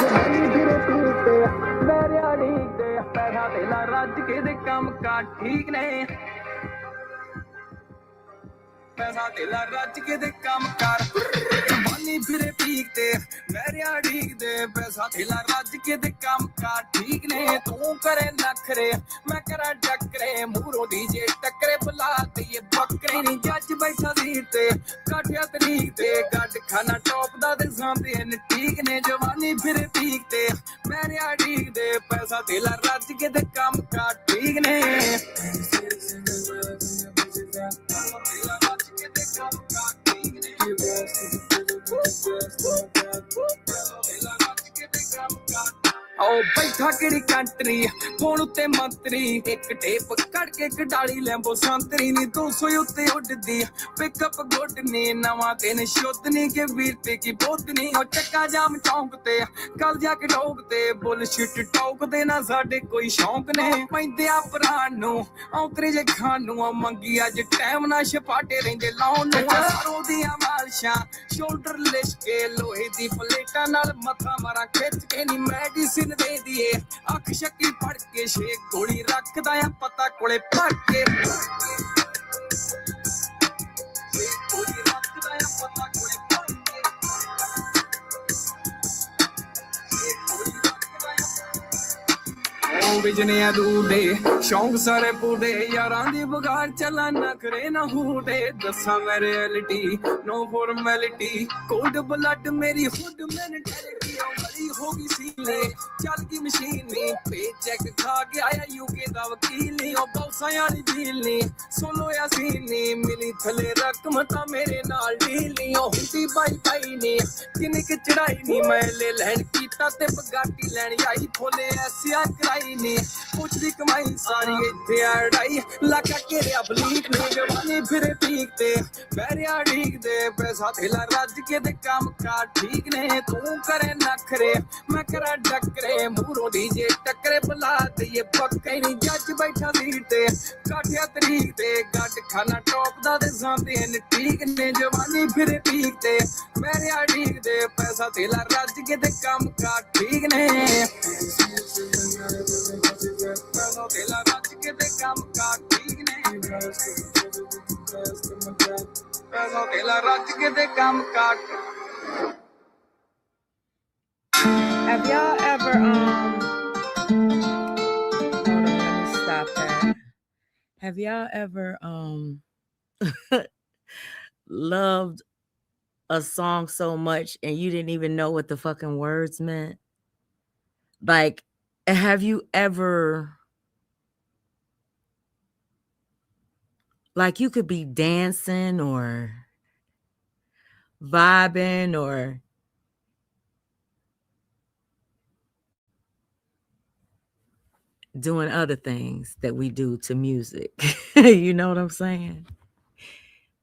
ਜਵਾਨੀ ਫਿਰੇ ਪੀਤੇ ਮੇਰੇ ਅੜੀਕਦੇ ਪੈਸਾ ਤੇਲਾ ਰੱਜ ਕੇ ਦੇ ਕੰਮ ਕਾਰ ਠੀਕ ਨੇ ਪੈਸਾ ਤੇਲਾ ਰੱਜ ਕੇ ਦੇ ਕੰਮ ਕਾਰ ਜਵਾਨੀ ਫਿਰੇ ਪੀਤੇ ਮੇਰੇ ਅੜੀਕਦੇ ਪੈਸਾ ਤੇਲਾ ਰੱਜ ਕੇ ਦੇ ਕੰਮ ਕਾਰ ਠੀਕ ਨੇ ਤੂੰ ਕਰੇ ਨਖਰੇ ਮੈਂ ਕਰਾਂ ਡੱਕਰੇ ਮੂਰੋਂ ਦੀ ਜੇ ਟੱਕਰੇ ਬੁਲਾ ਦਈਏ ਬੱਕਰੇ ਨਹੀਂ ਜੱਜ ਬੈਠਾ ਸੀ ਤੇ ਕਾਠਿਆ ਤਰੀਕ ਤੇ ਗੱਡ ਖਾਣਾ ਟੌਪ ਦਾ ਤੇ ਸਾਂਦੇ ਨੇ ਠੀਕ ਨੇ ਜਵਾਨੀ ਫਿਰੇ ਪੀਤੇ ਮੇਰੇ ਅੜੀਕਦੇ ਪੈਸਾ ਤੇਲਾ ਰੱਜ ਕੇ ਦੇ ਕੰਮ ਕਾਰ ਠੀਕ ਨੇ ਓ ਬੈਠਾ ਕਿਹੜੀ ਕੰਟਰੀ ਫੋਨ ਉੱਤੇ ਮੰਤਰੀ ਇੱਕ ਟੇਪ ਕੱਢ ਕੇ ਕਢਾਲੀ ਲੈਂਬੋ ਸੰਤਰੀ ਨੀ 200 ਉੱਤੇ ਉੱਡਦੀ ਪਿਕਅਪ ਗੁੱਡ ਨੀ ਨਵਾਂ ਦਿਨ ਸ਼ੁੱਧ ਨੀ ਕਿ ਵੀਰ ਤੇ ਕੀ ਬੋਧ ਨੀ ਉਹ ਚੱਕਾ ਜਾਮ ਚੌਂਕ ਤੇ ਕੱਲ ਜਾ ਕੇ ਡੋਗ ਤੇ ਬੁੱਲਸ਼ਿਟ ਟੌਕ ਦੇ ਨਾ ਸਾਡੇ ਕੋਈ ਸ਼ੌਂਕ ਨੇ ਪੈਂਦੇ ਆ ਪ੍ਰਾਣ ਨੂੰ ਔਂਤਰੇ ਜੇ ਖਾਣ ਨੂੰ ਮੰਗੀ ਅੱਜ ਟਾਈਮ ਨਾ ਛਪਾਟੇ ਰਹਿੰਦੇ ਲਾਉਣ ਨੂੰ ਸਰੋਂ ਦੀਆਂ ਮਾਲਸ਼ਾਂ ਸ਼ੋਲਡਰ ਲਿਸ਼ਕੇ ਲੋਹੇ ਦੀ ਪਲੇਟਾਂ ਨਾਲ ਮੱਥਾ ਮਾਰਾ ਖਿੱਚ ਕੇ ਨੀ ਮੈਡੀਸਿਨ ਦੇ ਦੀਏ ਅੱਖ ਸ਼ੱਕੀ ਫੜ ਕੇ ਛੇ ਗੋਲੀ ਰੱਖਦਾ ਆ ਪਤਾ ਕੋਲੇ ਭਰ ਕੇ ਗੋਲੀ ਰੱਖਦਾ ਆ ਪਤਾ ਕੋਲੇ ਭਰ ਕੇ ਉਹ ਵਿਜਨਿਆ ਦੂਡੇ ਸ਼ੌਂਕ ਸਾਰੇ ਪੂਡੇ ਯਾਰਾਂ ਦੀ ਬਗਾਰ ਚੱਲਾ ਨਖਰੇ ਨਾ ਹੂਡੇ ਦੱਸਾਂ ਮੈਂ ਰਿਐਲਿਟੀ ਨੋ ਫਾਰਮੈਲਿਟੀ ਕੋਲਡ ਬਲੱਡ ਮੇਰੀ ਹੁੱਡ ਮੈਂਟੈਲਿਟੀ ਬੜੀ ਹੋ ਗਈ ਸੀ ਲੈ ਚੱਲ ਗਈ ਮਸ਼ੀਨ ਨੀ ਪੇ ਚੈੱਕ ਖਾ ਕੇ ਆਇਆ ਯੂਕੇ ਦਾ ਵਕੀਲ ਨੀ ਉਹ ਬੌਸਾਂ ਵਾਲੀ ਡੀਲ ਨੀ ਸੋਲੋ ਯਾਸੀਨ ਨੀ ਮਿਲੀ ਥਲੇ ਰਕਮ ਤਾਂ ਮੇਰੇ ਨਾਲ ਡੀਲ ਨੀ ਉਹ ਹੁੰਦੀ ਬਾਈ ਬਾਈ ਨੀ ਕਿੰਨੀ ਕਿ ਚੜਾਈ ਨੀ ਮੈਂ ਲੈ ਲੈਣ ਕੀਤਾ ਤੇ ਬਗਾਟੀ ਲੈਣ ਆਈ ਫੋਲੇ ਐਸਿਆ ਕਰਾਈ ਨੀ ਪੁੱਛਦੀ ਕਮਾਈ ਸਾਰੀ ਇੱਥੇ ਅੜਾਈ ਲਾਕਾ ਘੇਰਿਆ ਬਲੀਕ ਨੇ ਜਵਾਨੀ ਫਿਰੇ ਪੀਕ ਤੇ ਬਹਿਰਿਆ ਢੀਕ ਦੇ ਪੈਸਾ ਥੇਲਾ ਰੱਜ ਕੇ ਦੇ ਕੰਮ ਕਾਰ ਠੀਕ ਨੇ ਤੂੰ ਕਰੇ ਨਖਰੇ ਮੈਂ ਕਰਾਂ ਡੱਕਰੇ ਮੂਰੋਂ ਦੀ ਜੇ ਟੱਕਰੇ ਬੁਲਾ ਦਈਏ ਬੱਕੇ ਨਹੀਂ ਜੱਜ ਬੈਠਾ ਸੀਟ ਤੇ ਕਾਠਿਆ ਤਰੀਕ ਤੇ ਗੱਡ ਖਾਣਾ ਟੌਪ ਦਾ ਤੇ ਸਾਂਦੇ ਨੇ ਠੀਕ ਨੇ ਜਵਾਨੀ ਫਿਰੇ ਪੀਕ ਤੇ ਬਹਿਰਿਆ ਢੀਕ ਦੇ ਪੈਸਾ ਥੇਲਾ ਰੱਜ ਕੇ ਦੇ ਕੰਮ ਕਾਰ ਠੀਕ ਨੇ ਪੈਸਾ ਤੇਲਾ ਰੱਜ ਕੇ ਦੇ ਕੰਮ ਕਾਰ ਠੀਕ ਨੇ ਪੈਸਾ ਤੇਲਾ ਰੱਜ ਕੇ ਦੇ ਕੰਮ ਕਾਰ Have y'all ever hold on, let me stop that. Have y'all ever loved a song so much and you didn't even know what the fucking words meant? Like, have you ever, like, you could be dancing or vibing or doing other things that we do to music. You know what I'm saying?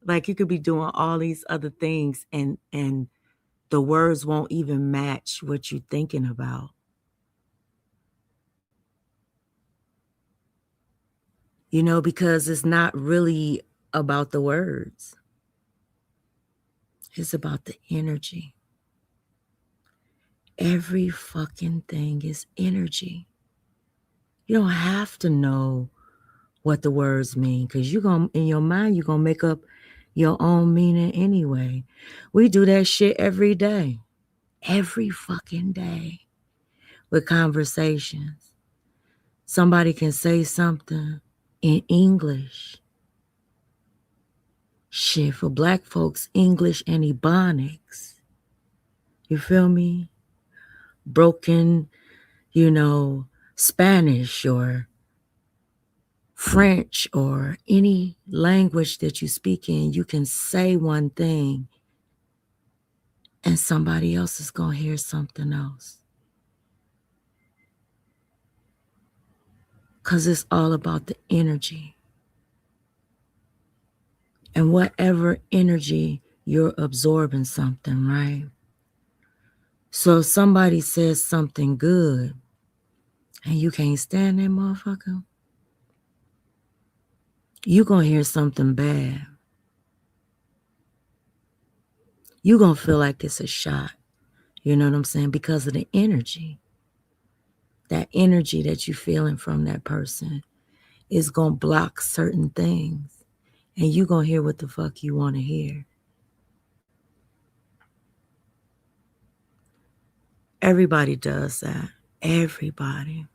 Like, you could be doing all these other things and the words won't even match what you're thinking about. You know, because it's not really about the words. It's about the energy. Every fucking thing is energy. You don't have to know what the words mean, because you're going to, in your mind, you're going to make up your own meaning anyway. We do that shit every day. Every fucking day. With conversations. Somebody can say something in English. Shit, for black folks, English and Ebonics. You feel me? Broken, you know, Spanish or French or any language that you speak in, you can say one thing and somebody else is going to hear something else. Because it's all about the energy. And whatever energy, you're absorbing something, right? So if somebody says something good and you can't stand that motherfucker, you're going to hear something bad. You're going to feel like it's a shot. You know what I'm saying? Because of the energy. That energy that you're feeling from that person is going to block certain things. And you're going to hear what the fuck you want to hear. Everybody does that. Everybody.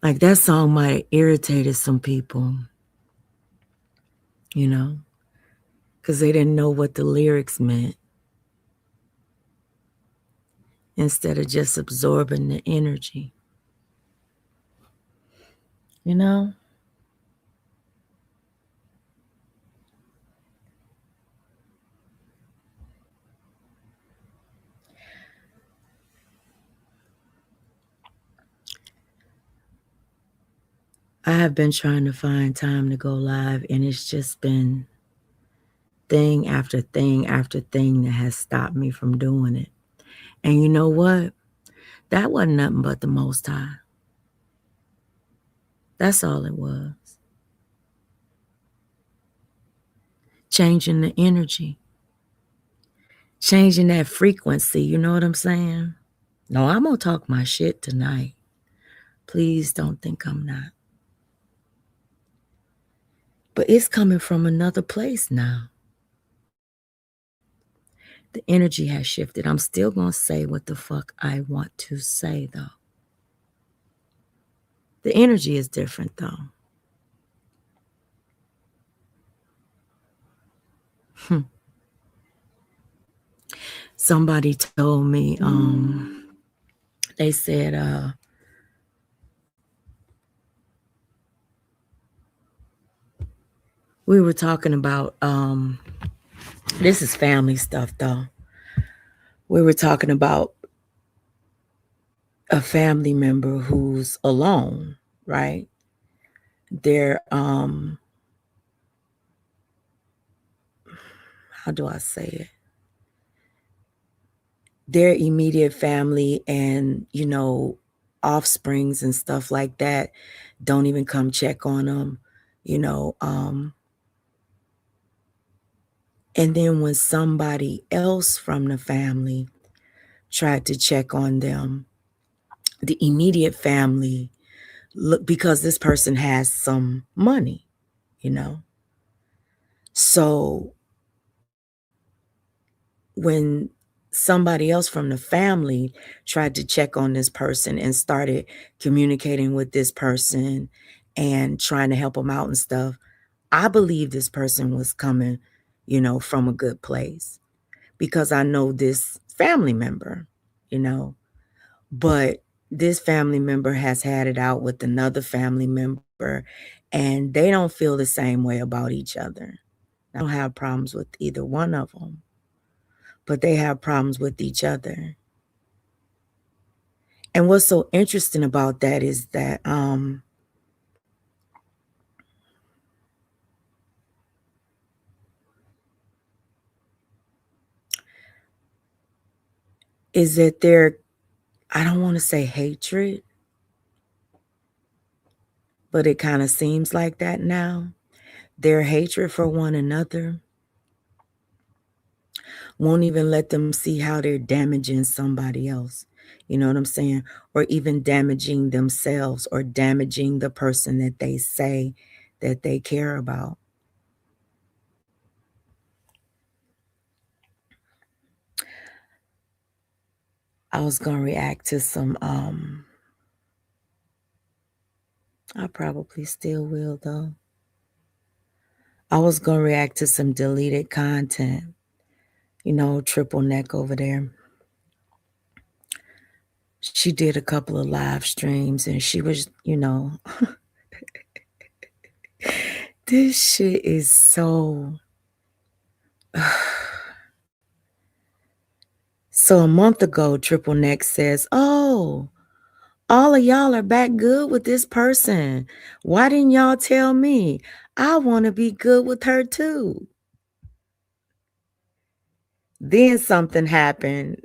Like that song might have irritated some people, you know, because they didn't know what the lyrics meant. Instead of just absorbing the energy. You know? I have been trying to find time to go live, and it's just been thing after thing after thing that has stopped me from doing it. And you know what? That wasn't nothing but the Most High. That's all it was. Changing the energy. Changing that frequency. You know what I'm saying? No, I'm going to talk my shit tonight. Please don't think I'm not. But it's coming from another place now. The energy has shifted. I'm still going to say what the fuck I want to say, though. The energy is different, though. Somebody told me, they said, we were talking about, this is family stuff, though. We were talking about a family member who's alone, right? They're, how do I say it? Their immediate family and, you know, offsprings and stuff like that don't even come check on them, you know. And then when somebody else from the family tried to check on them, the immediate family, look, because this person has some money, you know. So when somebody else from the family tried to check on this person and started communicating with this person and trying to help them out and stuff, I believe this person was coming, you know, from a good place because I know this family member, you know, but this family member has had it out with another family member and they don't feel the same way about each other. I don't have problems with either one of them, but they have problems with each other. And what's so interesting about that is that they're, I don't want to say hatred, but it kind of seems like that now. Their hatred for one another won't even let them see how they're damaging somebody else. You know what I'm saying? Or even damaging themselves or damaging the person that they say that they care about. I was going to react to some, I probably still will though. I was going to react to some deleted content. You know, Triple Neck over there. She did a couple of live streams and she was, you know, this shit is so. So a month ago, Triple Neck says, oh, all of y'all are back good with this person. Why didn't y'all tell me? I want to be good with her too. Then something happened.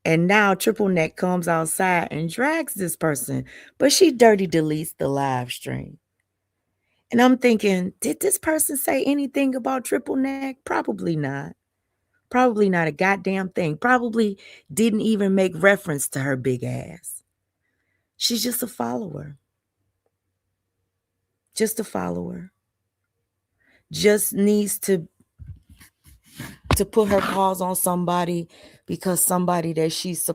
And now Triple Neck comes outside and drags this person. But she dirty deletes the live stream. And I'm thinking, did this person say anything about Triple Neck? Probably not. Probably not a goddamn thing. Probably didn't even make reference to her big ass. She's just a follower. Just a follower. Just needs to put her paws on somebody because somebody that she's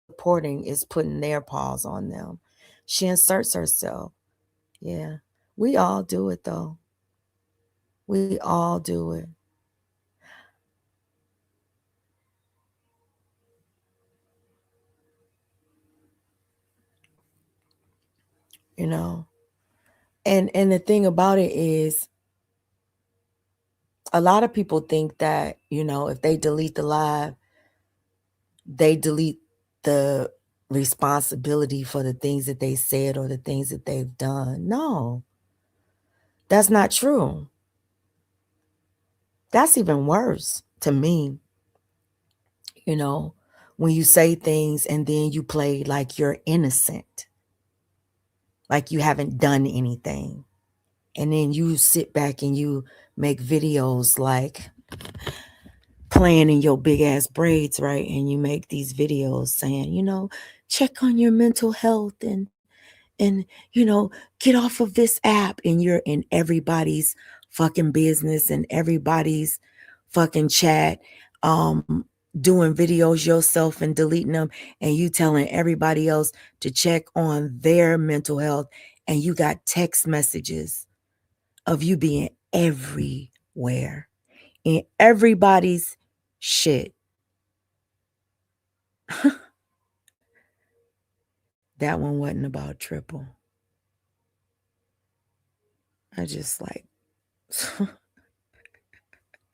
supporting is putting their paws on them. She inserts herself. Yeah. We all do it though. We all do it. You know. And the thing about it is a lot of people think that, you know, if they delete the live, they delete the responsibility for the things that they said or the things that they've done. No. That's not true. That's even worse to me. You know, when you say things and then you play like you're innocent, like you haven't done anything. And then you sit back and you make videos like playing in your big ass braids, right? And you make these videos saying, you know, check on your mental health and you know, get off of this app, and you're in everybody's fucking business and everybody's fucking chat, doing videos yourself and deleting them, and you telling everybody else to check on their mental health, and you got text messages of you being everywhere in everybody's shit. That one wasn't about Triple. I just like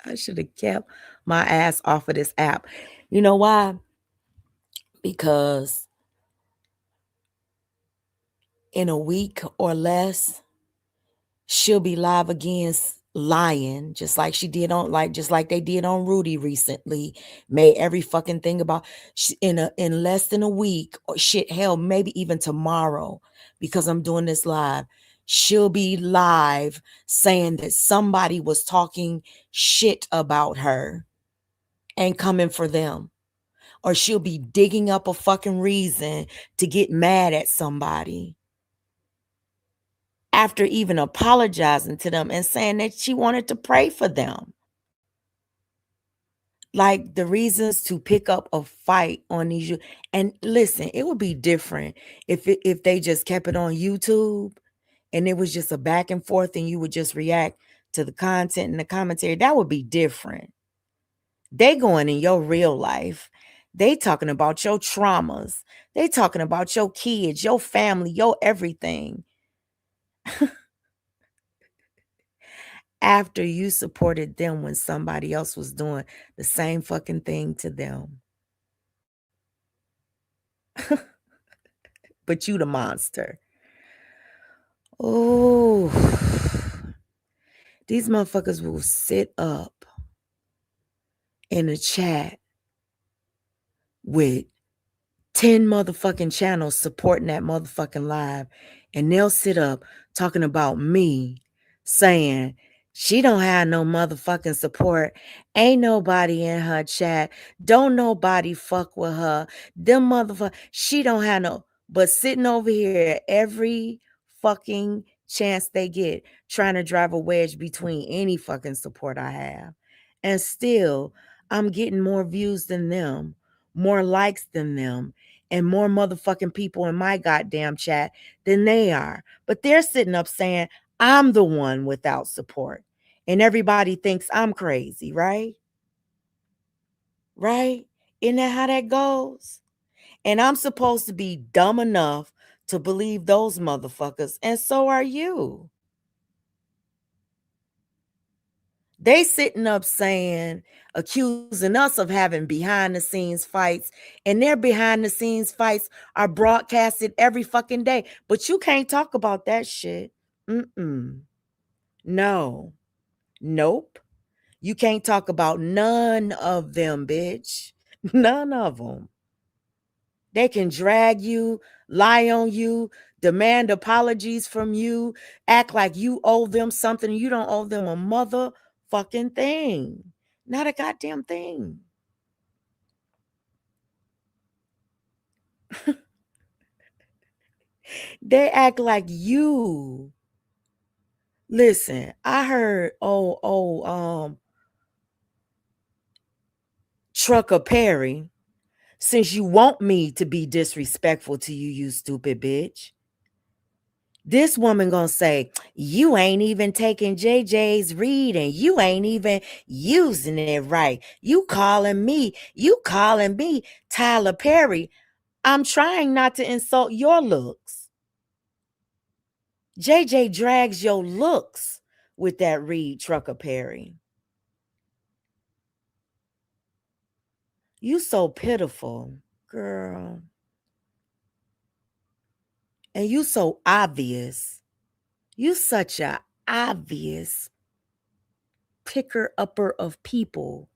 I should have kept my ass off of this app. You know why? Because in a week or less, she'll be live again lying, just like she did on, like just like they did on Rudy recently. Made every fucking thing about in less than a week, or shit, hell, maybe even tomorrow, because I'm doing this live. She'll be live saying that somebody was talking shit about her and coming for them. Or she'll be digging up a fucking reason to get mad at somebody after even apologizing to them and saying that she wanted to pray for them. Like the reasons to pick up a fight on these. And listen, it would be different if they just kept it on YouTube and it was just a back and forth and you would just react to the content and the commentary. That would be different. They going in your real life. They talking about your traumas. They talking about your kids, your family, your everything. After you supported them when somebody else was doing the same fucking thing to them. But you the monster. Oh, these motherfuckers will sit up in a chat with 10 motherfucking channels supporting that motherfucking live, and they'll sit up talking about me saying she don't have no motherfucking support. Ain't nobody in her chat. Don't nobody fuck with her. Them motherfuckers, she don't have no, but sitting over here every fucking chance they get trying to drive a wedge between any fucking support I have. And still, I'm getting more views than them, more likes than them, and more motherfucking people in my goddamn chat than they are. But they're sitting up saying, I'm the one without support. And everybody thinks I'm crazy, right? Right? Isn't that how that goes? And I'm supposed to be dumb enough to believe those motherfuckers. And so are you. They sitting up saying, accusing us of having behind the scenes fights, and their behind the scenes fights are broadcasted every fucking day. But you can't talk about that shit. No. Nope. You can't talk about none of them, bitch. None of them. They can drag you, lie on you, demand apologies from you, act like you owe them something. You don't owe them a motherfucking thing. Not a goddamn thing. They act like you. Listen, I heard, Trucker Perry, since you want me to be disrespectful to you, you stupid bitch. This woman gonna say, you ain't even taking JJ's reading. You ain't even using it right. You calling me Tyler Perry. I'm trying not to insult your looks. JJ drags your looks with that read, Trucker Perry. You so pitiful, girl. And you so obvious. You such a obvious picker-upper of people.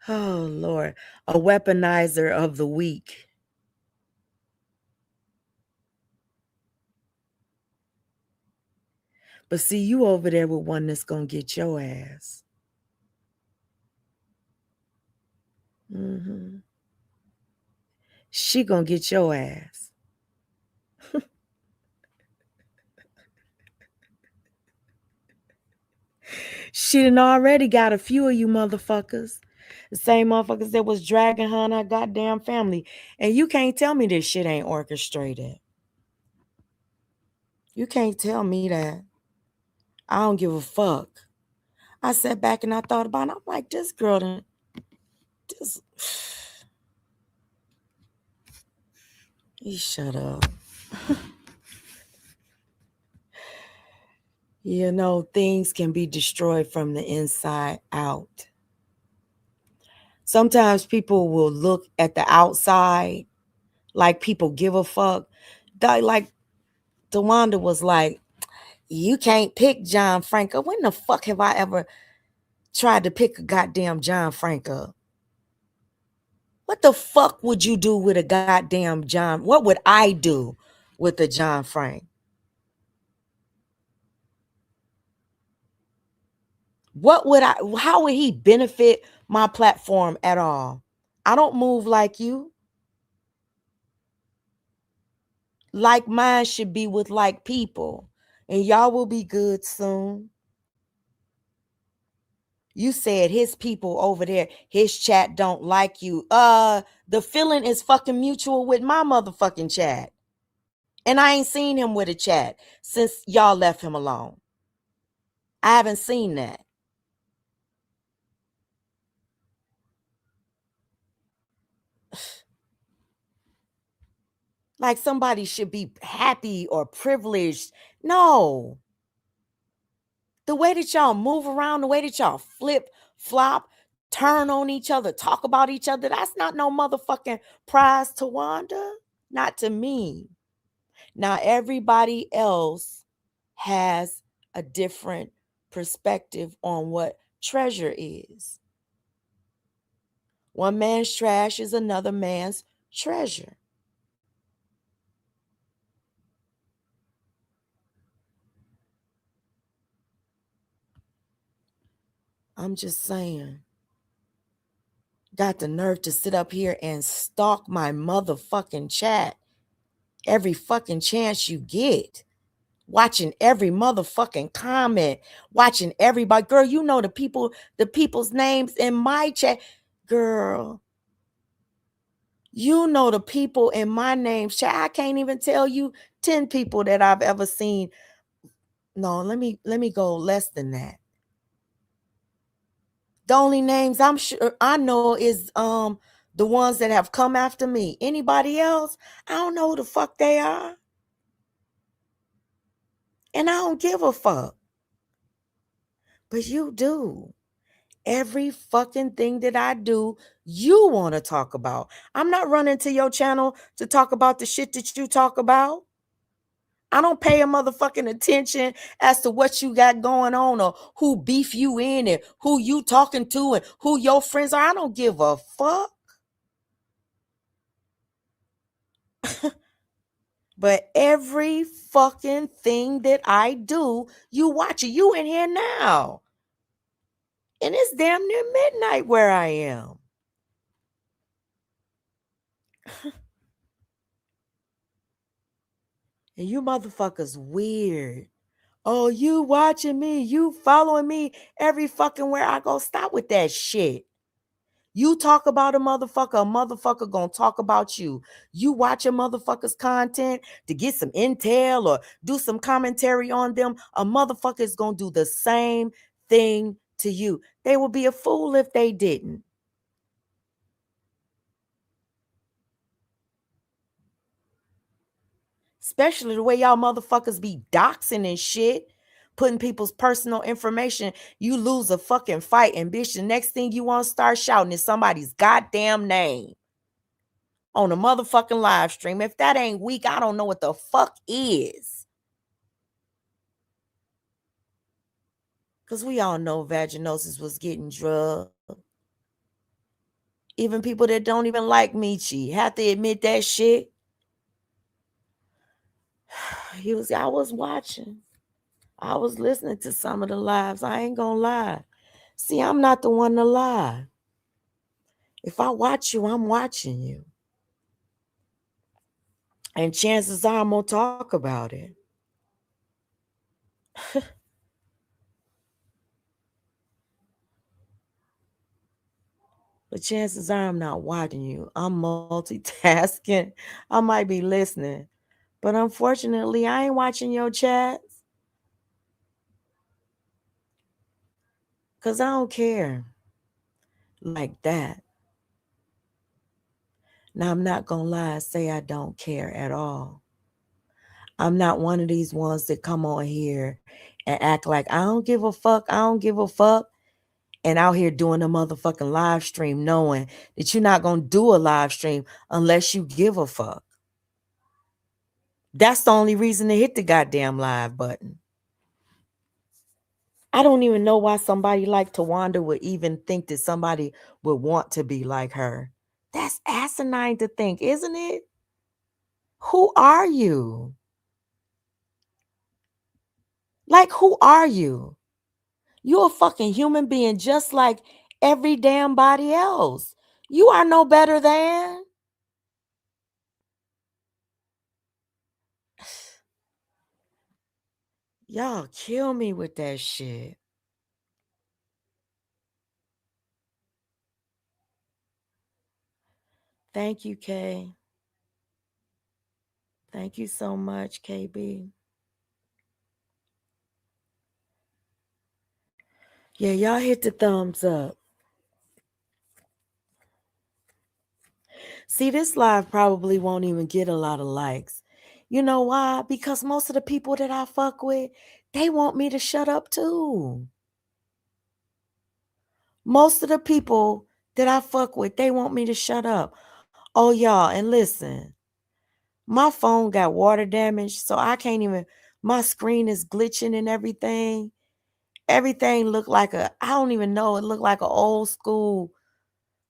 Oh, Lord. A weaponizer of the weak. But see, you over there with one that's going to get your ass. Mm-hmm. She going to get your ass. She done already got a few of you motherfuckers. The same motherfuckers that was dragging her and her goddamn family. And you can't tell me this shit ain't orchestrated. You can't tell me that. I don't give a fuck. I sat back and I thought about it. I'm like, this girl done, you shut up. You know, things can be destroyed from the inside out. Sometimes people will look at the outside like people give a fuck. Like DeWanda was like, you can't pick John Franco. When the fuck have I ever tried to pick a goddamn John Franco? What the fuck would you do with a goddamn John? What would I do with a John Frank? How would he benefit my platform at all? I don't move like you. Like mine should be with like people. And y'all will be good soon. You said his people over there, his chat don't like you. The feeling is fucking mutual with my motherfucking chat. And I ain't seen him with a chat since y'all left him alone. I haven't seen that. Like somebody should be happy or privileged. No. The way that y'all move around, the way that y'all flip, flop, turn on each other, talk about each other, that's not no motherfucking prize to Wanda. Not to me. Now, everybody else has a different perspective on what treasure is. One man's trash is another man's treasure. I'm just saying. Got the nerve to sit up here and stalk my motherfucking chat every fucking chance you get. Watching every motherfucking comment. Watching everybody. Girl, you know the people's names in my chat. Girl. You know the people in my name chat. I can't even tell you 10 people that I've ever seen. No, let me go less than that. The only names I'm sure I know is the ones that have come after me. Anybody else, I don't know who the fuck they are. And I don't give a fuck. But you do. Every fucking thing that I do, you want to talk about. I'm not running to your channel to talk about the shit that you talk about. I don't pay a motherfucking attention as to what you got going on or who beef you in and who you talking to and who your friends are. I don't give a fuck. But every fucking thing that I do, you watch it. You in here now. And it's damn near midnight where I am. And you motherfuckers weird. Oh, you watching me. You following me every fucking where I go. Stop with that shit. You talk about a motherfucker gonna talk about you. You watch a motherfucker's content to get some intel or do some commentary on them, a motherfucker is gonna do the same thing to you. They would be a fool if they didn't. Especially the way y'all motherfuckers be doxing and shit, putting people's personal information. You lose a fucking fight, and bitch, the next thing you want to start shouting is somebody's goddamn name on a motherfucking live stream. If that ain't weak, I don't know what the fuck is. Because we all know vaginosis was getting drugged. Even people that don't even like Michi have to admit that shit. I was watching. I was listening to some of the lives. I ain't gonna lie. See, I'm not the one to lie. If I watch you, I'm watching you. And chances are I'm gonna talk about it. But chances are I'm not watching you. I'm multitasking. I might be listening. But unfortunately, I ain't watching your chats. Because I don't care like that. Now, I'm not going to lie and say I don't care at all. I'm not one of these ones that come on here and act like I don't give a fuck. I don't give a fuck. And out here doing a motherfucking live stream knowing that you're not going to do a live stream unless you give a fuck. That's the only reason to hit the goddamn live button. I don't even know why somebody like Tawanda would even think that somebody would want to be like her. That's asinine to think, isn't it? Who are you? Like, who are you? You're a fucking human being just like every damn body else. You are no better than. Y'all kill me with that shit. Thank you, Kay. Thank you so much, KB. Yeah, y'all hit the thumbs up. See, this live probably won't even get a lot of likes. You know why? Because most of the people that I fuck with, they want me to shut up too. Most of the people that I fuck with, they want me to shut up. Oh, y'all, and listen, my phone got water damage, so I can't even, my screen is glitching and everything. Everything looked like I don't even know, it looked like an old school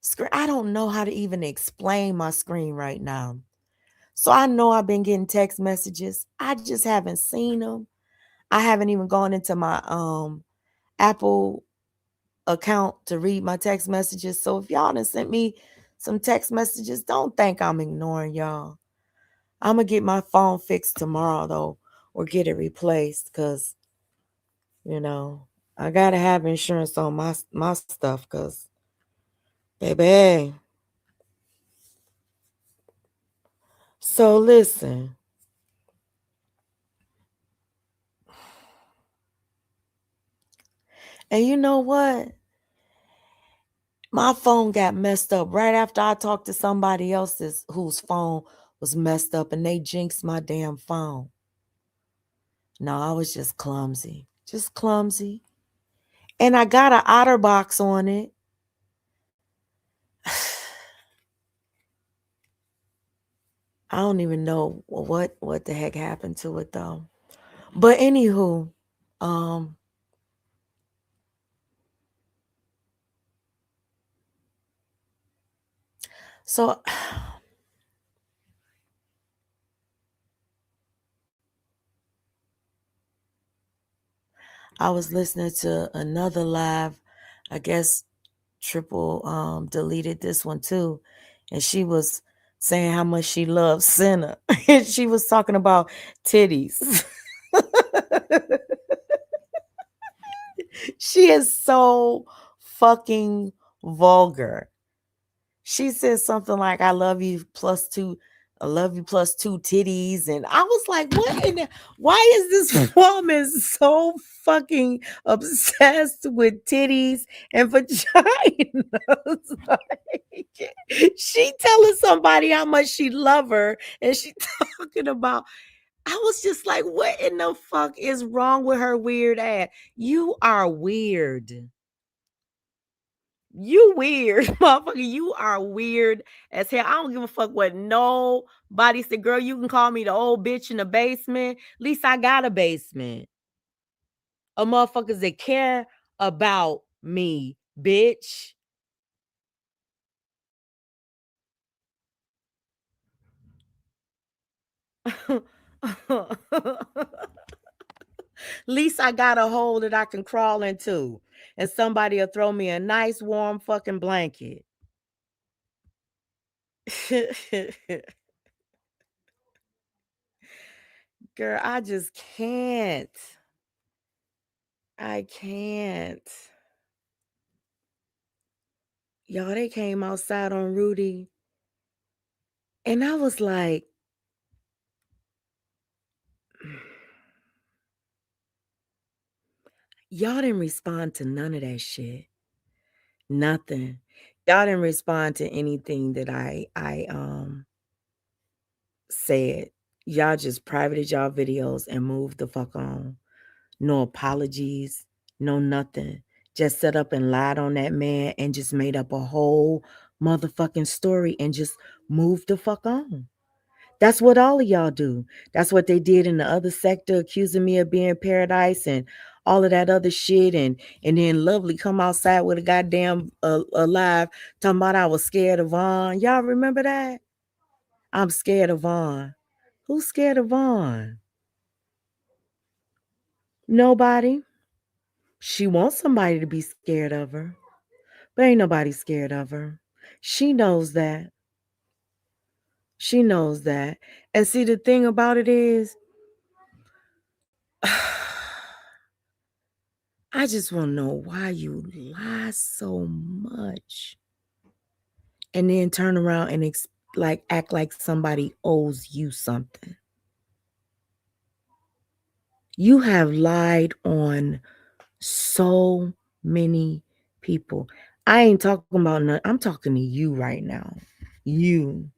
screen. I don't know how to even explain my screen right now. So I know I've been getting text messages. I just haven't seen them. I haven't even gone into my Apple account to read my text messages. So if y'all done sent me some text messages, don't think I'm ignoring y'all. I'm going to get my phone fixed tomorrow, though, or get it replaced because, you know, I got to have insurance on my stuff because, baby. So listen. And you know what? My phone got messed up right after I talked to somebody else's whose phone was messed up and they jinxed my damn phone. No, I was just clumsy. Just clumsy. And I got an OtterBox on it. I don't even know what the heck happened to it though. But anywho, so I was listening to another live. I guess Triple deleted this one too. And she was saying how much she loves Senna. And she was talking about titties. She is so fucking vulgar. She said something like, I love you plus two titties. And I was like, what in the, why is this woman so fucking obsessed with titties and vaginas? Like, she telling somebody how much she love her, and she talking about, I was just like, what in the fuck is wrong with her weird ass? You are weird. You weird, motherfucker. You are weird as hell. I don't give a fuck what nobody said. Girl, you can call me the old bitch in the basement. At least I got a basement. A motherfuckers that care about me, bitch. At least I got a hole that I can crawl into. And somebody will throw me a nice warm fucking blanket. Girl, I just can't. I can't. Y'all, they came outside on Rudy. And I was like, y'all didn't respond to none of that shit. Nothing. Y'all didn't respond to anything that I said. Y'all just privated y'all videos and moved the fuck on. No apologies, no nothing. Just set up and lied on that man and just made up a whole motherfucking story and just moved the fuck on. That's what all of y'all do. That's what they did in the other sector, accusing me of being paradise and all of that other shit. And then Lovely come outside with a goddamn alive talking about I was scared of Vaughn. Y'all remember that? I'm scared of Vaughn. Who's scared of Vaughn? Nobody. She wants somebody to be scared of her, but ain't nobody scared of her. She knows that. She knows that. And see, the thing about it is, I just want to know why you lie so much and then turn around and act like somebody owes you something. You have lied on so many people. I ain't talking about none. I'm talking to you right now. You.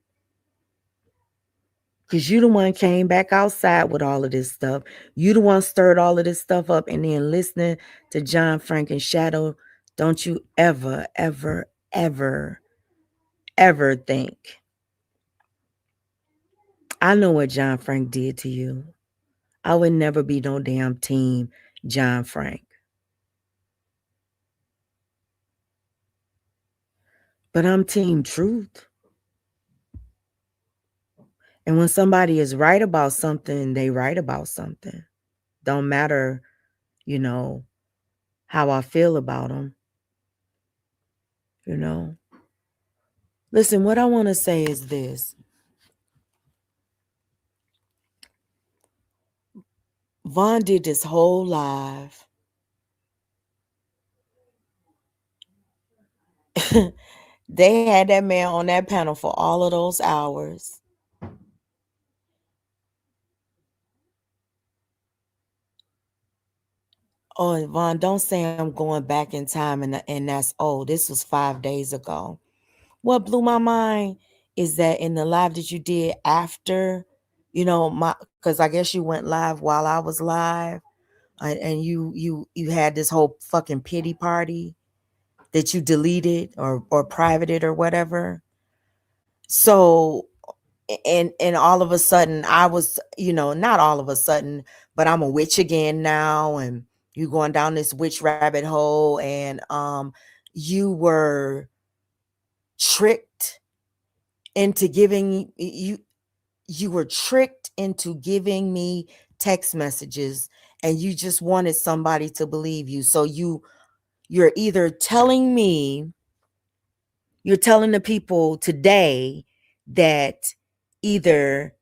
Because you the one came back outside with all of this stuff. You the one stirred all of this stuff up, and then listening to John Frank and Shadow. Don't you ever, ever, ever, ever think. I know what John Frank did to you. I would never be no damn team John Frank. But I'm team truth. And when somebody is right about something, they right about something. Don't matter, you know, how I feel about them. You know. Listen, what I want to say is this. Vaughn did this whole live. They had that man on that panel for all of those hours. Oh, Vaughn, don't say I'm going back in time and that's old. This was 5 days ago. What blew my mind is that in the live that you did after, because I guess you went live while I was live, and you had this whole fucking pity party that you deleted or privated or whatever. So and all of a sudden I was, not all of a sudden, but I'm a witch again now, and you going down this witch rabbit hole, and you were tricked into giving you were tricked into giving me text messages and you just wanted somebody to believe you. So you're either telling me, you're telling the people today that either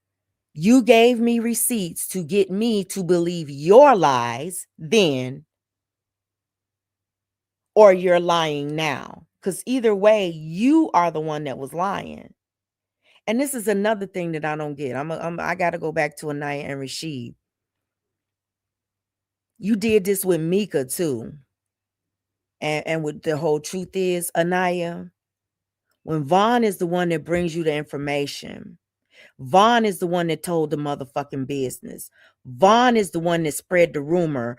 you gave me receipts to get me to believe your lies then, or you're lying now. Because either way, you are the one that was lying. And this is another thing that I don't get. I got to go back to Anaya and Rashid. You did this with Mika too. And with the whole truth is, Anaya, when Vaughn is the one that brings you the information, Vaughn is the one that told the motherfucking business. Vaughn is the one that spread the rumor.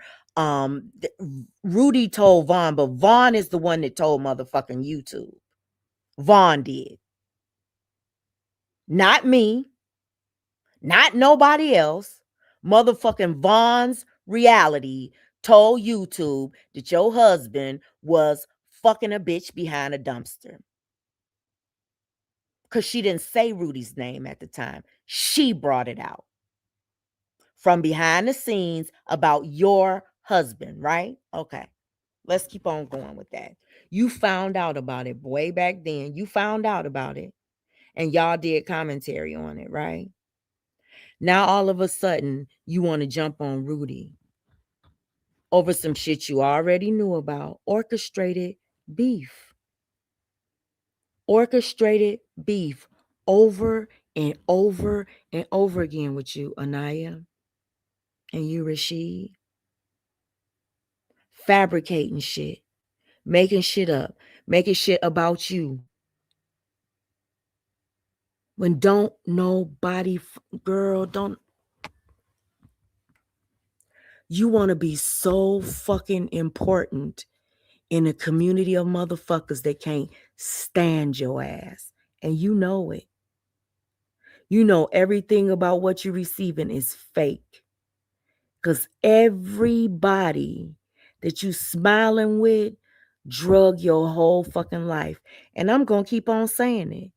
Rudy told Vaughn, but Vaughn is the one that told motherfucking YouTube. Vaughn did. Not me. Not nobody else. Motherfucking Vaughn's reality told YouTube that your husband was fucking a bitch behind a dumpster. Because she didn't say Rudy's name at the time. She brought it out from behind the scenes about your husband, right? Okay, let's keep on going with that. You found out about it way back then. You found out about it, and y'all did commentary on it, right? Now all of a sudden you want to jump on Rudy over some shit you already knew about. Orchestrated beef. Orchestrated beef over and over and over again with you, Anaya, and you, Rashid. Fabricating shit, making shit up, making shit about you. When don't nobody, girl, don't. You want to be so fucking important in a community of motherfuckers that can't stand your ass. And you know it. You know everything about what you're receiving is fake. Because everybody that you smiling with drug your whole fucking life. And I'm going to keep on saying it.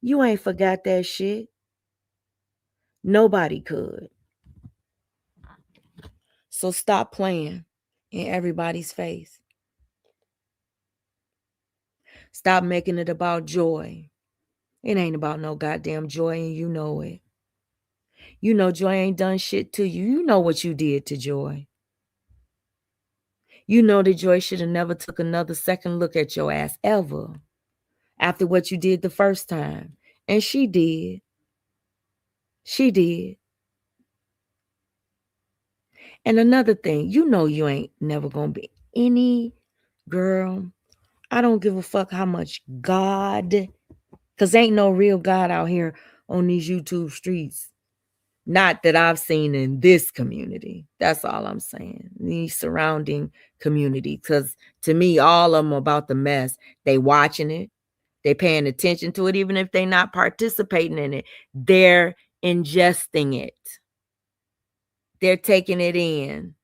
You ain't forgot that shit. Nobody could. So stop playing in everybody's face. Stop making it about Joy. It ain't about no goddamn Joy, and you know it. You know Joy ain't done shit to you. You know what you did to Joy. You know that Joy should have never took another second look at your ass ever after what you did the first time. And she did. She did. And another thing, you know you ain't never gonna be any girl. I don't give a fuck how much God, because ain't no real God out here on these YouTube streets. Not that I've seen in this community. That's all I'm saying. The surrounding community. Because to me, all of them about the mess. They watching it. They paying attention to it. Even if they not participating in it, they're ingesting it. They're taking it in.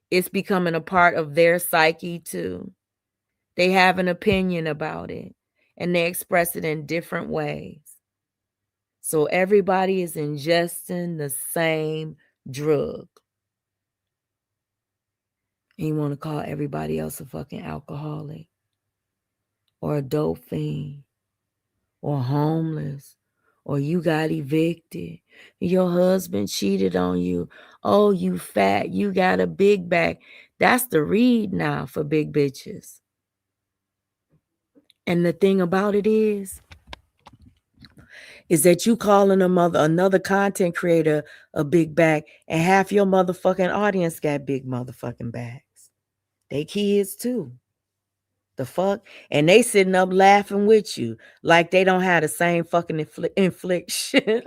It's becoming a part of their psyche too. They have an opinion about it. And they express it in different ways. So everybody is ingesting the same drug. And you want to call everybody else a fucking alcoholic or a dope fiend or homeless or you got evicted. Your husband cheated on you. Oh, you fat. You got a big back. That's the read now for big bitches. And the thing about it is that you calling another content creator a big back, and half your motherfucking audience got big motherfucking backs. They kids too. The fuck? And they sitting up laughing with you like they don't have the same fucking infliction.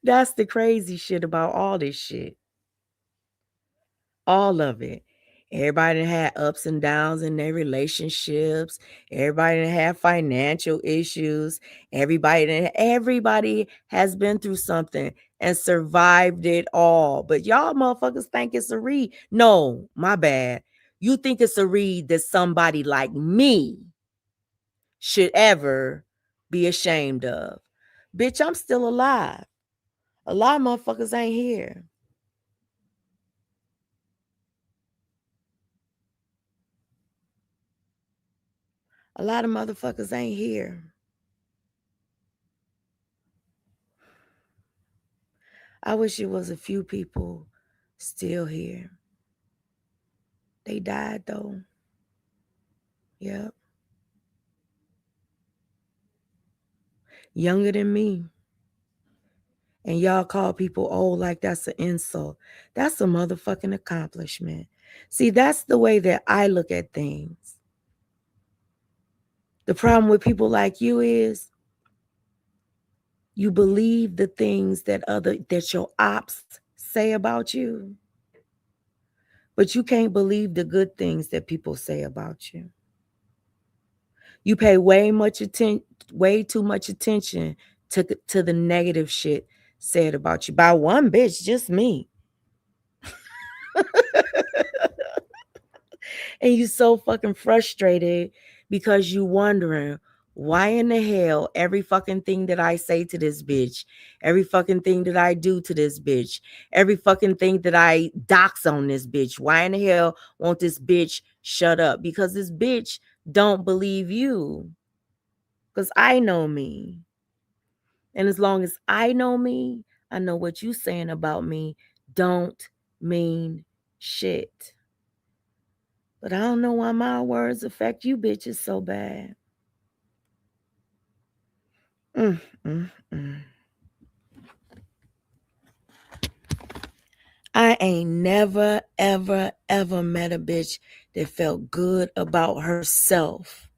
That's the crazy shit about all this shit. All of it. Everybody had ups and downs in their relationships. Everybody had financial issues. Everybody has been through something and survived it all. But y'all motherfuckers think it's a read. No, my bad. You think it's a read that somebody like me should ever be ashamed of. Bitch, I'm still alive. A lot of motherfuckers ain't here. A lot of motherfuckers ain't here. I wish it was a few people still here. They died though. Yep. Younger than me. And y'all call people old like that's an insult. That's a motherfucking accomplishment. See, that's the way that I look at things. The problem with people like you is you believe the things that your ops say about you, but you can't believe the good things that people say about you. You pay way too much attention to the negative shit said about you by one bitch, just me. And you so fucking frustrated because you wondering why in the hell every fucking thing that I say to this bitch, every fucking thing that I do to this bitch, every fucking thing that I dox on this bitch, why in the hell won't this bitch shut up? Because this bitch don't believe you. Because I know me. And as long as I know me, I know what you saying about me don't mean shit. But I don't know why my words affect you bitches so bad. Mm, mm, mm. I ain't never, ever, ever met a bitch that felt good about herself,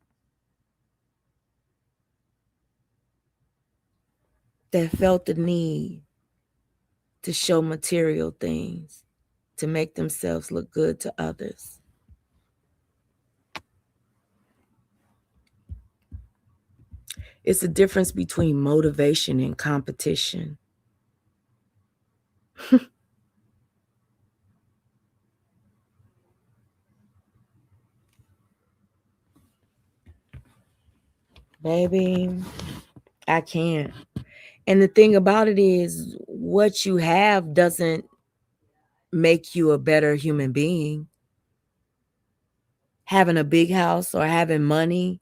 that felt the need to show material things, to make themselves look good to others. It's the difference between motivation and competition. Baby, I can't. And the thing about it is, what you have doesn't make you a better human being. Having a big house or having money,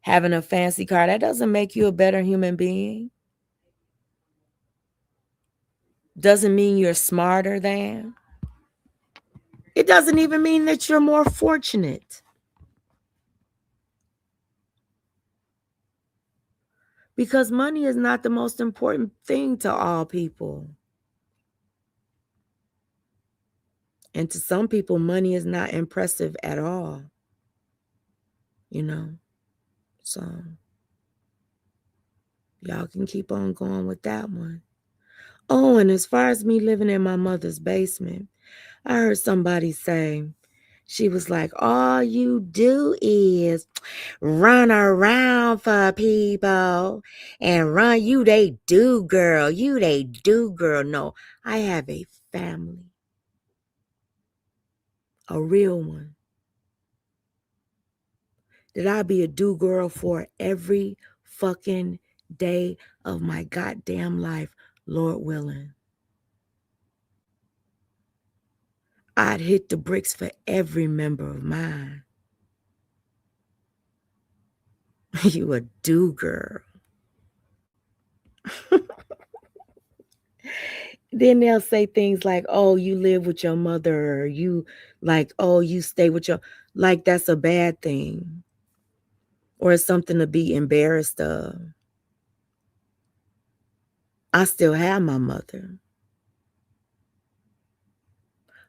having a fancy car, that doesn't make you a better human being. Doesn't mean you're smarter than. It doesn't even mean that you're more fortunate. Because money is not the most important thing to all people. And to some people, money is not impressive at all. You know? So, y'all can keep on going with that one. Oh, and as far as me living in my mother's basement, I heard somebody say, she was like, all you do is run around for people and run. You they do, girl. You they do, girl. No, I have a family. A real one. That I'll be a do girl for every fucking day of my goddamn life, Lord willing. I'd hit the bricks for every member of mine. You a do girl. Then they'll say things like, oh, you live with your mother, or you like, oh, you stay with your, like that's a bad thing. Or it's something to be embarrassed of. I still have my mother.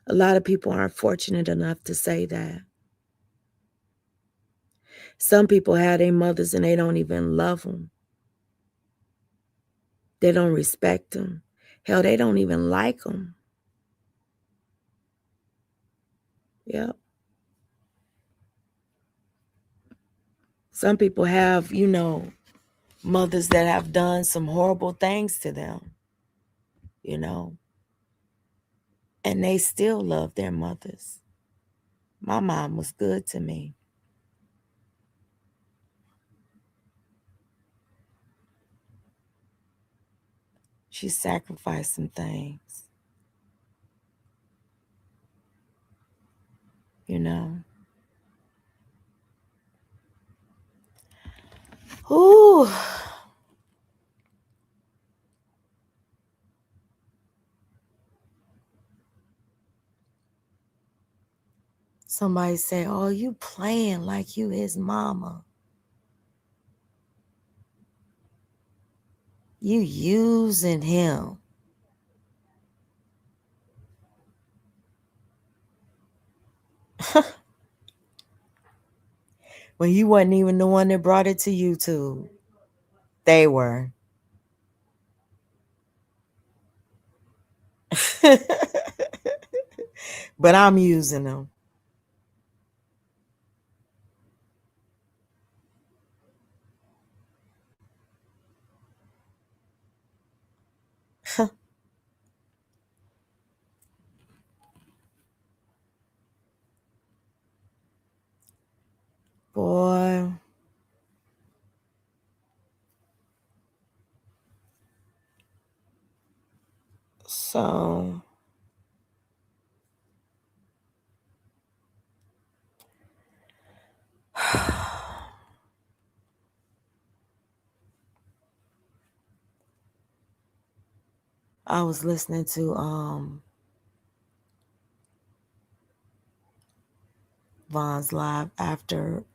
A lot of people aren't fortunate enough to say that. Some people have their mothers and they don't even love them. They don't respect them. Hell, they don't even like them. Yep. Some people have, mothers that have done some horrible things to them, and they still love their mothers. My mom was good to me. She sacrificed some things. You know? Ooh. Somebody say, oh, you playing like you his mama. You using him. When you wasn't even the one that brought it to YouTube. They were. But I'm using them. Boy. So I was listening to Von's live after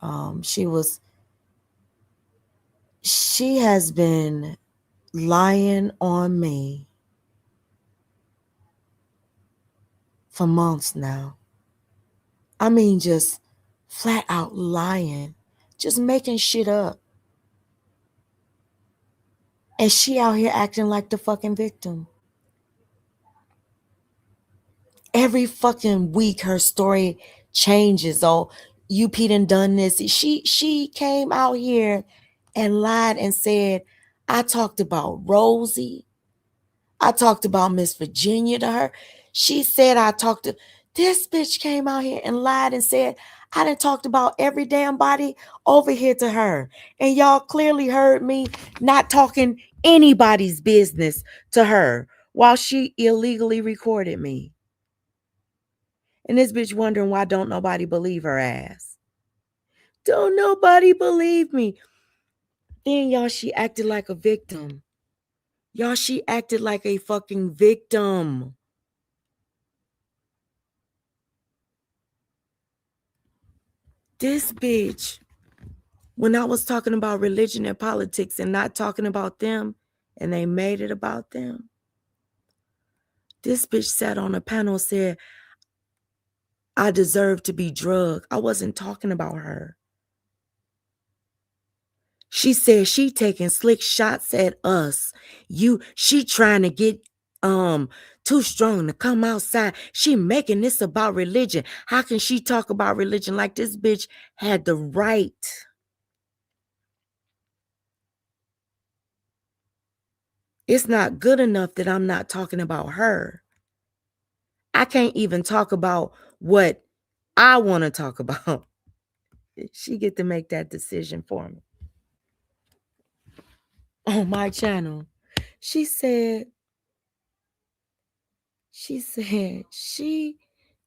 she has been lying on me for months now. I mean, just flat out lying, just making shit up. And she out here acting like the fucking victim. Every fucking week her story changes. Oh, UP done this. She came out here and lied and said, I talked about Rosie. I talked about Miss Virginia to her. She said this bitch came out here and lied and said I done talked about every damn body over here to her. And y'all clearly heard me not talking anybody's business to her while she illegally recorded me. And this bitch wondering why don't nobody believe her ass. Don't nobody believe me. Then y'all, she acted like a victim. Y'all, she acted like a fucking victim. This bitch, when I was talking about religion and politics and not talking about them, and they made it about them, this bitch sat on a panel and said, I deserve to be drugged. I wasn't talking about her. She said she taking slick shots at us. She trying to get too strong to come outside. She making this about religion. How can she talk about religion like this bitch had the right? It's not good enough that I'm not talking about her. I can't even talk about what I want to talk about. She get to make that decision for me. On my channel. She said,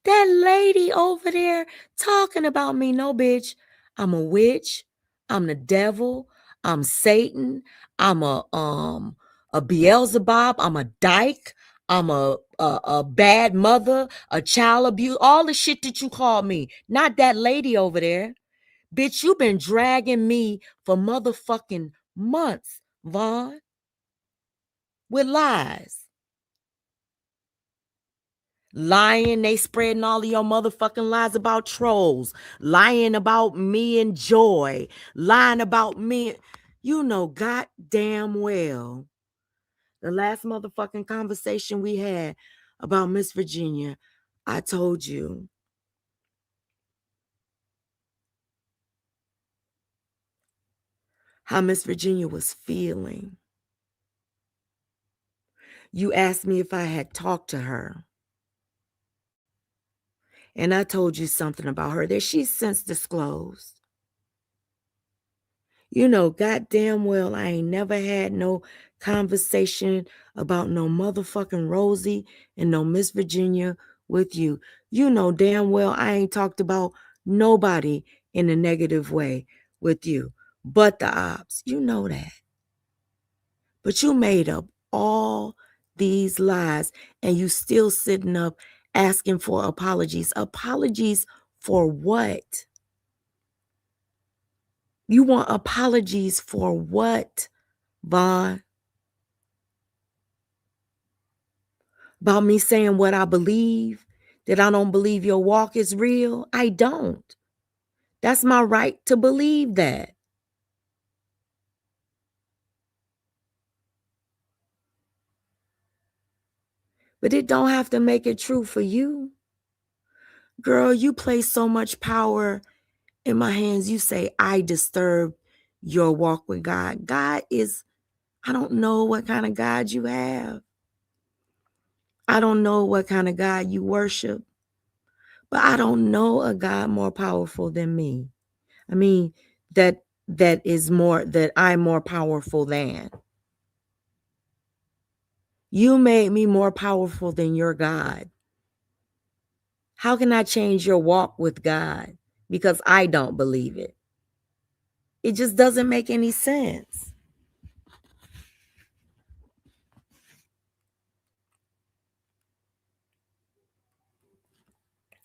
that lady over there talking about me. No, bitch. I'm a witch. I'm the devil. I'm Satan. I'm a Beelzebub. I'm a dyke. I'm a bad mother, a child abuse, all the shit that you call me. Not that lady over there. Bitch, you been dragging me for motherfucking months, Von, with lies. Lying, they spreading all of your motherfucking lies about trolls. Lying about me and Joy. Lying about me. You know goddamn well. The last motherfucking conversation we had about Miss Virginia, I told you. How Miss Virginia was feeling. You asked me if I had talked to her. And I told you something about her that she's since disclosed. You know goddamn well I ain't never had no conversation about no motherfucking Rosie and no Miss Virginia with you. You know damn well I ain't talked about nobody in a negative way with you but the ops. You know that. But you made up all these lies and you still sitting up asking for apologies. Apologies for what? You want apologies for what, Von? About me saying what I believe? That I don't believe your walk is real? I don't. That's my right to believe that. But it don't have to make it true for you. Girl, you place so much power in my hands. You say, I disturb your walk with God. God is, I don't know what kind of God you have. I don't know what kind of God you worship. But I don't know a God more powerful than me. I mean, that I'm more powerful than. You made me more powerful than your God. How can I change your walk with God? Because I don't believe it. It just doesn't make any sense.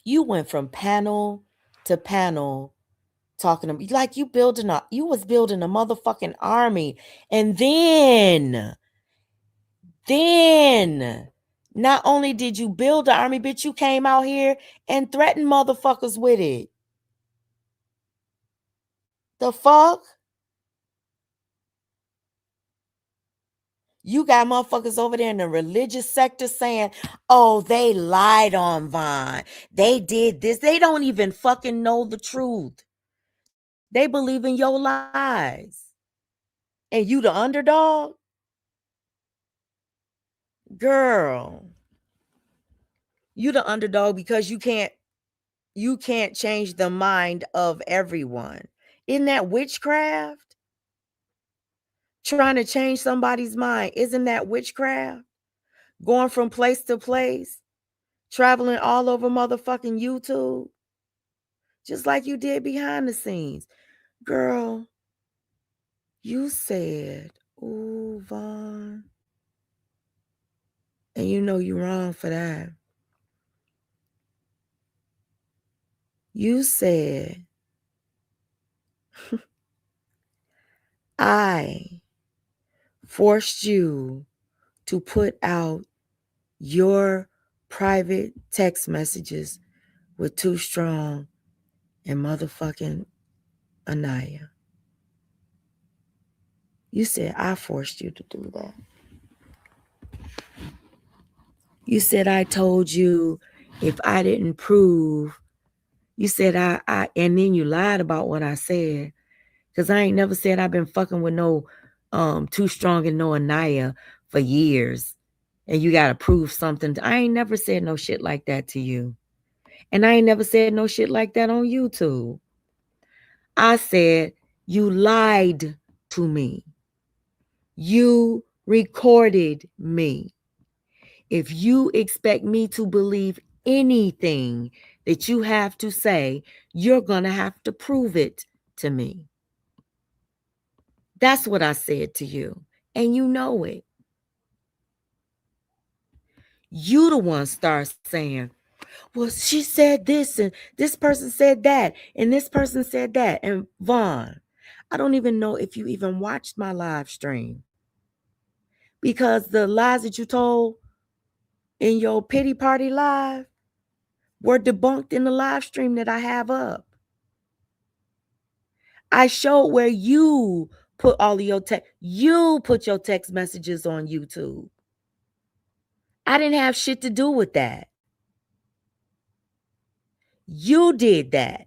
You went from panel to panel talking to me like you was building a motherfucking army. And then not only did you build the army, bitch, you came out here and threatened motherfuckers with it. The fuck? You got motherfuckers over there in the religious sector saying, oh, they lied on Von. They did this. They don't even fucking know the truth. They believe in your lies. And you the underdog? Girl. You the underdog because you can't change the mind of everyone. Isn't that witchcraft? Trying to change somebody's mind. Isn't that witchcraft? Going from place to place, traveling all over motherfucking YouTube, just like you did behind the scenes. Girl, you said, ooh, Von. And you know you're wrong for that. You said, I forced you to put out your private text messages with Too Strong and motherfucking Anaya. You said I forced you to do that. You said I told you if I didn't prove, you said I and then you lied about what I said. Because I ain't never said I've been fucking with no Too Strong and no Anaya for years. And you gotta prove something. I ain't never said no shit like that to you. And I ain't never said no shit like that on YouTube. I said you lied to me. You recorded me. If you expect me to believe anything that you have to say, you're going to have to prove it to me. That's what I said to you. And you know it. You the one start saying, well, she said this and this person said that and this person said that. And Von, I don't even know if you even watched my live stream. Because the lies that you told in your pity party live were debunked in the live stream that I have up. I showed where you put all of your you put your text messages on YouTube. I didn't have shit to do with that. You did that.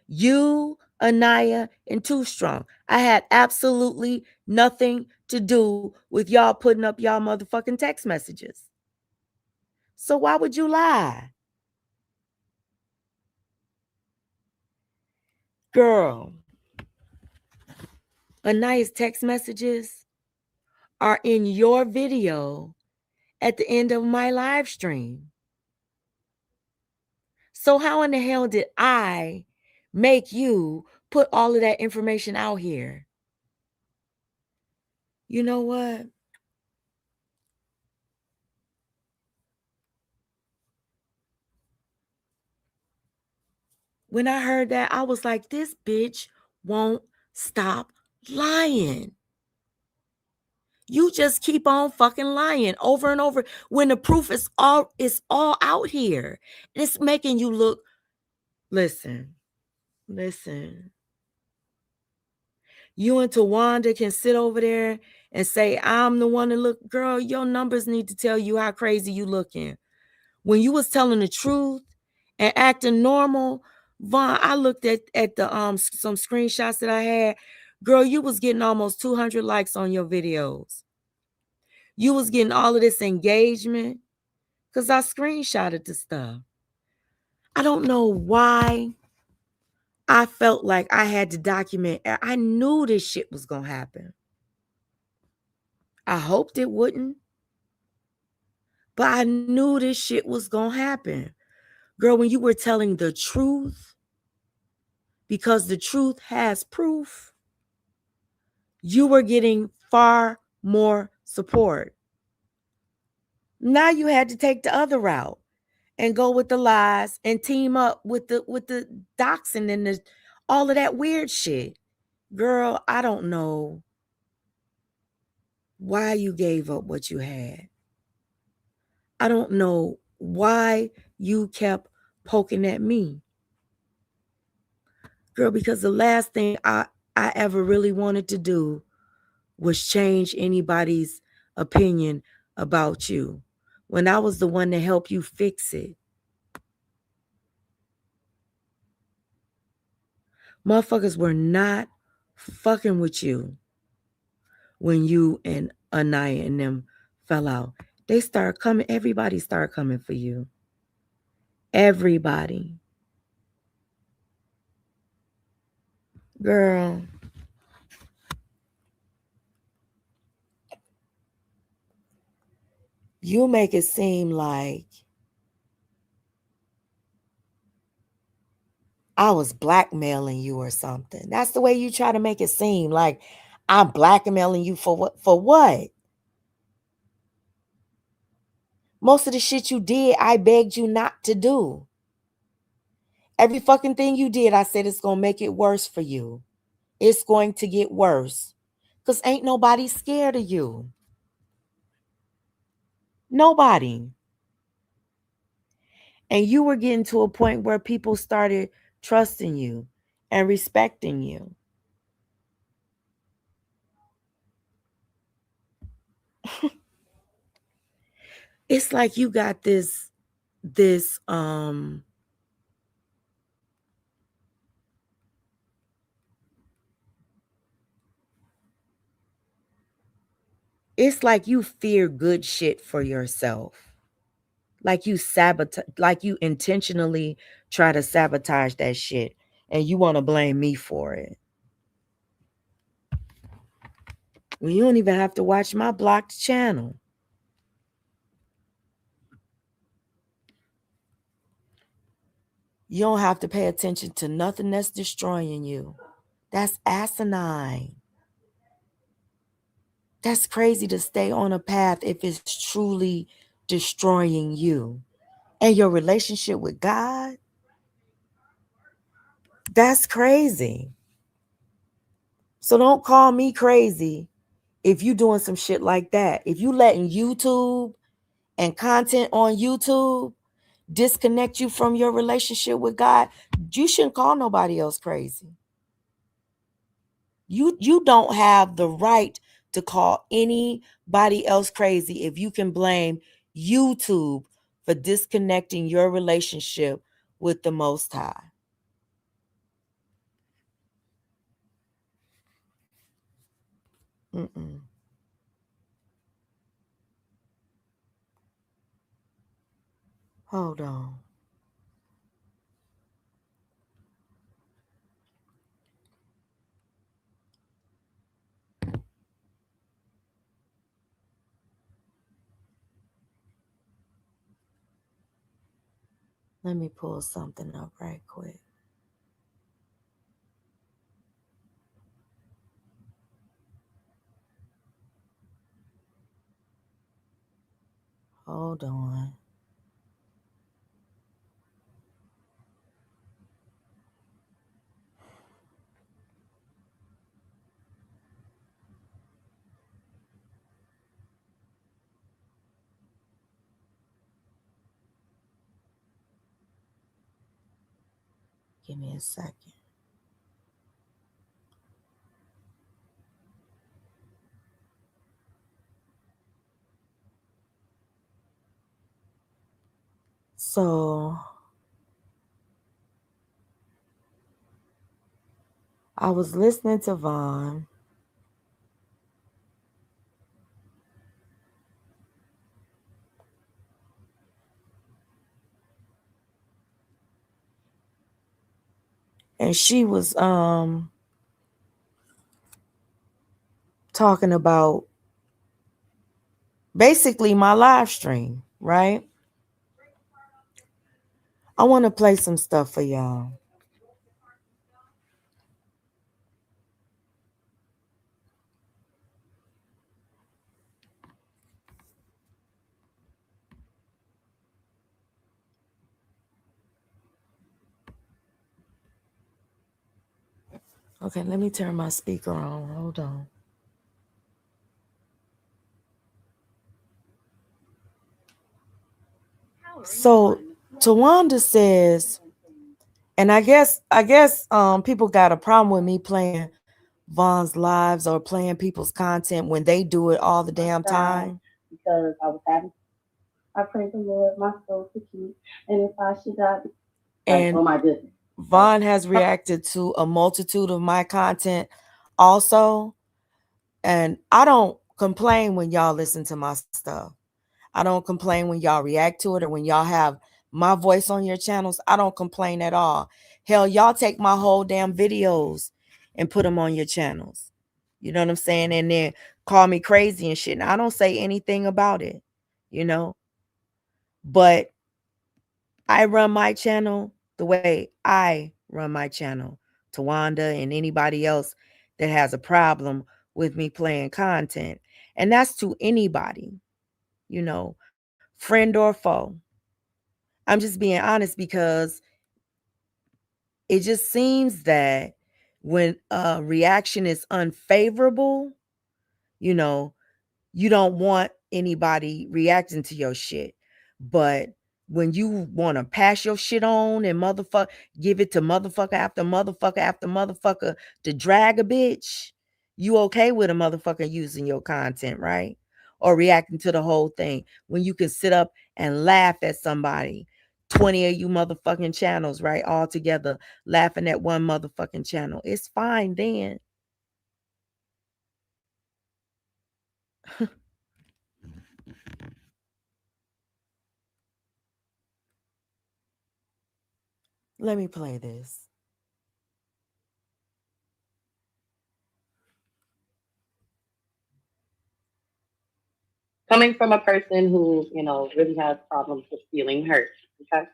You, Anaya, and Too Strong. I had absolutely nothing to do with y'all putting up y'all motherfucking text messages. So why would you lie? Girl, Anaya's text messages are in your video at the end of my live stream. So how in the hell did I make you put all of that information out here? You know what? When I heard that, I was like, this bitch won't stop lying. You just keep on fucking lying over and over when the proof is all out here. It's making you look. Listen. You and Tawanda can sit over there and say, I'm the one to look. Girl, your numbers need to tell you how crazy you looking. When you was telling the truth and acting normal, Vaughn, I looked at the some screenshots that I had. Girl, you was getting almost 200 likes on your videos. You was getting all of this engagement because I screenshotted the stuff. I don't know why I felt like I had to document. I knew this shit was going to happen. I hoped it wouldn't, but I knew this shit was going to happen. Girl, when you were telling the truth, because the truth has proof, you were getting far more support. Now you had to take the other route and go with the lies and team up with the doxing and all of that weird shit. Girl, I don't know why you gave up what you had. I don't know why you kept poking at me. Girl, because the last thing I ever really wanted to do was change anybody's opinion about you when I was the one to help you fix it. Motherfuckers were not fucking with you when you and Anaya and them fell out. They started coming. Everybody started coming for you. Everybody. Girl. You make it seem like I was blackmailing you or something. That's the way you try to make it seem, like I'm blackmailing you for what? For what? Most of the shit you did, I begged you not to do. Every fucking thing you did, I said it's going to make it worse for you. It's going to get worse. Because ain't nobody scared of you. Nobody. And you were getting to a point where people started trusting you and respecting you. It's like you got this it's like you fear good shit for yourself. Like you sabotage, like you intentionally try to sabotage that shit and you want to blame me for it. Well, you don't even have to watch my blocked channel. You don't have to pay attention to nothing that's destroying you. That's asinine. That's crazy to stay on a path if it's truly destroying you. And your relationship with God, that's crazy. So don't call me crazy if you doing some shit like that. If you letting YouTube and content on YouTube disconnect you from your relationship with God, you shouldn't call nobody else crazy. You don't have the right to call anybody else crazy if you can blame YouTube for disconnecting your relationship with the Most High. Mm-mm. Hold on. Let me pull something up right quick. Hold on. Give me a second. So I was listening to Vaughn. And she was talking about basically my live stream, right? I want to play some stuff for y'all. Okay, let me turn my speaker on. Hold on. So Tawanda says, and I guess people got a problem with me playing Vaughn's lives or playing people's content when they do it all the damn time. Because I was having, I pray the Lord my soul to keep, and if I should die, and oh my goodness. Vaughn has reacted to a multitude of my content also, and I don't complain when y'all listen to my stuff. I don't complain when y'all react to it or when y'all have my voice on your channels. I don't complain at all. Hell, y'all take my whole damn videos and put them on your channels. You know what I'm saying? And then call me crazy and shit. And I don't say anything about it, you know? But I run my channel the way I run my channel. Tawanda and anybody else that has a problem with me playing content. And that's to anybody, you know, friend or foe. I'm just being honest because it just seems that when a reaction is unfavorable, you know, you don't want anybody reacting to your shit. But when you want to pass your shit on and give it to motherfucker after motherfucker after motherfucker to drag a bitch, you okay with a motherfucker using your content, right? Or reacting to the whole thing. When you can sit up and laugh at somebody, 20 of you motherfucking channels, right? All together laughing at one motherfucking channel. It's fine then. Let me play this. Coming from a person who, you know, really has problems with feeling hurt, okay?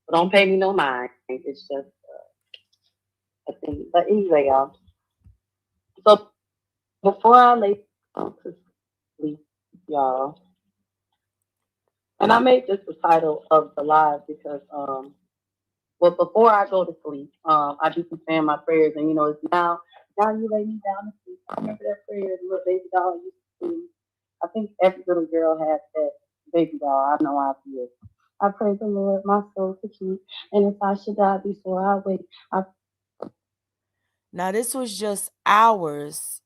So don't pay me no mind. It's just a thing. But anyway, y'all. So before I lay to sleep, y'all, and I made this the title of the live because well, before I go to sleep, I do keep saying my prayers, and you know, it's now you lay me down to sleep. I remember that prayer the little baby doll used to sing. I think every little girl has that baby doll. I know I feel. I pray the Lord my soul to keep, and if I should die before I wake, Now this was just hours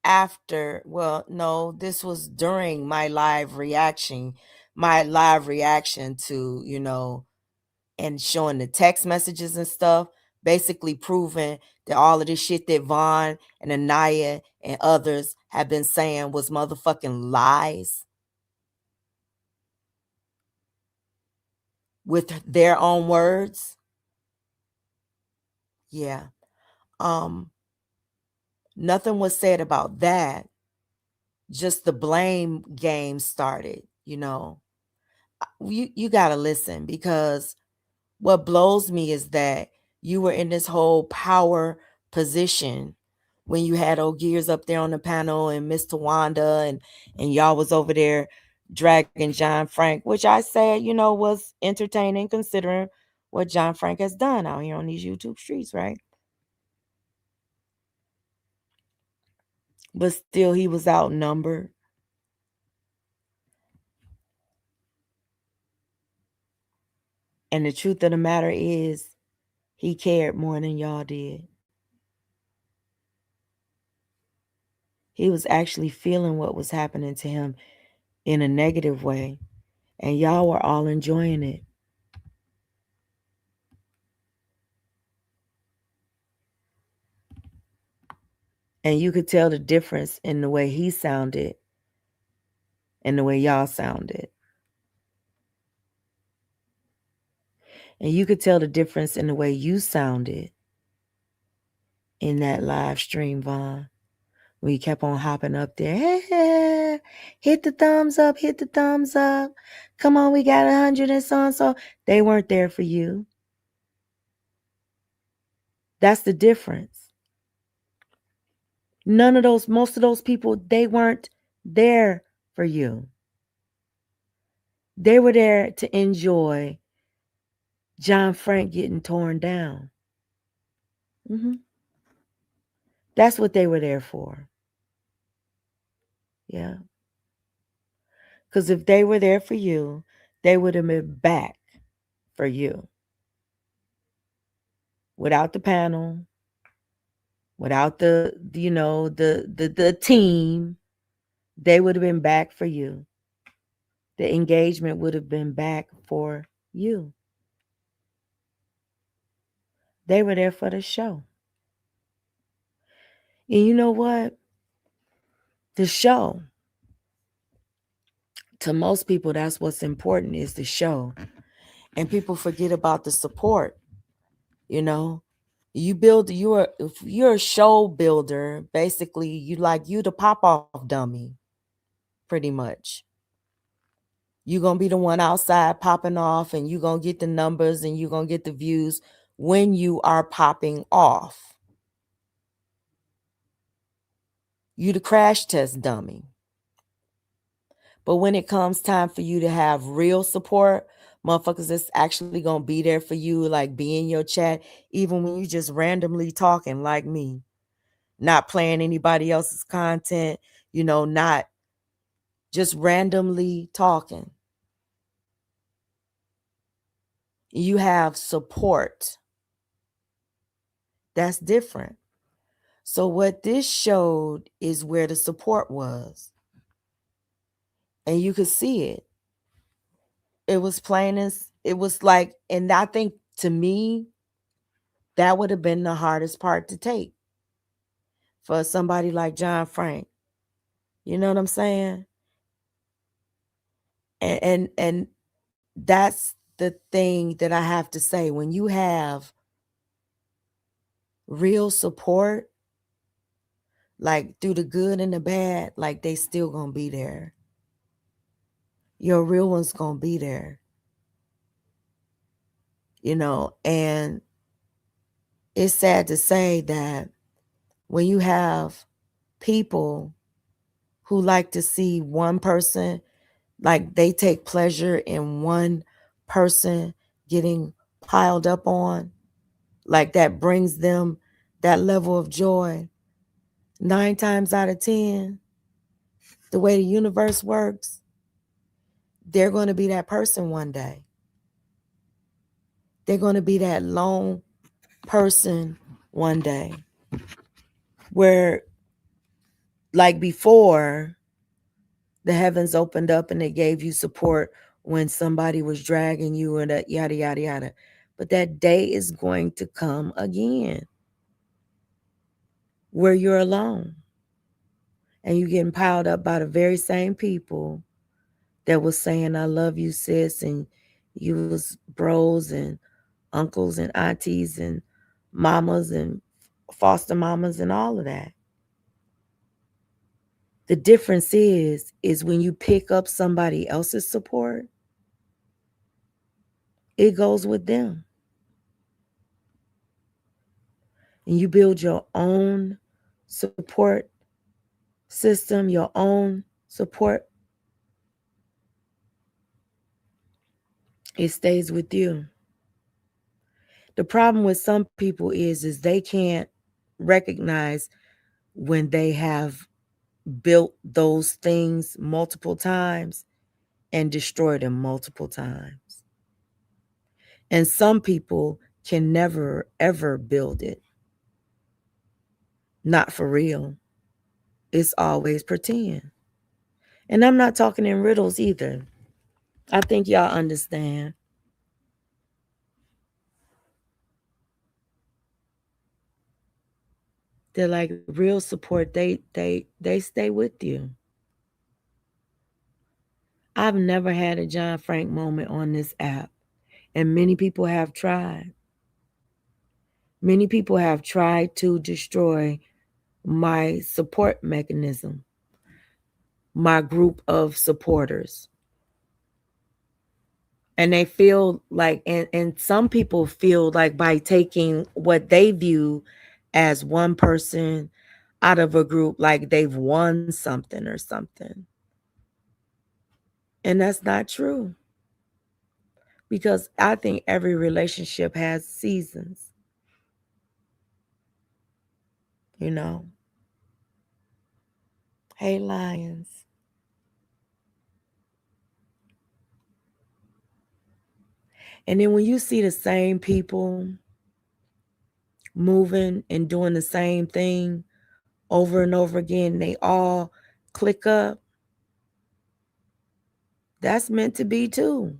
after, well, no, this was during my live reaction to, you know, and showing the text messages and stuff, basically proving that all of this shit that Vaughn and Anaya and others have been saying was motherfucking lies with their own words. Yeah. Nothing was said about that. Just the blame game started, you know. You got to listen, because what blows me is that you were in this whole power position when you had old Gears up there on the panel and Miss Tawanda and y'all was over there dragging John Frank, which I said, was entertaining considering what John Frank has done out here on these YouTube streets, right? But still, he was outnumbered. And the truth of the matter is, he cared more than y'all did. He was actually feeling what was happening to him in a negative way. And y'all were all enjoying it. And you could tell the difference in the way he sounded and the way y'all sounded. And you could tell the difference in the way you sounded in that live stream, Vaughn. When you kept on hopping up there. Hey, hit the thumbs up, hit the thumbs up. Come on, we got 100 and so and so. They weren't there for you. That's the difference. Most of those people, they weren't there for you. They were there to enjoy John Frank getting torn down. That's what they were there for. Yeah. Because if they were there for you, they would have been back for you. Without the panel, without the team, they would have been back for you. The engagement would have been back for you. They were there for the show. And you know what? The show, to most people, that's what's important, is the show. And people forget about the support. If you're a show builder, basically you the pop-off dummy, pretty much. You're going to be the one outside popping off, and you're going to get the numbers and you're going to get the views when you are popping off. You the crash test dummy. But when it comes time for you to have real support, motherfuckers that's actually going to be there for you, like be in your chat, even when you just randomly talking like me, not playing anybody else's content, not just randomly talking. You have support. That's different. So what this showed is where the support was. And you could see it. It was plain as, it was like, and I think to me, that would have been the hardest part to take for somebody like John Frank. You know what I'm saying? And that's the thing that I have to say. When you have real support, like through the good and the bad, like they still gonna be there. Your real one's gonna be there. And it's sad to say that when you have people who like to see one person, like they take pleasure in one person getting piled up on, like that brings them that level of joy. 9 times out of 10, the way the universe works, they're going to be that person one day. They're going to be that lone person one day where, like before, the heavens opened up and they gave you support when somebody was dragging you and yada, yada, yada. But that day is going to come again where you're alone and you're getting piled up by the very same people that was saying, I love you, sis, and you was bros and uncles and aunties and mamas and foster mamas and all of that. The difference is when you pick up somebody else's support, it goes with them. and you build your own support system, your own support, it stays with you. The problem with some people is they can't recognize when they have built those things multiple times and destroyed them multiple times. And some people can never ever build it. Not for real. It's always pretend. And I'm not talking in riddles either. I think y'all understand. They're like real support. They stay with you. I've never had a John Frank moment on this app, and many people have tried. Many people have tried to destroy my support mechanism, my group of supporters. And they feel like, and some people feel like by taking what they view as one person out of a group, like they've won something or something. And that's not true. Because I think every relationship has seasons. You know. Hey, Lions. And then when you see the same people moving and doing the same thing over and over again, they all click up. That's meant to be too.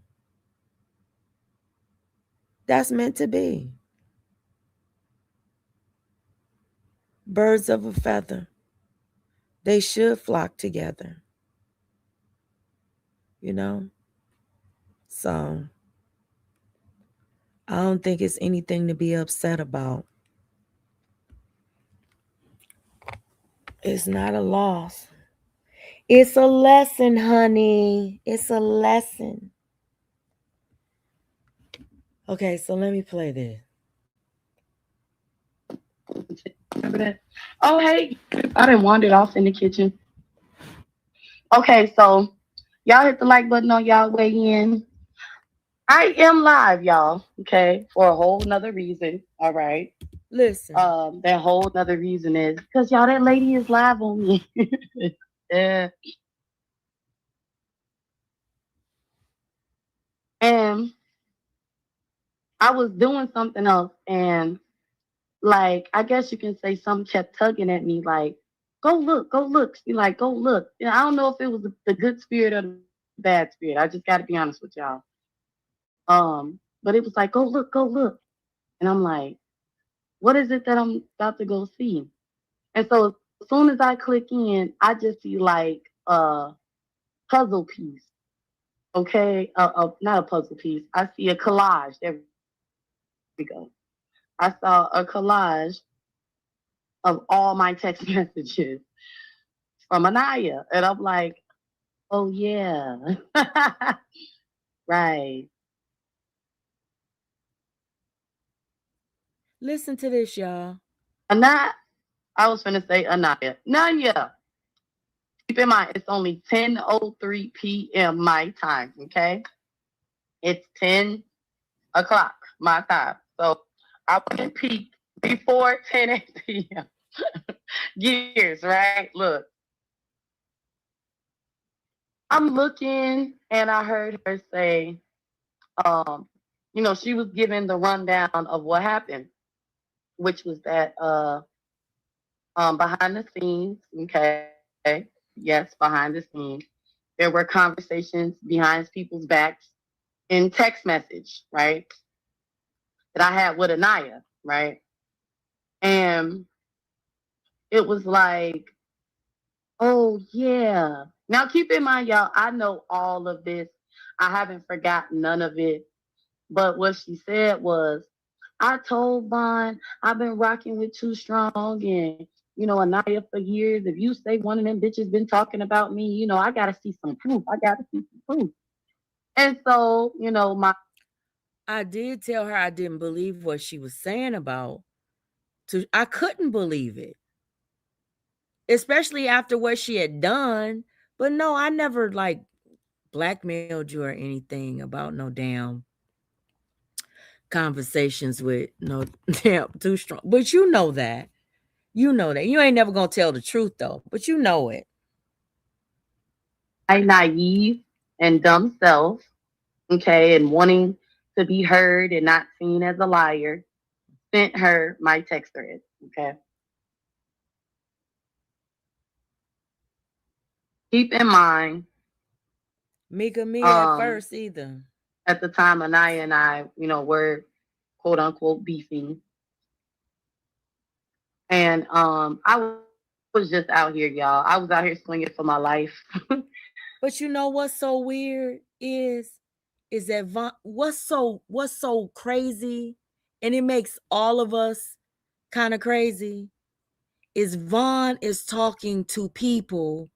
That's meant to be. Birds of a feather. They should flock together. You know? So I don't think it's anything to be upset about. It's not a loss. It's a lesson, honey. It's a lesson. Okay, so let me play this. Remember that? Oh, hey, I done wandered off in the kitchen. Okay, so y'all hit the like button on y'all way in. I am live, y'all. Okay, for a whole nother reason. All right. Listen. That whole nother reason is because y'all, that lady is live on me. Yeah. And I was doing something else, and like I guess you can say something kept tugging at me, like, go look, go look. She like, go look. And I don't know if it was the good spirit or the bad spirit. I just gotta be honest with y'all. But it was like, go look, go look. And I'm like, what is it that I'm about to go see? And so as soon as I click in, I just see like a puzzle piece. Okay, not a puzzle piece. I see a collage. There we go. I saw a collage of all my text messages from Anaya, and I'm like, oh yeah, right. Listen to this, y'all. Anaya, I was gonna say Anaya. Nanya. Keep in mind, it's only 10:03 p.m. my time. Okay, it's 10 o'clock my time. So I went peak before 10 p.m. Years, right? Look, I'm looking and I heard her say, she was giving the rundown of what happened, which was that behind the scenes, okay, yes, behind the scenes, there were conversations behind people's backs in text message, right? That I had with Anaya, right? And it was like, oh yeah. Now keep in mind, y'all, I know all of this. I haven't forgotten none of it. But what she said was, I told Vaughn I've been rocking with Too Strong and Anaya for years. If you say one of them bitches been talking about me, I gotta see some proof. I gotta see some proof. And so, I did tell her I didn't believe what she was saying about I couldn't believe it. Especially after what she had done. But no, I never like blackmailed you or anything about no damn conversations with no damn Too Strong. But you know that. You know that. You ain't never gonna tell the truth though, but you know it. My naive and dumb self, okay, and wanting to be heard and not seen as a liar, sent her my text thread, okay? Keep in mind, Mika me at first either. At the time, Anaya and I, were quote unquote beefing. And I was just out here, y'all. I was out here swinging for my life. But you know what's so weird is that what's so crazy, and it makes all of us kind of crazy, is Von is talking to people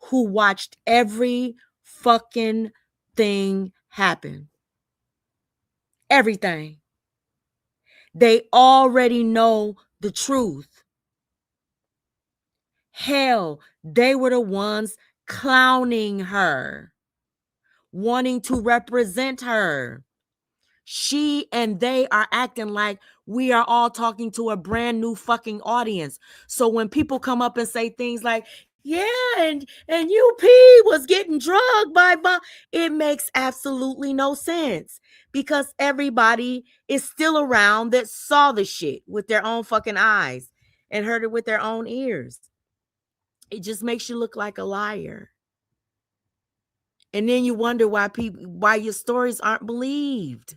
who watched every fucking thing happen. Everything. They already know the truth. Hell, they were the ones clowning her, wanting to represent her. She and they are acting like we are all talking to a brand new fucking audience. So when people come up and say things like, yeah, and UP was getting drugged by Von, it makes absolutely no sense because everybody is still around that saw the shit with their own fucking eyes and heard it with their own ears. It just makes you look like a liar. And then you wonder why your stories aren't believed.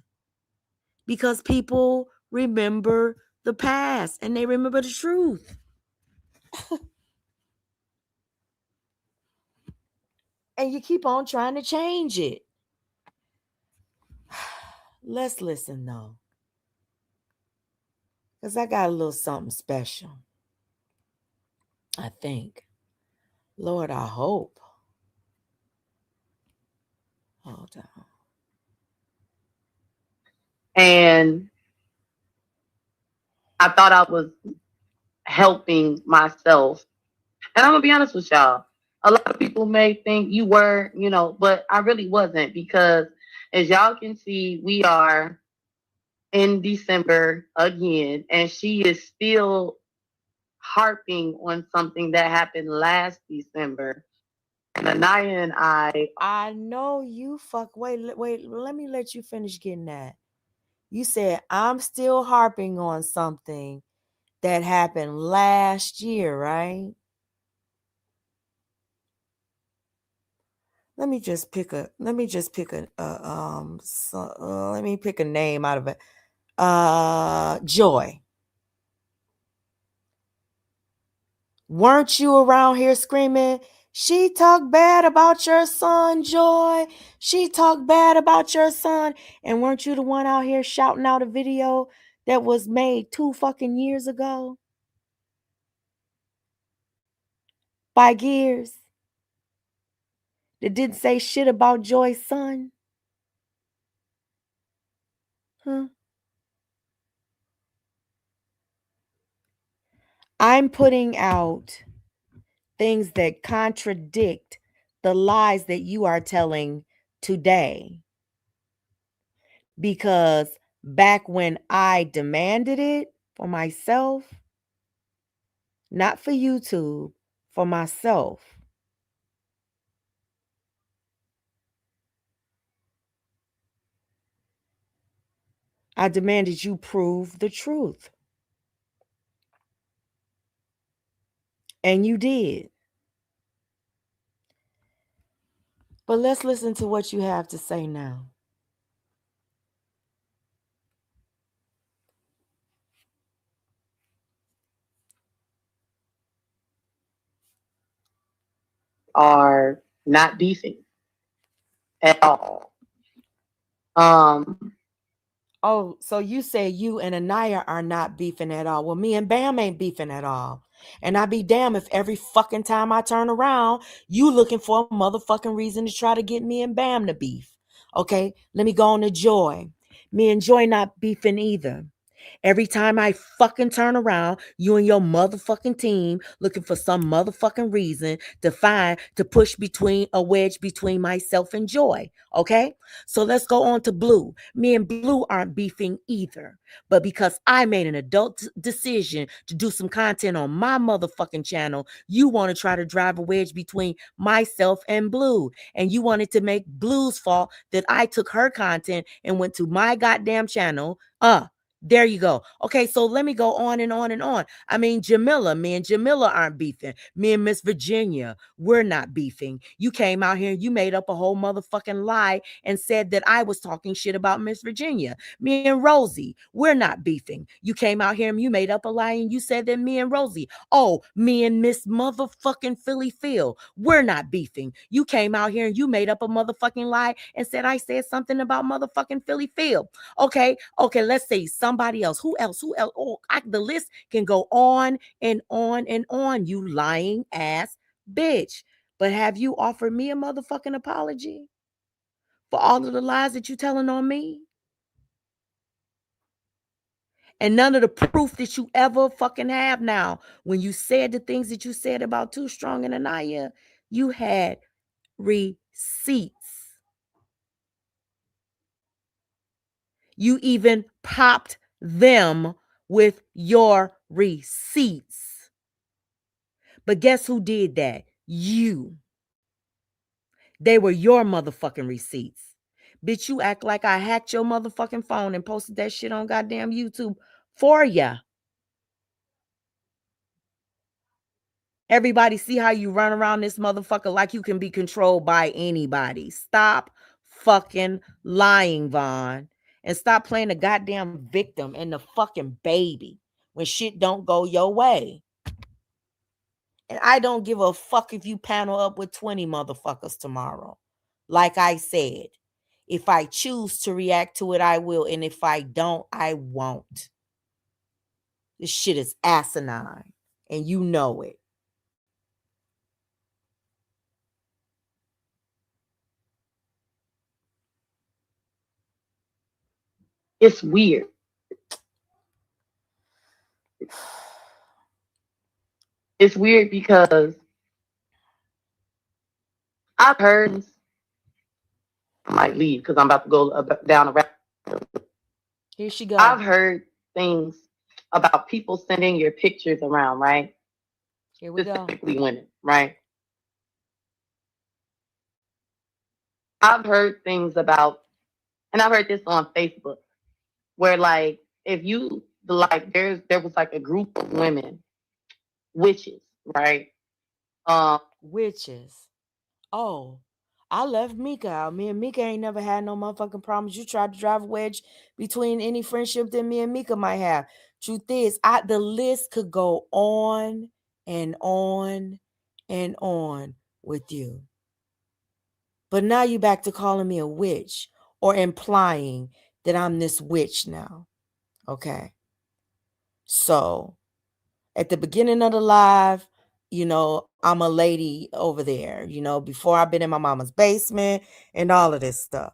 Because people remember the past and they remember the truth. And you keep on trying to change it. Let's listen though. Because I got a little something special. I think. Lord, I hope. Hold on. And I thought I was helping myself. And I'm going to be honest with y'all. A lot of people may think you were, but I really wasn't, because as y'all can see, we are in December again, and she is still harping on something that happened last December. And Anaya and I know you wait, let me let you finish getting that. You said, I'm still harping on something that happened last year, right? Let me pick a name out of it. Joy. Weren't you around here screaming, she talked bad about your son, Joy? She talked bad about your son. And weren't you the one out here shouting out a video that was made 2 fucking years ago? By Gears. That didn't say shit about Joy's son? Huh? I'm putting out things that contradict the lies that you are telling today. Because back when I demanded it for myself, not for YouTube, for myself, I demanded you prove the truth. And you did. But let's listen to what you have to say now. are not beefing at all. Oh, so you say you and Anaya are not beefing at all. Well, me and Bam ain't beefing at all. And I'd be damned if every fucking time I turn around, you looking for a motherfucking reason to try to get me and Bam to beef. Okay, let me go on to Joy. Me and Joy not beefing either. Every time I fucking turn around, you and your motherfucking team looking for some motherfucking reason to push between a wedge between myself and Joy. Okay? So let's go on to Blue. Me and Blue aren't beefing either. But because I made an adult decision to do some content on my motherfucking channel, you want to try to drive a wedge between myself and Blue. And you wanted to make Blue's fault that I took her content and went to my goddamn channel. There you go. Okay, so let me go on and on and on. I mean, me and Jamila aren't beefing. Me and Miss Virginia, we're not beefing. You came out here and you made up a whole motherfucking lie and said that I was talking shit about Miss Virginia. Me and Rosie, we're not beefing. You came out here and you made up a lie and you said that me and Rosie, me and Miss motherfucking Philly Phil, we're not beefing. You came out here and you made up a motherfucking lie and said I said something about motherfucking Philly Phil. Okay, let's say somebody else. Who else? The list can go on and on and on, you lying ass bitch. But have you offered me a motherfucking apology for all of the lies that you telling on me? And none of the proof that you ever fucking have now. When you said the things that you said about Too Strong and Anaya, you had receipts. You even popped them with your receipts. But guess who did that? You. They were your motherfucking receipts. Bitch, you act like I hacked your motherfucking phone and posted that shit on goddamn YouTube for ya. Everybody see how you run around this motherfucker like you can be controlled by anybody. Stop fucking lying, Vaughn. And stop playing the goddamn victim and the fucking baby when shit don't go your way. And I don't give a fuck if you panel up with 20 motherfuckers tomorrow. Like I said, if I choose to react to it, I will. And if I don't, I won't. This shit is asinine. And you know it. It's weird. It's weird because I've heard, I might leave because I'm about to go down a rabbit hole. Here she goes. I've heard things about people sending your pictures around, right? Here we go. Specifically women, right? I've heard things about, and I've heard this on Facebook, where like if you like there was like a group of women, witches, right? Witches. Oh, I left Mika out. Me and Mika ain't never had no motherfucking problems. You tried to drive a wedge between any friendship that me and Mika might have. Truth is, the list could go on and on and on with you. But now you back to calling me a witch or implying that I'm this witch now. Okay. So at the beginning of the live, I'm a lady over there, before I've been in my mama's basement and all of this stuff,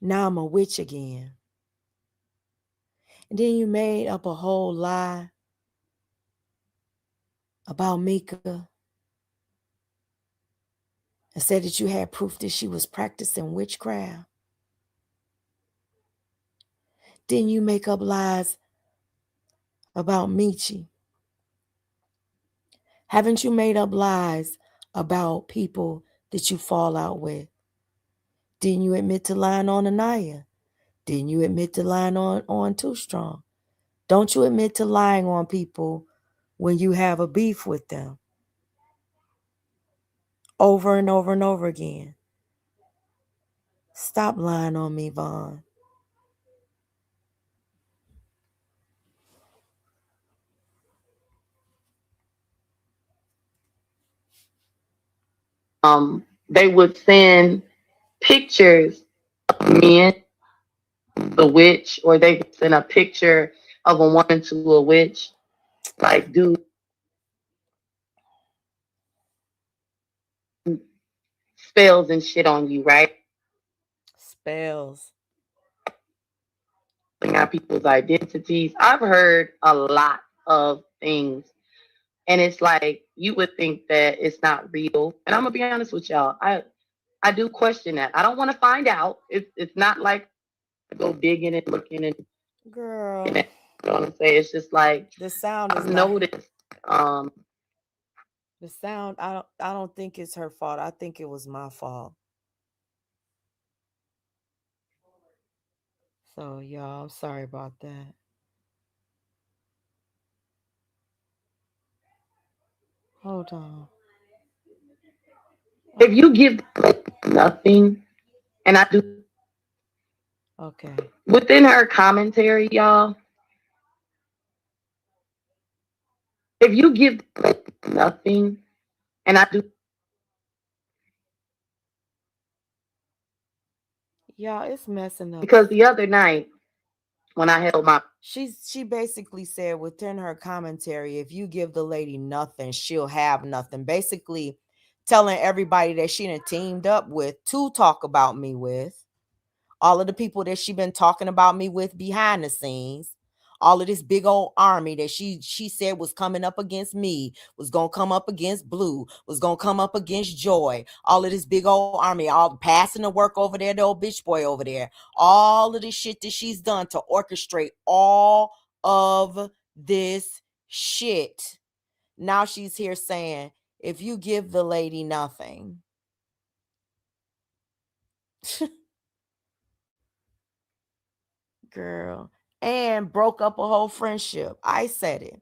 Now I'm a witch again. And then you made up a whole lie about Mika and said that you had proof that she was practicing witchcraft. Then you make up lies about Michi. Haven't you made up lies about people that you fall out with? Didn't you admit to lying on Anaya? Didn't you admit to lying on Too Strong? Don't you admit to lying on people when you have a beef with them? Over and over and over again. Stop lying on me, Vaughn. They would send pictures of men, the witch, or they would send a picture of a woman to a witch. Like, dude. spells and shit on you, right? Spells. Out people's identities. I've heard a lot of things, and it's like you would think that it's not real. And I'm gonna be honest with y'all, I do question that. I don't want to find out. It's not like go digging and looking and girl. You know what I'm saying? It's just like the sound is I've noticed. The sound. I don't think it's her fault. I think it was my fault. So y'all, I'm sorry about that. Hold on. If you give nothing, and I do. Okay. Within her commentary, y'all, if you give nothing, and I do. Y'all, it's messing up. Because the other night, when I held my... She basically said within her commentary, if you give the lady nothing, she'll have nothing. Basically telling everybody that she done teamed up with to talk about me with. All of the people that she been talking about me with behind the scenes. All of this big old army that she said was coming up against me, was going to come up against Blue, was going to come up against Joy. All of this big old army, all passing the work over there, the old bitch boy over there. All of this shit that she's done to orchestrate all of this shit. Now she's here saying, if you give the lady nothing. Girl. And broke up a whole friendship. I said it.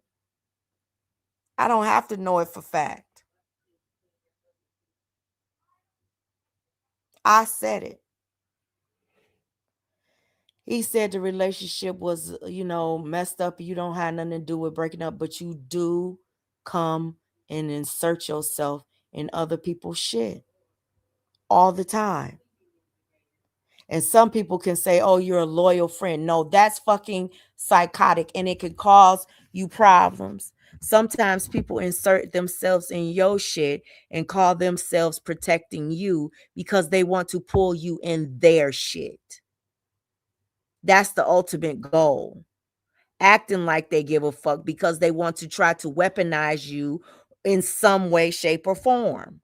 I don't have to know it for fact. I said it. He said the relationship was, messed up. You don't have nothing to do with breaking up, but you do come and insert yourself in other people's shit all the time. And some people can say, oh, you're a loyal friend. No, that's fucking psychotic, and it could cause you problems. Sometimes people insert themselves in your shit and call themselves protecting you because they want to pull you in their shit. That's the ultimate goal. Acting like they give a fuck because they want to try to weaponize you in some way, shape, or form.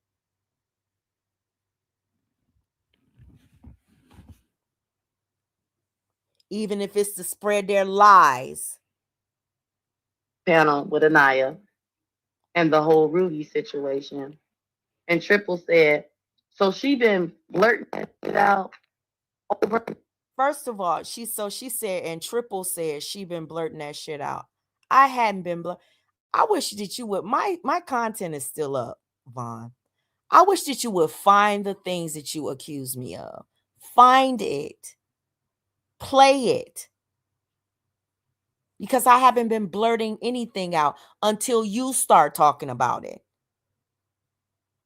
Even if it's to spread their lies. Panel with Anaya and the whole Rudy situation. And Triple said, so she been blurting it out over. First of all, she said, and Triple said she been blurting that shit out. I hadn't been I wish that you would, my content is still up, Vaughn. I wish that you would find the things that you accuse me of. Find it. Play it. Because I haven't been blurting anything out until you start talking about it.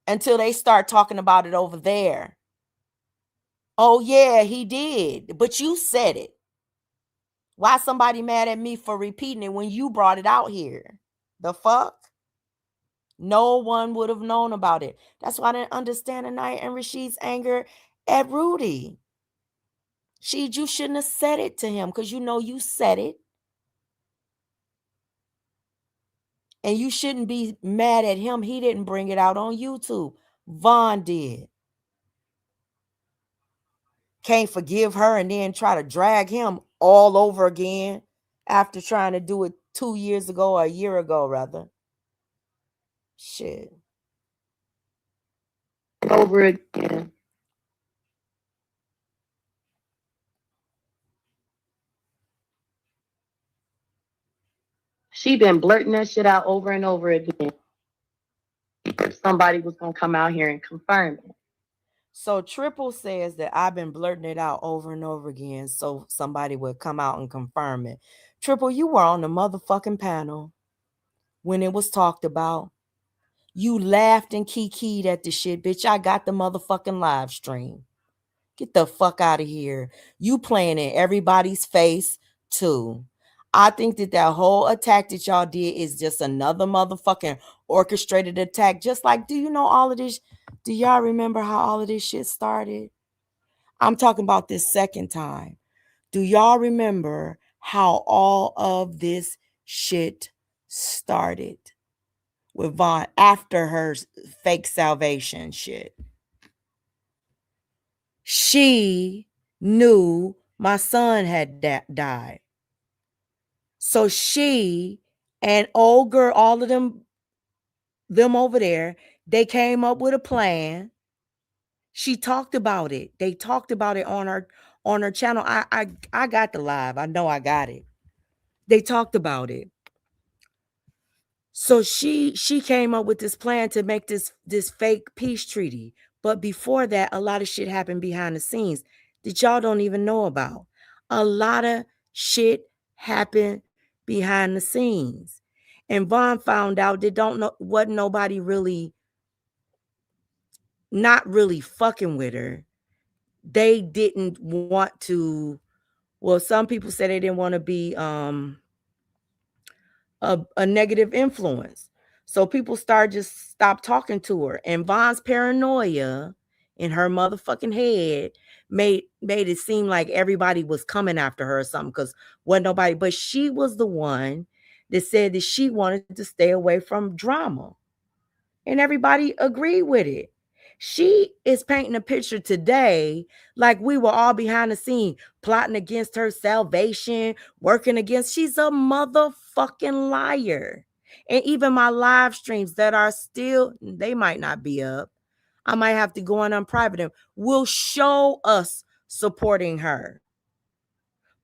Until they start talking about it over there. Oh, yeah, he did. But you said it. Why somebody mad at me for repeating it when you brought it out here? The fuck? No one would have known about it. That's why I didn't understand Anaya and Rashid's anger at Rudy. You shouldn't have said it to him because you said it. And you shouldn't be mad at him. He didn't bring it out on YouTube. Vaughn did. Can't forgive her and then try to drag him all over again after trying to do it 2 years ago or a year ago, rather. Shit. Over again. She been blurting that shit out over and over again. Somebody was going to come out here and confirm it. So Triple says that I've been blurting it out over and over again so somebody would come out and confirm it. Triple, you were on the motherfucking panel when it was talked about. You laughed and kikied at the shit, bitch. I got the motherfucking live stream. Get the fuck out of here. You playing in everybody's face too. I think that whole attack that y'all did is just another motherfucking orchestrated attack. Just like, do you know all of this? Do y'all remember how all of this shit started? I'm talking about this second time. Do y'all remember how all of this shit started with Von after her fake salvation shit? She knew my son had died. So she and old girl, all of them over there, they came up with a plan. She talked about it. They talked about it on her channel. I got the live. I know I got it. They talked about it. So she came up with this plan to make this fake peace treaty. But before that, a lot of shit happened behind the scenes that y'all don't even know about. A lot of shit happened behind the scenes. And Von found out that wasn't nobody really, not really fucking with her. They didn't want to, well, some people said they didn't want to be a negative influence. So people just stopped talking to her. And Von's paranoia in her motherfucking head made it seem like everybody was coming after her or something, because wasn't nobody, but she was the one that said that she wanted to stay away from drama. And everybody agreed with it. She is painting a picture today like we were all behind the scene, plotting against her salvation, working against. She's a motherfucking liar. And even my live streams that are still, they might not be up. I might have to go and unprivate them. Will show us supporting her,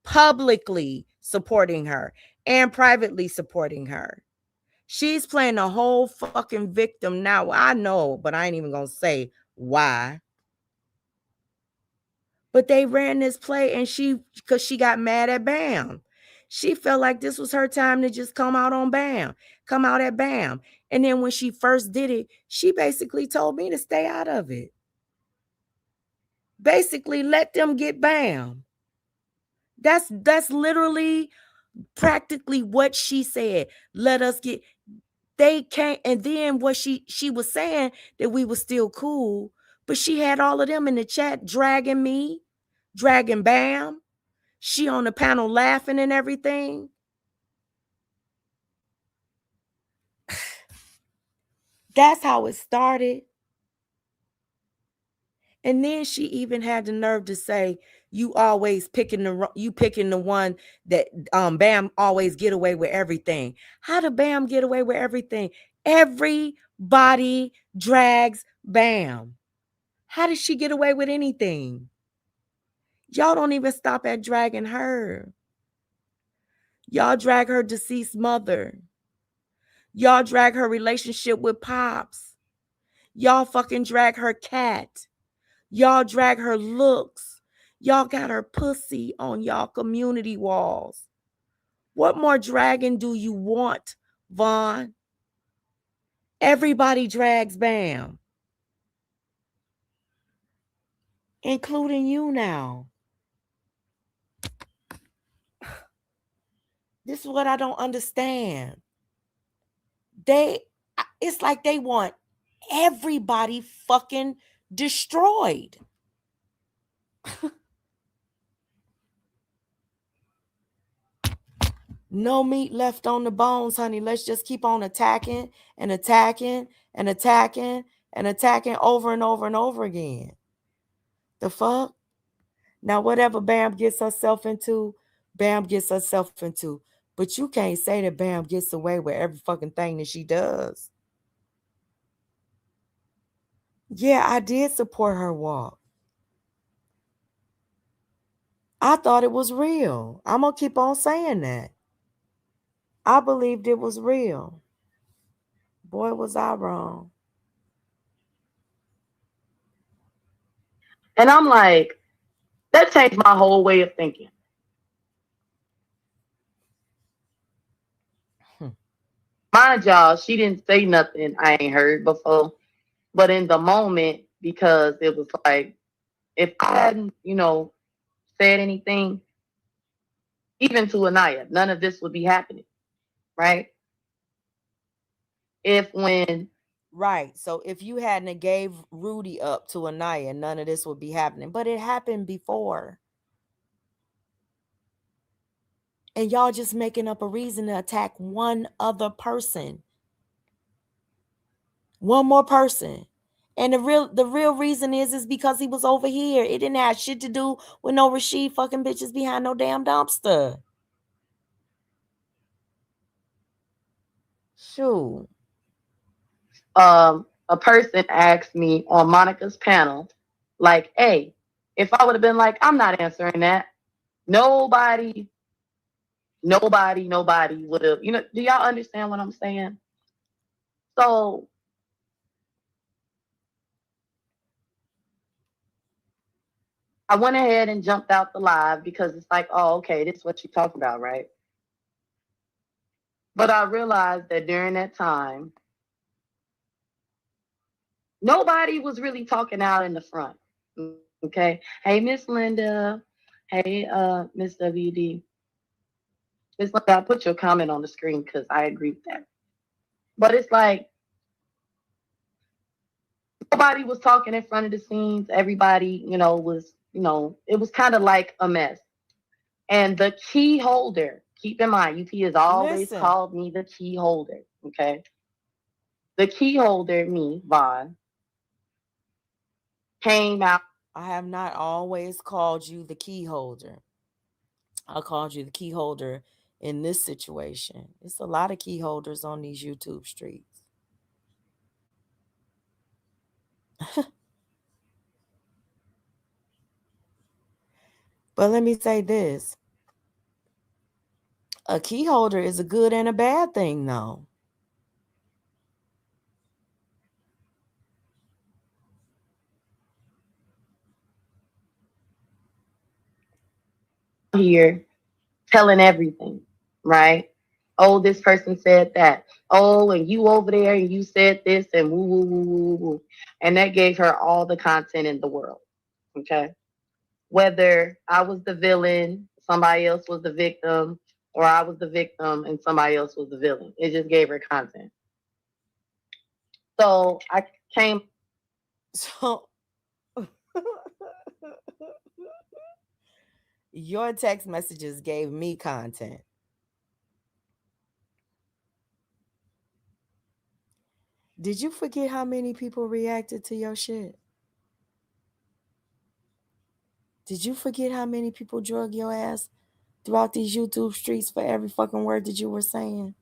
publicly supporting her, and privately supporting her. She's playing the whole fucking victim now. I know, but I ain't even gonna say why. But they ran this play, and because she got mad at Bam. She felt like this was her time to just come out on Bam, come out at Bam. And then when she first did it, she basically told me to stay out of it. Basically, let them get Bam. That's literally practically what she said. Let us get. They can't. And then what she was saying that we were still cool, but she had all of them in the chat dragging me, dragging Bam. She on the panel laughing and everything. That's how it started. And then she even had the nerve to say, you always picking the one that Bam always get away with everything. How did Bam get away with everything? Everybody drags Bam. How did she get away with anything? Y'all don't even stop at dragging her. Y'all drag her deceased mother. Y'all drag her relationship with Pops. Y'all fucking drag her cat. Y'all drag her looks. Y'all got her pussy on y'all community walls. What more dragging do you want, Von? Everybody drags Bam, including you now. This is what I don't understand. It's like they want everybody fucking destroyed. No meat left on the bones, honey. Let's just keep on attacking and attacking and attacking and attacking over and over and over again. The fuck? Now, whatever Bam gets herself into, Bam gets herself into. But you can't say that Bam gets away with every fucking thing that she does. Yeah, I did support her walk. I thought it was real. I'm going to keep on saying that. I believed it was real. Boy, was I wrong. And I'm like, that changed my whole way of thinking. Mind y'all, she didn't say nothing I ain't heard before. But in the moment, because it was like, if I hadn't, said anything, even to Anaya, none of this would be happening, right? if when Right. So if you hadn't gave Rudy up to Anaya, none of this would be happening. But it happened before. And y'all just making up a reason to attack one other person. One more person. And the real reason is because he was over here. It didn't have shit to do with no Rashid fucking bitches behind no damn dumpster. Shoot. a person asked me on Monica's panel, like, hey, if I would have been like, I'm not answering that, nobody would have, do y'all understand what I'm saying? So I went ahead and jumped out the live because it's like, oh, okay, this is what you talk about, right? But I realized that during that time, nobody was really talking out in the front. Okay. Hey, Miss Linda. Hey, Miss WD. Miss Linda, I put your comment on the screen because I agree with that. But it's like nobody was talking in front of the scenes. Everybody, was, it was kind of like a mess. And the key holder, keep in mind, UP has always called me the key holder. Okay. The key holder, me, Vaughn, came out. I have not always called you the key holder. I called you the key holder in this situation. It's a lot of key holders on these YouTube streets. But let me say this. A key holder is a good and a bad thing, though. Here telling everything, right? Oh, this person said that. Oh, and you over there and you said this and woo, woo, woo, woo, woo. And that gave her all the content in the world. Okay. Whether I was the villain, somebody else was the victim, or I was the victim and somebody else was the villain. It just gave her content. So I came. So your text messages gave me content. Did you forget how many people reacted to your shit? Did you forget how many people drug your ass throughout these YouTube streets for every fucking word that you were saying?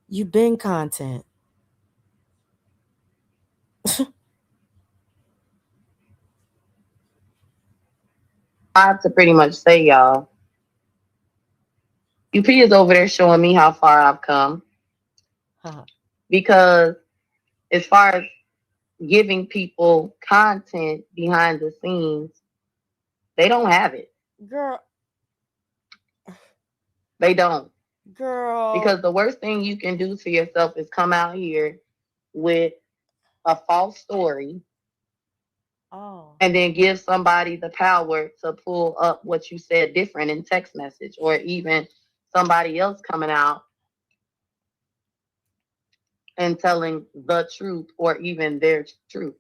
You been content. I have to pretty much say, y'all, UP is over there showing me how far I've come. Because as far as giving people content behind the scenes, they don't have it. Girl. They don't. Girl. Because the worst thing you can do to yourself is come out here with a false story. Oh. And then give somebody the power to pull up what you said different in text message, or even somebody else coming out and telling the truth or even their truth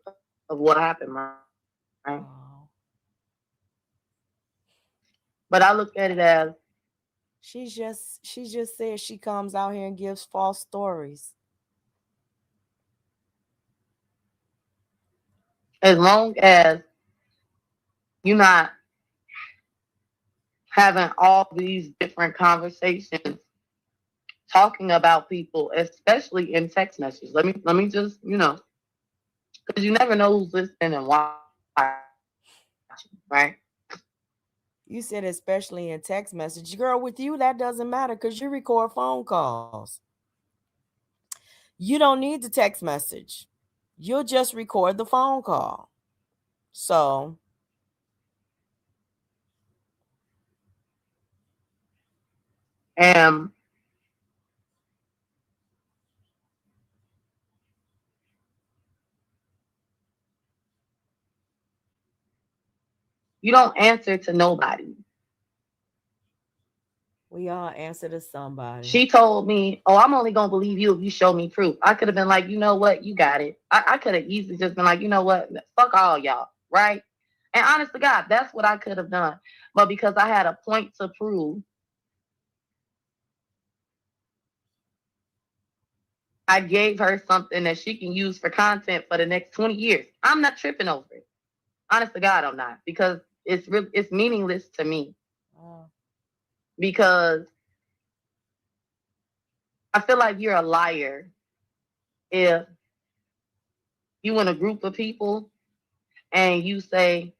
of what happened, right? Oh. But I look at it as she just said she comes out here and gives false stories. As long as you're not having all these different conversations talking about people, especially in text messages. Let me just, because you never know who's listening and watching, right? You said especially in text message. Girl, with you, that doesn't matter because you record phone calls. You don't need the text message. You'll just record the phone call. So you don't answer to nobody. We all answer to somebody. She told me, "Oh, I'm only gonna believe you if you show me proof." I could have been like, "You know what? You got it." I could have easily just been like, "You know what? Fuck all y'all," right? And honest to God, that's what I could have done. But because I had a point to prove, I gave her something that she can use for content for the next 20 years. I'm not tripping over it. Honest to God, I'm not, because it's meaningless to me. Because I feel like you're a liar if you in a group of people and you say,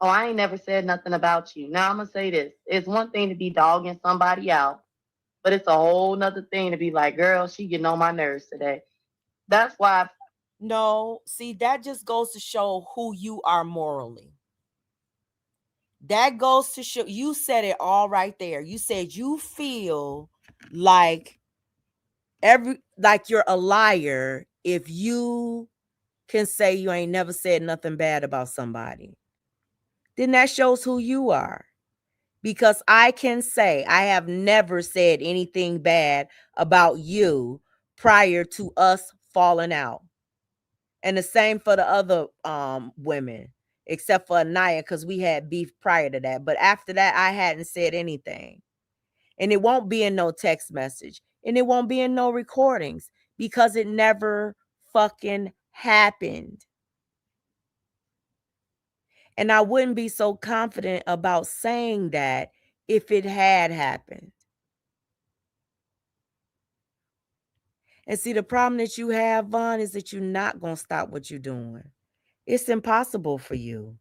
"Oh, I ain't never said nothing about you." Now I'm gonna say this: it's one thing to be dogging somebody out, but it's a whole nother thing to be like, "Girl, she getting on my nerves today." That's why. No, see, that just goes to show who you are morally. That goes to show, you said it all right there. You said you feel like you're a liar if you can say you ain't never said nothing bad about somebody. Then that shows who you are. Because I can say I have never said anything bad about you prior to us falling out. And the same for the other women, except for Anaya, because we had beef prior to that. But after that, I hadn't said anything. And it won't be in no text message. And it won't be in no recordings because it never fucking happened. And I wouldn't be so confident about saying that if it had happened. And see, the problem that you have, Vaughn, is that you're not going to stop what you're doing. It's impossible for you.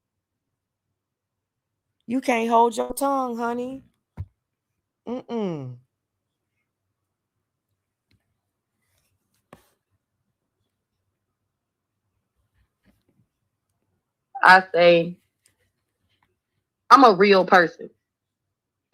You can't hold your tongue, honey. I say, I'm a real person.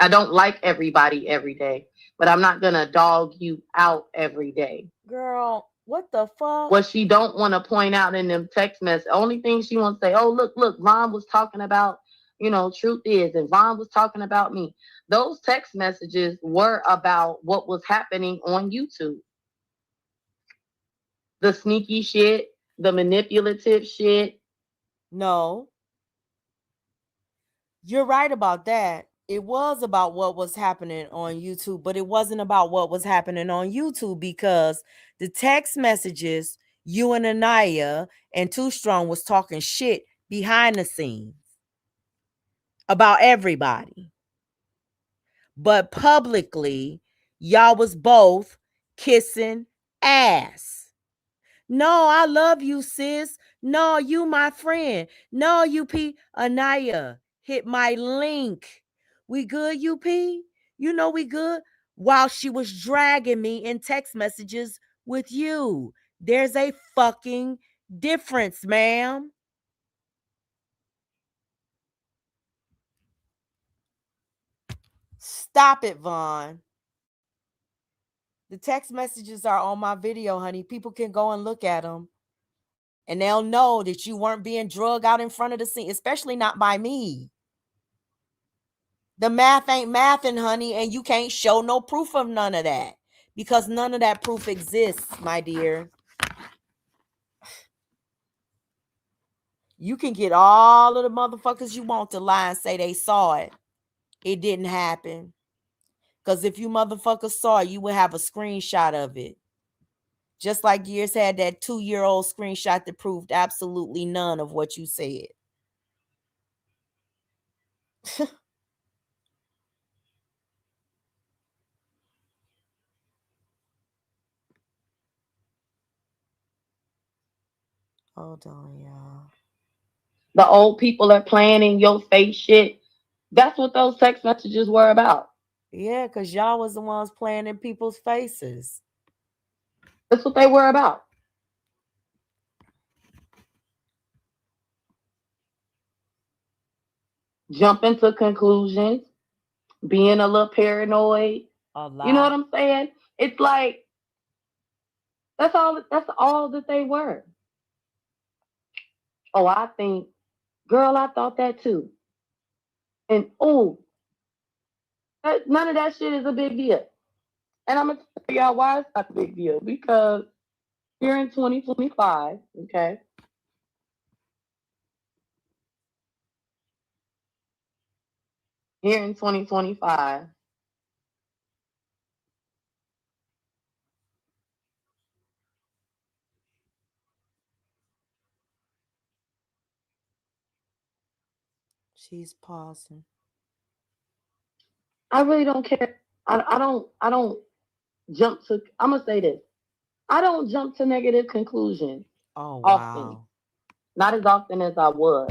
I don't like everybody every day, but I'm not gonna dog you out every day. Girl, what the fuck? What she don't want to point out in them text messages, only thing she wants to say, "Oh, look, Vaughn was talking about, truth is," and Vaughn was talking about me. Those text messages were about what was happening on YouTube. The sneaky shit, the manipulative shit. No. You're right about that. It was about what was happening on YouTube, but it wasn't about what was happening on YouTube because the text messages, you and Anaya and Too Strong was talking shit behind the scenes about everybody. But publicly, y'all was both kissing ass. No, I love you, sis. No, you my friend. No, UP. Anaya, hit my link. We good, UP? You know we good? While she was dragging me in text messages with you. There's a fucking difference, ma'am. Stop it, Vaughn. The text messages are on my video, honey. People can go and look at them. And they'll know that you weren't being drugged out in front of the scene, especially not by me. The math ain't mathing, honey, and you can't show no proof of none of that because none of that proof exists, my dear. You can get all of the motherfuckers you want to lie and say they saw it. It didn't happen. Because if you motherfuckers saw it, you would have a screenshot of it. Just like Gears had that 2-year-old screenshot that proved absolutely none of what you said. Hold on, y'all. The old people are playing in your face shit. That's what those text messages were about. Yeah, because y'all was the ones playing in people's faces. That's what they were about. Jumping to conclusions, being a little paranoid. A lot. You know what I'm saying? It's like that's all that they were. Oh, I think, girl, I thought that too. And oh, None of that shit is a big deal. And I'm going to tell y'all why it's not a big deal. Because here in 2025, okay, here in 2025, she's pausing. I really don't care. I don't jump to, I'm going to say this. I don't jump to negative conclusions Oh, often. wow. Not as often as I was.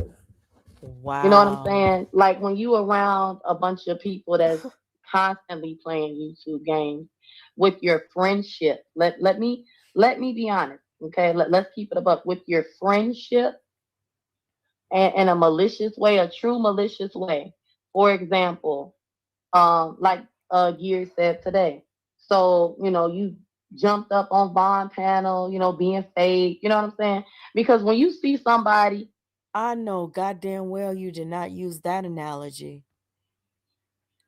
Wow. You know what I'm saying? Like when you around a bunch of people that's constantly playing YouTube games with your friendship. Let me be honest. Okay. Let's keep it above with your friendship and in a malicious way, a true malicious way. For example, like Gear said today. So, you jumped up on Vaughn panel, being fake, you know what I'm saying? Because when you see somebody, I know goddamn well you did not use that analogy.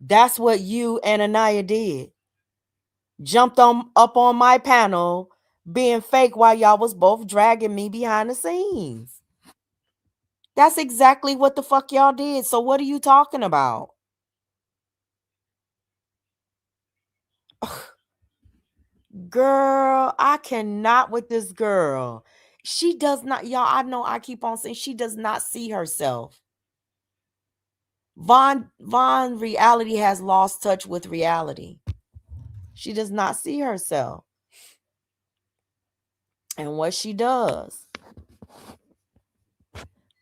That's what you and Anaya did. Jumped up on my panel being fake while y'all was both dragging me behind the scenes. That's exactly what the fuck y'all did. So what are you talking about? Girl, I cannot with this girl. She does not, y'all, I know I keep on saying she does not see herself. Vaughn reality has lost touch with reality. She does not see herself and what she does.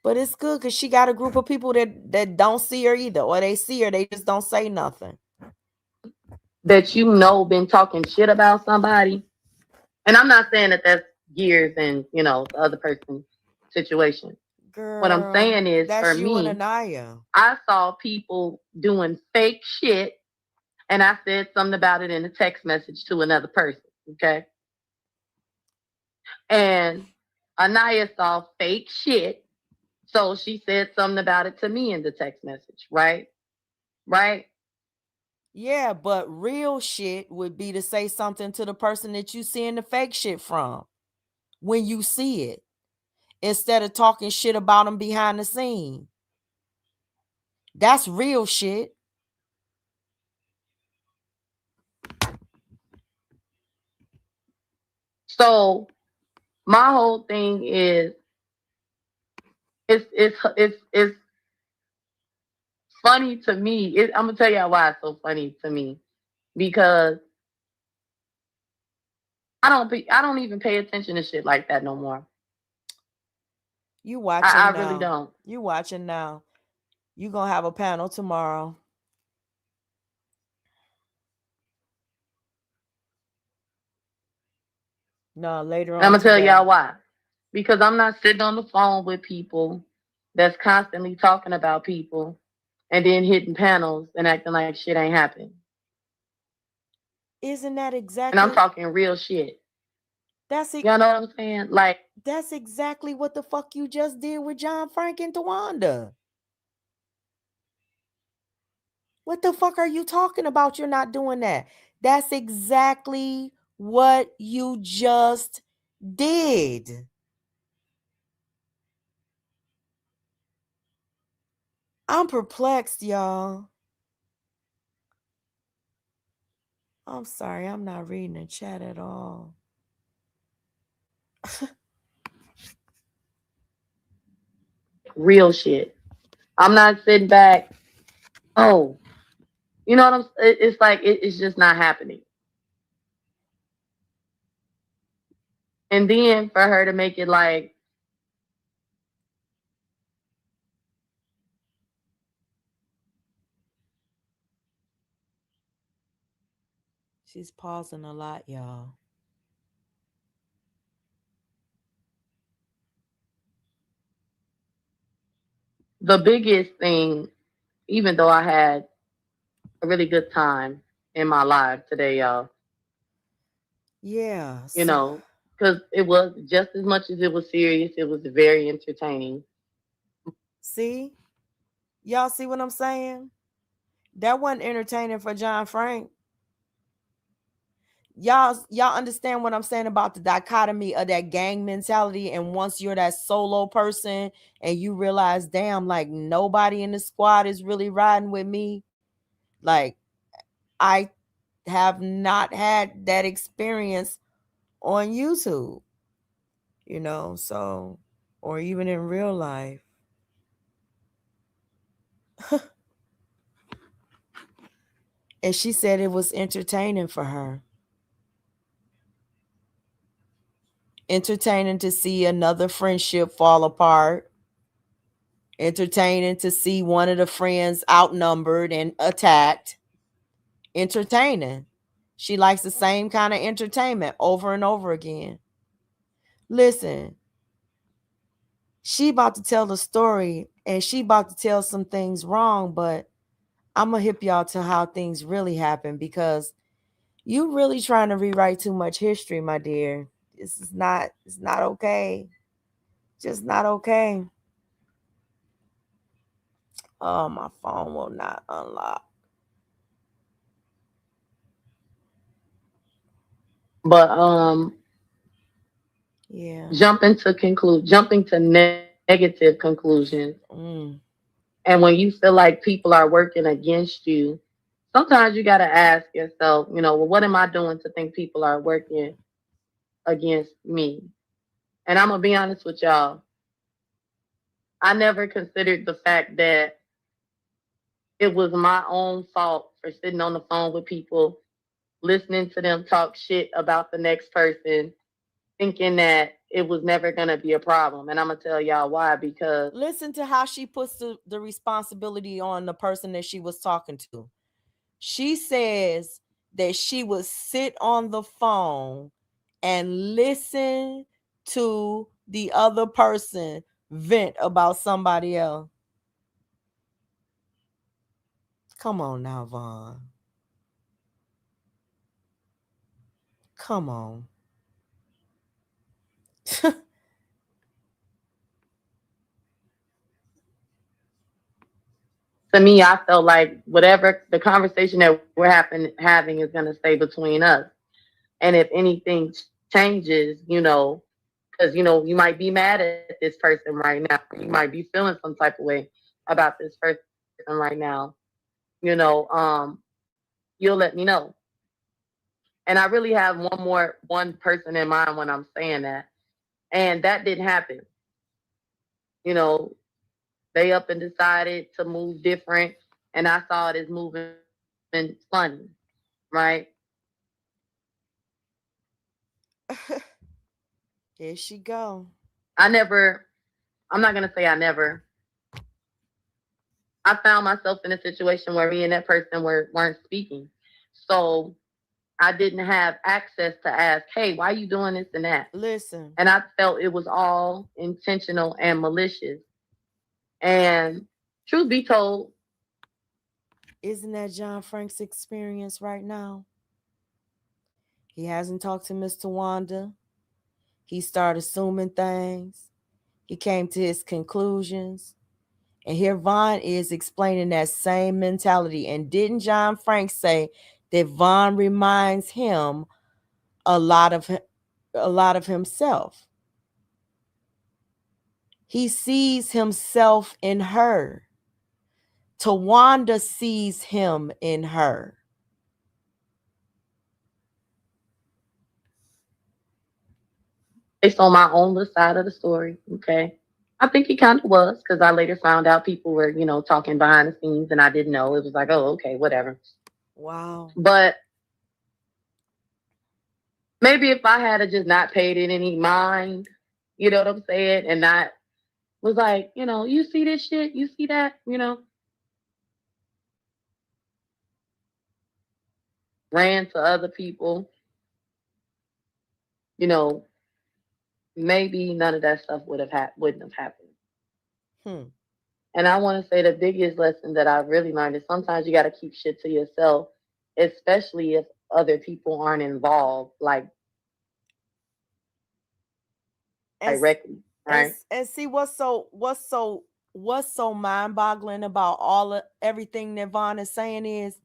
But it's good because she got a group of people that don't see her either, or they see her, they just don't say nothing. That been talking shit about somebody, and I'm not saying that that's Gears and the other person's situation. Girl, what I'm saying is, that's for you me, and Anaya. I saw people doing fake shit, and I said something about it in a text message to another person. Okay, and Anaya saw fake shit, so she said something about it to me in the text message. Right. Yeah, but real shit would be to say something to the person that you seeing the fake shit from when you see it, instead of talking shit about them behind the scene. That's real shit. So my whole thing is, it's funny to me. I'm gonna tell y'all why it's so funny to me, because I don't even pay attention to shit like that no more. You watching I now. really don't. You watching now. You gonna have a panel tomorrow. No, later on. And I'm gonna tell today. y'all why. Because I'm not sitting on the phone with people that's constantly talking about people and then hitting panels and acting like shit ain't happened. Isn't that exactly? And I'm talking real shit. That's it. Y'all know what I'm saying? Like, that's exactly what the fuck you just did with John Frank and Tawanda. What the fuck are you talking about? You're not doing that. That's exactly what you just did. I'm perplexed, y'all. I'm sorry, I'm not reading the chat at all. real shit. I'm not sitting back. Oh, you know what I'm saying? It's like, it's just not happening. And then for her to make it like, she's pausing a lot, y'all. the biggest thing, even though I had a really good time in my live today, y'all. Yeah. Because it was just as much as it was serious, it was very entertaining. See? Y'all see what I'm saying? That wasn't entertaining for John Frank. Y'all understand what I'm saying about the dichotomy of that gang mentality, and once you're that solo person and you realize, damn, like nobody in the squad is really riding with me. Like, I have not had that experience on YouTube, so, or even in real life. And she said it was entertaining for her. Entertaining to see another friendship fall apart. Entertaining to see one of the friends outnumbered and attacked. Entertaining. She likes the same kind of entertainment over and over again. Listen, she about to tell the story and she about to tell some things wrong, but I'm going to hip y'all to how things really happen, because you really trying to rewrite too much history, my dear. It's not okay. Just not okay. Oh, my phone will not unlock. But Yeah. jumping to negative conclusions. And when you feel like people are working against you, sometimes you got to ask yourself, well, what am I doing to think people are working against me? And I'm going to be honest with y'all. I never considered the fact that it was my own fault for sitting on the phone with people, listening to them talk shit about the next person, thinking that it was never going to be a problem. And I'm going to tell y'all why, because listen to how she puts the responsibility on the person that she was talking to. She says that she would sit on the phone and listen to the other person vent about somebody else. Come on now, Vaughn. Come on. To me, I felt like whatever the conversation that we're having is going to stay between us. And if anything changes, because, you might be mad at this person right now. You might be feeling some type of way about this person right now. You'll let me know. And I really have one person in mind when I'm saying that. And that didn't happen. They up and decided to move different. And I saw it as moving funny, right? Here she go. I'm not going to say I never. I found myself in a situation where me and that person weren't speaking. So I didn't have access to ask, hey, why are you doing this and that? Listen. And I felt it was all intentional and malicious. And truth be told, isn't that John Frank's experience right now? He hasn't talked to Miss Tawanda. He started assuming things. He came to his conclusions. And here Vaughn is explaining that same mentality. And didn't John Frank say that Vaughn reminds him a lot of himself? He sees himself in her. Tawanda sees him in her. Based on my own little side of the story, okay? I think he kind of was, because I later found out people were, talking behind the scenes and I didn't know. It was like, oh, okay, whatever. Wow. But maybe if I had just not paid it any mind, you know what I'm saying? And not was like, you see this shit, you see that, ran to other people, maybe none of that stuff wouldn't have happened. And I want to say the biggest lesson that I've really learned is sometimes you got to keep shit to yourself, especially if other people aren't involved, like directly, right? And see what's so what's so mind-boggling about everything that Vaughn is saying is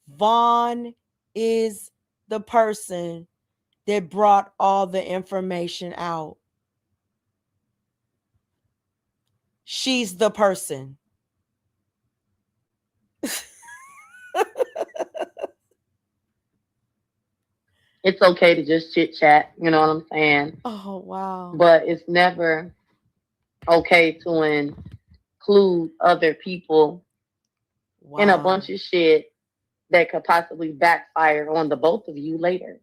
Vaughn is the person that brought all the information out. She's the person. It's okay to just chit chat, you know what I'm saying? Oh, wow. But it's never okay to include other people in a bunch of shit that could possibly backfire on the both of you later.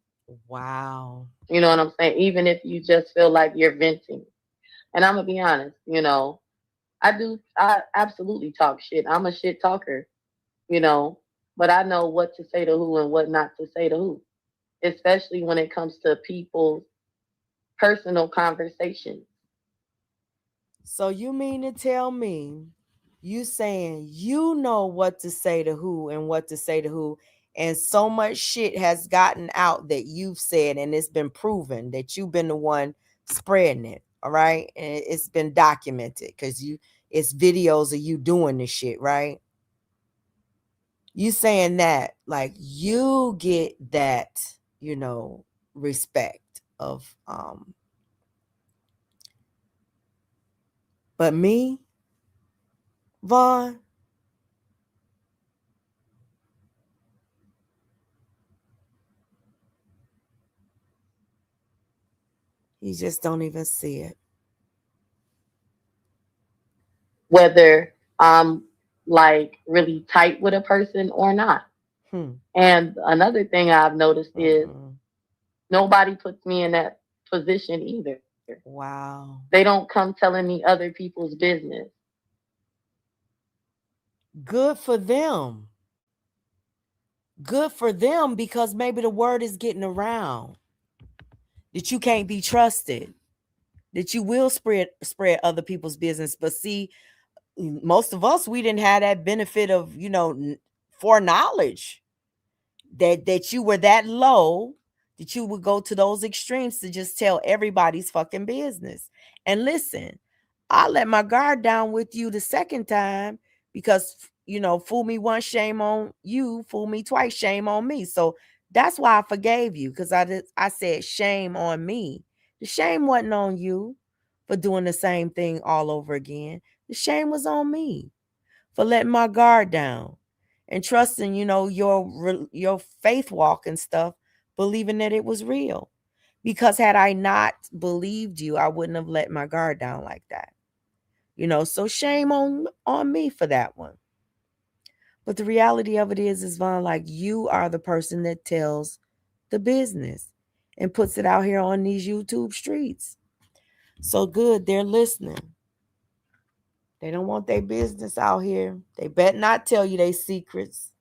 Wow. You know what I'm saying? Even if you just feel like you're venting. And I'm going to be honest, you know, I absolutely talk shit. I'm a shit talker, you know, but I know what to say to who and what not to say to who, especially when it comes to people's personal conversations. So you mean to tell me you saying you know what to say to who and what to say to who, and so much shit has gotten out that you've said and it's been proven that you've been the one spreading it, all right? And it's been documented because it's videos of you doing this shit, right? You saying that like you get that, you know, respect of but me, Vaughn, you just don't even see it. Whether I'm like really tight with a person or not. And another thing I've noticed is nobody puts me in that position either. Wow. They don't come telling me other people's business. Good for them. Good for them, because maybe the word is getting around that you can't be trusted, that you will spread other people's business. But see, most of us, we didn't have that benefit of, you know, foreknowledge that you were that low, that you would go to those extremes to just tell everybody's fucking business. And listen, I let my guard down with you the second time because, you know, fool me once, shame on you. Fool me twice, shame on me. So that's why I forgave you, because I said shame on me. The shame wasn't on you for doing the same thing all over again. The shame was on me for letting my guard down and trusting, you know, your faith walk and stuff, believing that it was real. Because had I not believed you, I wouldn't have let my guard down like that. You know, so shame on me for that one. But the reality of it is Vaughn, like, you are the person that tells the business and puts it out here on these YouTube streets. So good, they're listening. They don't want their business out here. They better not tell you their secrets.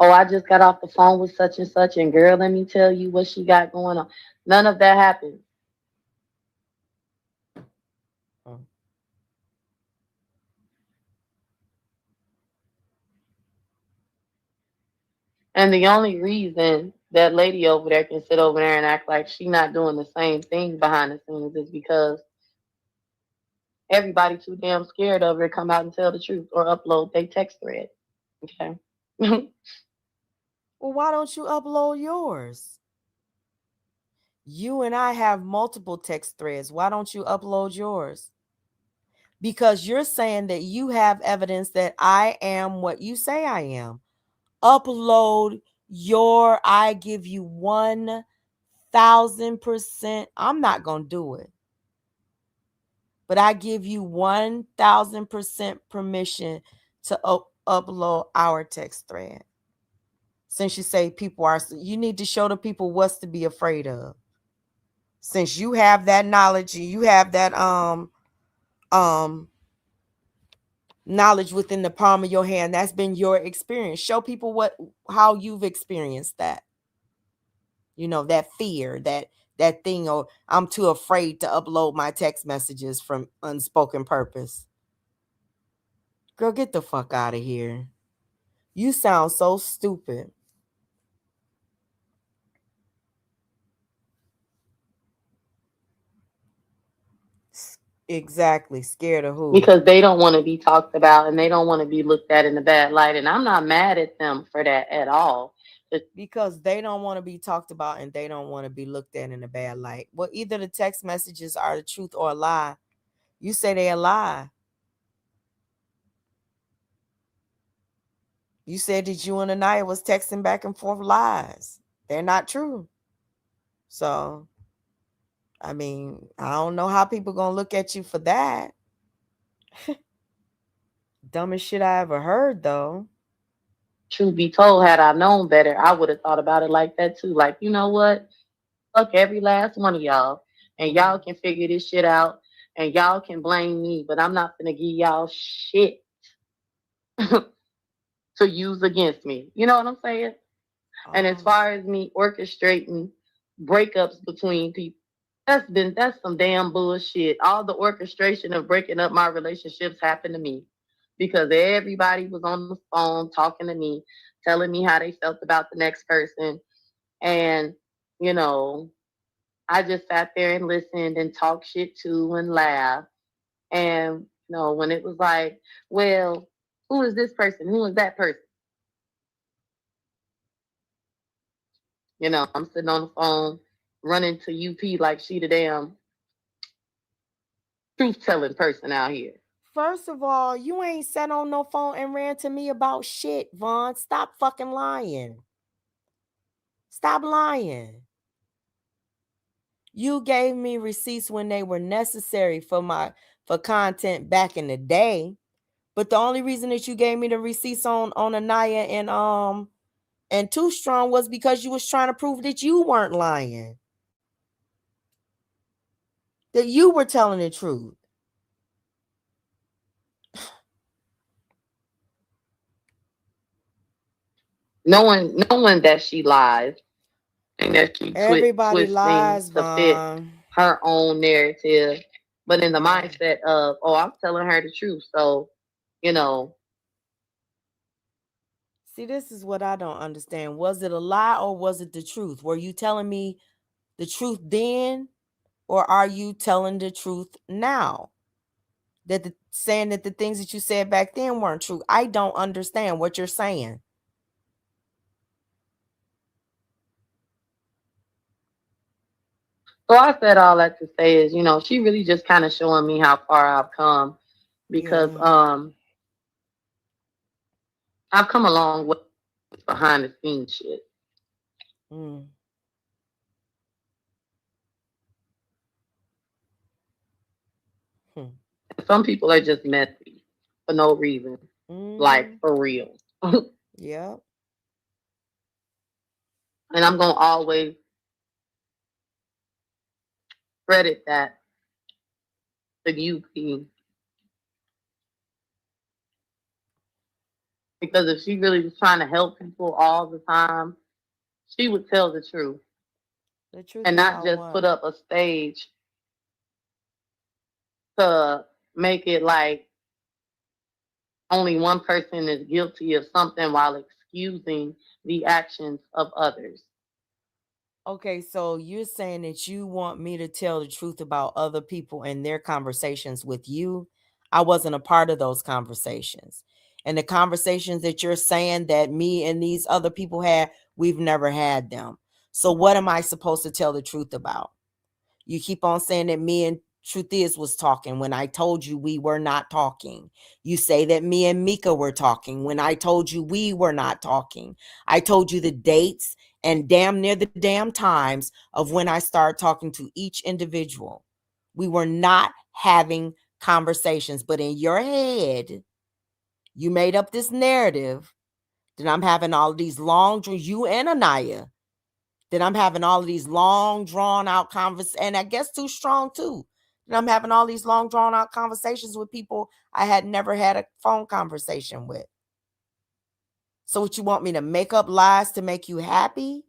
Oh, I just got off the phone with such and such, and girl, let me tell you what she got going on. None of that happened. And the only reason that lady over there can sit over there and act like she not doing the same thing behind the scenes is because everybody too damn scared of her to come out and tell the truth or upload their text thread. Okay. Well, why don't you upload yours? You and I have multiple text threads. Why don't you upload yours? Because you're saying that you have evidence that I am what you say I am. Upload your, I give you 1,000%. I'm not going to do it. But I give you 1,000% permission to upload our text thread. Since you say people are, you need to show the people what's to be afraid of. Since you have that knowledge, you have that knowledge within the palm of your hand. That's been your experience. Show people how you've experienced that. You know, that fear, that thing, or I'm too afraid to upload my text messages from Unspoken Purpose. Girl, get the fuck out of here. You sound so stupid. Exactly. Scared of who? Because they don't want to be talked about and they don't want to be looked at in a bad light. And I'm not mad at them for that at all. Because they don't want to be talked about and they don't want to be looked at in a bad light. Well, either the text messages are the truth or a lie. You say they're a lie. You said that you and Anaya was texting back and forth lies. They're not true. So, I mean, I don't know how people gonna look at you for that. Dumbest shit I ever heard, though. Truth be told, had I known better, I would have thought about it like that too. Like, you know what? Fuck every last one of y'all. And y'all can figure this shit out. And y'all can blame me, but I'm not gonna give y'all shit to use against me. You know what I'm saying? And as far as me orchestrating breakups between people, that's some damn bullshit. All the orchestration of breaking up my relationships happened to me because everybody was on the phone talking to me, telling me how they felt about the next person. And, you know, I just sat there and listened and talked shit too and laughed. And, you know, when it was like, well, who is this person? Who is that person? You know, I'm sitting on the phone running to UP like she the damn truth telling person out here. First of all, you ain't sat on no phone and ran to me about shit, Vaughn. Stop fucking lying. Stop lying. You gave me receipts when they were necessary for content back in the day. But the only reason that you gave me the receipts on Anaya and Too Strong was because you was trying to prove that you weren't lying. That you were telling the truth. Knowing that she lies and that she Everybody twists lies, things to fit her own narrative, but in the mindset of, oh, I'm telling her the truth. So, you know. See, this is what I don't understand. Was it a lie or was it the truth? Were you telling me the truth then, or are you telling the truth now? Saying that the things that you said back then weren't true. I don't understand what you're saying. So I said all that to say is, you know, she really just kind of showing me how far I've come because I've come a long way behind the scenes shit. Some people are just messy for no reason. Like for real. Yeah. And I'm gonna always credit that to you, P. Because if she really was trying to help people all the time, she would tell the truth. The truth and not just put up a stage to make it like only one person is guilty of something while excusing the actions of others. Okay, so you're saying that you want me to tell the truth about other people and their conversations with you. I wasn't a part of those conversations. And the conversations that you're saying that me and these other people had, we've never had them. So what am I supposed to tell the truth about? You keep on saying that me and Truth Is was talking when I told you we were not talking. You say that me and Mika were talking when I told you we were not talking. I told you the dates and damn near the damn times of when I started talking to each individual. We were not having conversations, but in your head, you made up this narrative that I'm having all of these long, you and Anaya, that I'm having all of these long, drawn out conversations, and I guess Too Strong too. And I'm having all these long, drawn out conversations with people I had never had a phone conversation with. So what, you want me to make up lies to make you happy?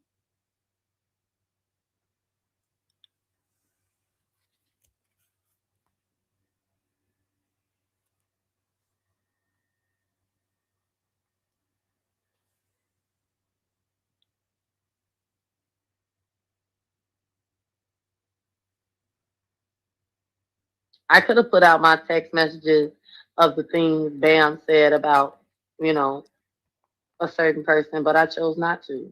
I could have put out my text messages of the things Bam said about, you know, a certain person, but I chose not to.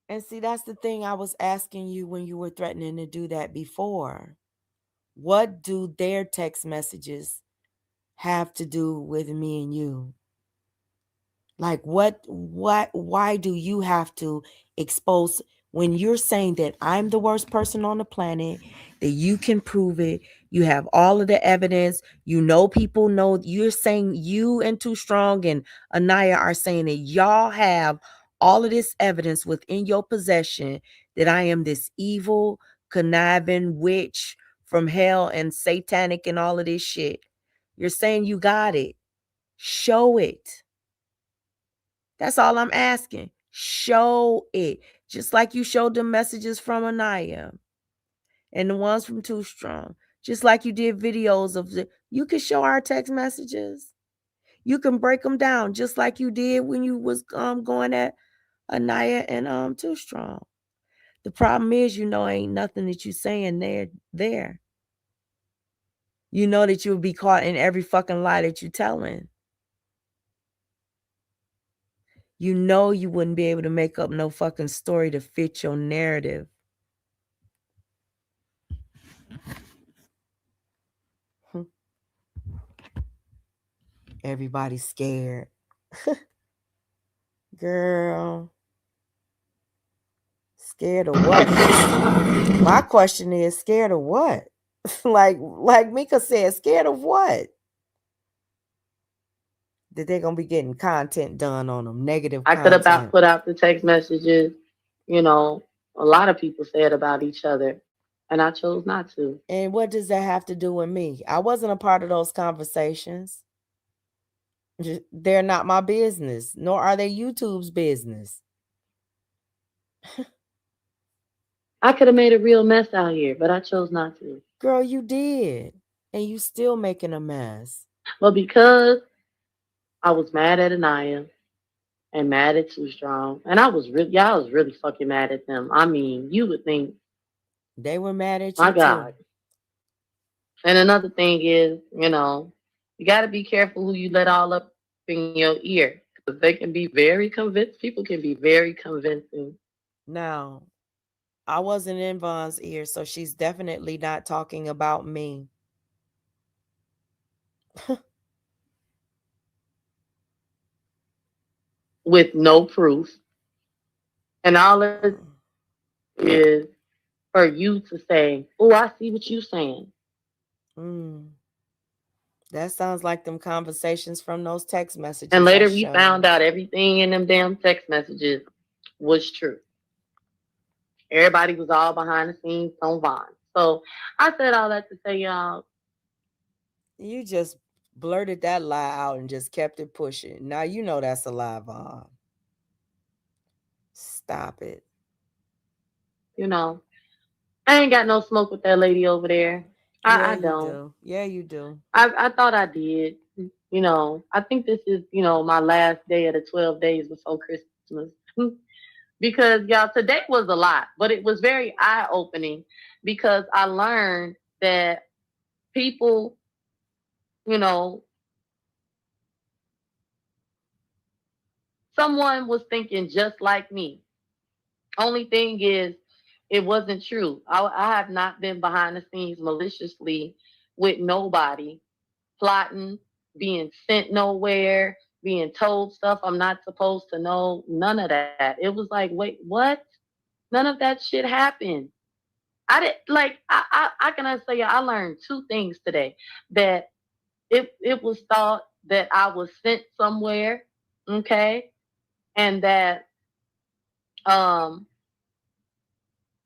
And see, that's the thing I was asking you when you were threatening to do that before. What do their text messages have to do with me and you? Like why do you have to expose when you're saying that I'm the worst person on the planet, that you can prove it, you have all of the evidence, you know, people know, you're saying you and Too Strong and Anaya are saying that y'all have all of this evidence within your possession that I am this evil, conniving witch from hell and satanic and all of this shit. You're saying you got it. Show it. That's all I'm asking. Show it. Just like you showed the messages from Anaya and the ones from Too Strong. Just like you did videos of you can show our text messages. You can break them down just like you did when you was going at Anaya and Too Strong. The problem is, you know, ain't nothing that you saying there. You know that you'll be caught in every fucking lie that you telling. You know you wouldn't be able to make up no fucking story to fit your narrative. Everybody's scared. Girl. Scared of what? My question is, scared of what? like Mika said, scared of what? That they're gonna be getting content done on them, negative I could content. have put out the text messages, you know, a lot of people said about each other, and I chose not to. And what does that have to do with me? I wasn't a part of those conversations. They're not my business, nor are they YouTube's business. I could have made a real mess out here, but I chose not to. Girl, you did. And you still making a mess. Well, because I was mad at Anaya and mad at Too Strong, and I was really fucking mad at them. I mean, you would think they were mad at you. My God. Too. And another thing is, you know, you got to be careful who you let all up in your ear, because they can be very convinced. People can be very convincing. Now, I wasn't in Von's ear, so she's definitely not talking about me. With no proof. And all it is for you to say, oh, I see what you're saying. That sounds like them conversations from those text messages. And later we found out everything in them damn text messages was true. Everybody was all behind the scenes on Von. So I said all that to say, y'all. You just blurted that lie out and just kept it pushing. Now you know that's a lie, Von. Stop it. You know, I ain't got no smoke with that lady over there. I don't. Yeah, you do. I thought I did. You know, I think this is, you know, my last day of the 12 days before Christmas. Because, y'all, today was a lot, but it was very eye-opening because I learned that people, you know, someone was thinking just like me. Only thing is, it wasn't true. I have not been behind the scenes maliciously with nobody, plotting, being sent nowhere, being told stuff I'm not supposed to know. None of that. It was like, wait, what? None of that shit happened. I didn't like. I can say I learned two things today. That it was thought that I was sent somewhere, okay, and that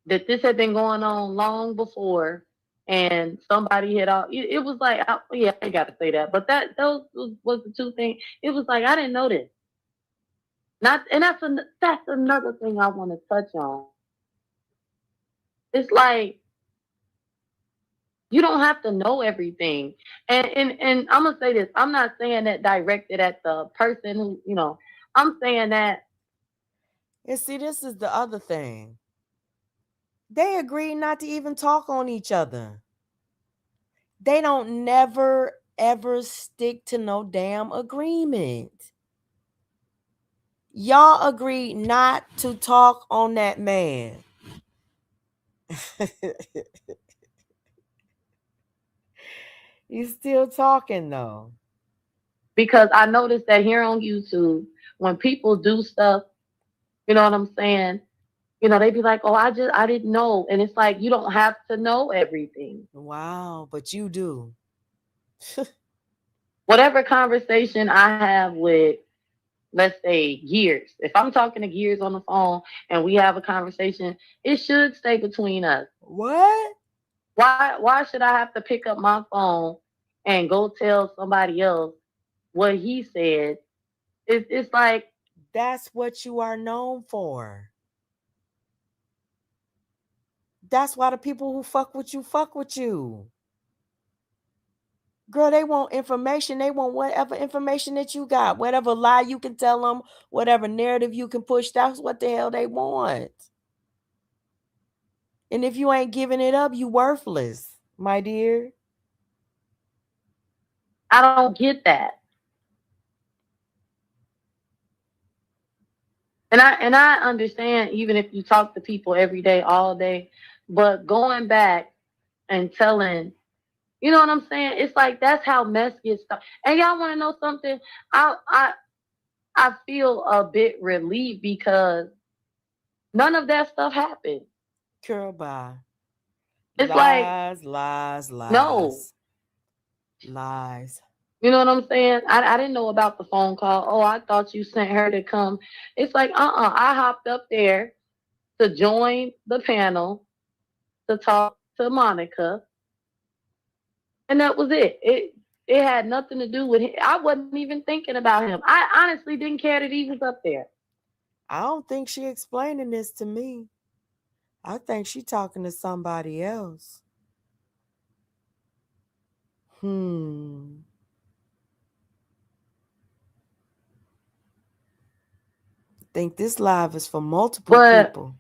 that this had been going on long before, and somebody had all. It was like, yeah, I got to say that, but those was the two things. It was like I didn't know this. Not, and that's another thing I want to touch on. It's like you don't have to know everything, and I'm gonna say this. I'm not saying that directed at the person who, you know. I'm saying that. And see, this is the other thing. They agreed not to even talk on each other. they don't never ever stick to no damn agreement. Y'all agreed not to talk on that man. You still talking though. Because I noticed that here on YouTube, when people do stuff, you know what I'm saying? You know, they be like, "Oh, I didn't know," and it's like you don't have to know everything. Wow, but you do. Whatever conversation I have with, let's say, Gears, if I'm talking to Gears on the phone and we have a conversation, it should stay between us. What? Why should I have to pick up my phone and go tell somebody else what he said? It's like, That's what you are known for. That's why the people who fuck with you fuck with you. Girl, they want information. They want whatever information that you got, whatever lie you can tell them, whatever narrative you can push. That's what the hell they want. And if you ain't giving it up, you worthless, my dear. I don't get that. And I understand, even if you talk to people every day, all day, but going back and telling, you know what I'm saying? It's like that's how mess gets started. And y'all want to know something? I feel a bit relieved because none of that stuff happened. Girl, bye. It's lies, like, lies, lies. no. Lies. You know what I'm saying? I didn't know about the phone call. Oh, I thought you sent her to come. It's like, I hopped up there to join the panel to talk to Monica, and that was it. It had nothing to do with him. I wasn't even thinking about him. I honestly didn't care that he was up there. I don't think she explaining this to me. I think she talking to somebody else. Think this live is for multiple people.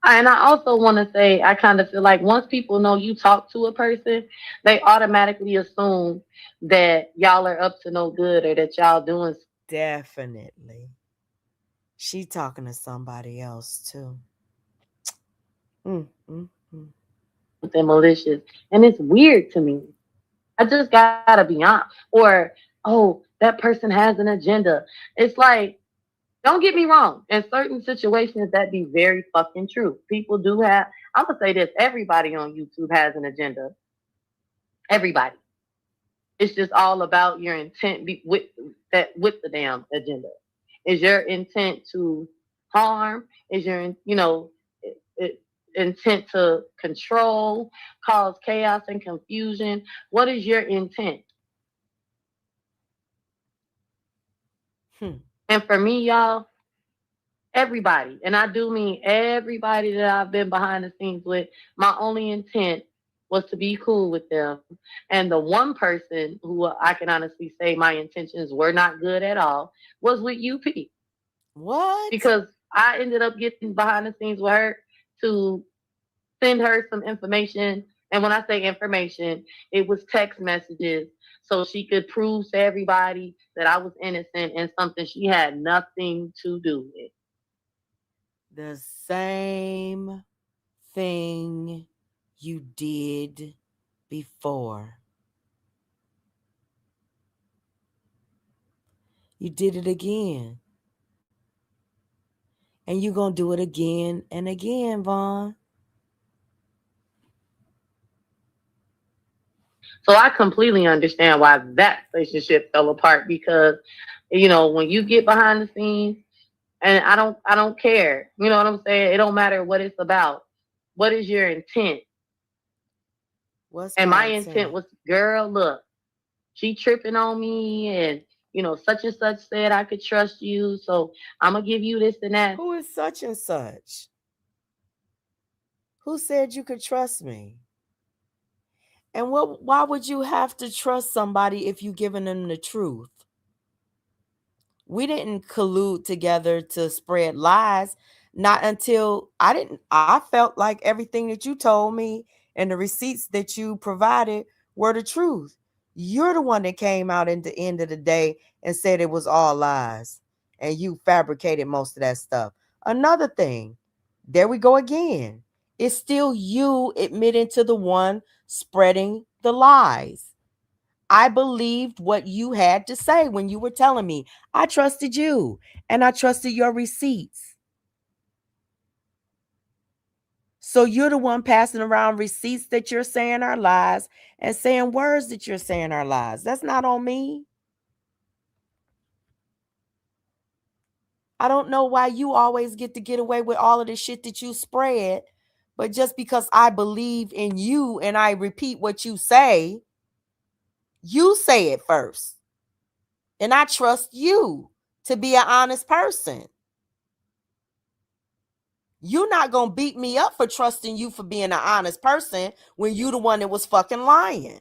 And I also want to say, I kind of feel like once people know you talk to a person, they automatically assume that y'all are up to no good or that y'all doing. Definitely. She talking to somebody else too. Something malicious. And it's weird to me. I just gotta be honest. Or, oh, that person has an agenda. It's like, don't get me wrong. In certain situations, that be very fucking true. People do have, I'm gonna say this, everybody on YouTube has an agenda. Everybody. It's just all about your intent with the damn agenda. Is your intent to harm? Is your intent to control, cause chaos and confusion? What is your intent? And for me, y'all, everybody, and I do mean everybody that I've been behind the scenes with, my only intent was to be cool with them. And the one person who I can honestly say my intentions were not good at all was with UP. What? Because I ended up getting behind the scenes with her to send her some information. And when I say information, it was text messages so she could prove to everybody that I was innocent in something she had nothing to do with. The same thing you did before. You did it again. And you're going to do it again and again, Vaughn. So I completely understand why that relationship fell apart because, when you get behind the scenes, and I don't care. You know what I'm saying? It don't matter what it's about. What is your intent? And my intent was, girl, look, she tripping on me and, such and such said I could trust you. So I'm going to give you this and that. Who is such and such? Who said you could trust me? And why would you have to trust somebody if you're giving them the truth? We didn't collude together to spread lies. Not until I felt like everything that you told me and the receipts that you provided were the truth. You're the one that came out at the end of the day and said it was all lies, and you fabricated most of that stuff. Another thing, there we go again. It's still you admitting to the one spreading the lies. I believed what you had to say when you were telling me. I trusted you, and I trusted your receipts. So you're the one passing around receipts that you're saying are lies and saying words that you're saying are lies. That's not on me. I don't know why you always get away with all of the shit that you spread, but just because I believe in you and I repeat what you say it first. And I trust you to be an honest person. You're not going to beat me up for trusting you for being an honest person when you the one that was fucking lying.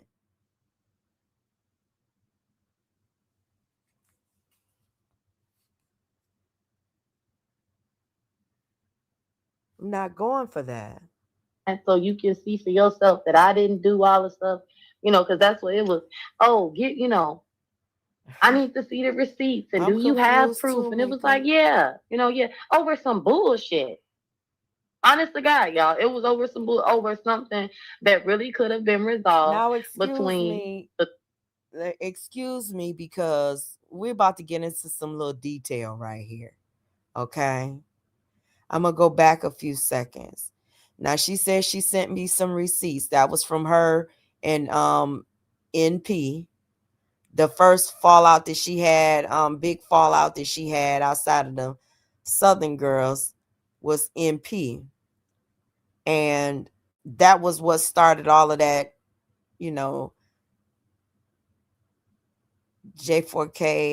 I'm not going for that. And so you can see for yourself that I didn't do all the stuff, because that's what it was. Oh, I need to see the receipts, and do you have proof? Too, and it was like, yeah, over some bullshit. Honest to God, y'all, it was over something that really could have been resolved. Now, excuse me, because we're about to get into some little detail right here. Okay, I'm gonna go back a few seconds. Now, she says she sent me some receipts. That was from her and NP. The first fallout that she had, big fallout that she had outside of the Southern girls was NP. And that was what started all of that, J4K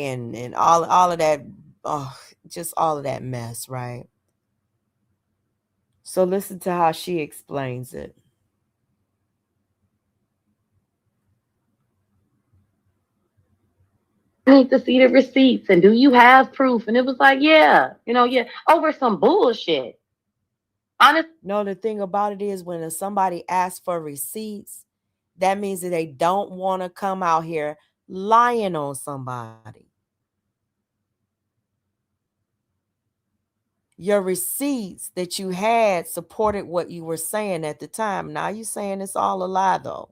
and all of that, just all of that mess, right? So listen to how she explains it. I need to see the receipts, and do you have proof? And it was like, yeah, over some bullshit. Honest. No, the thing about it is when somebody asks for receipts, that means that they don't want to come out here lying on somebody. Your receipts that you had supported what you were saying at the time. Now you're saying it's all a lie, though.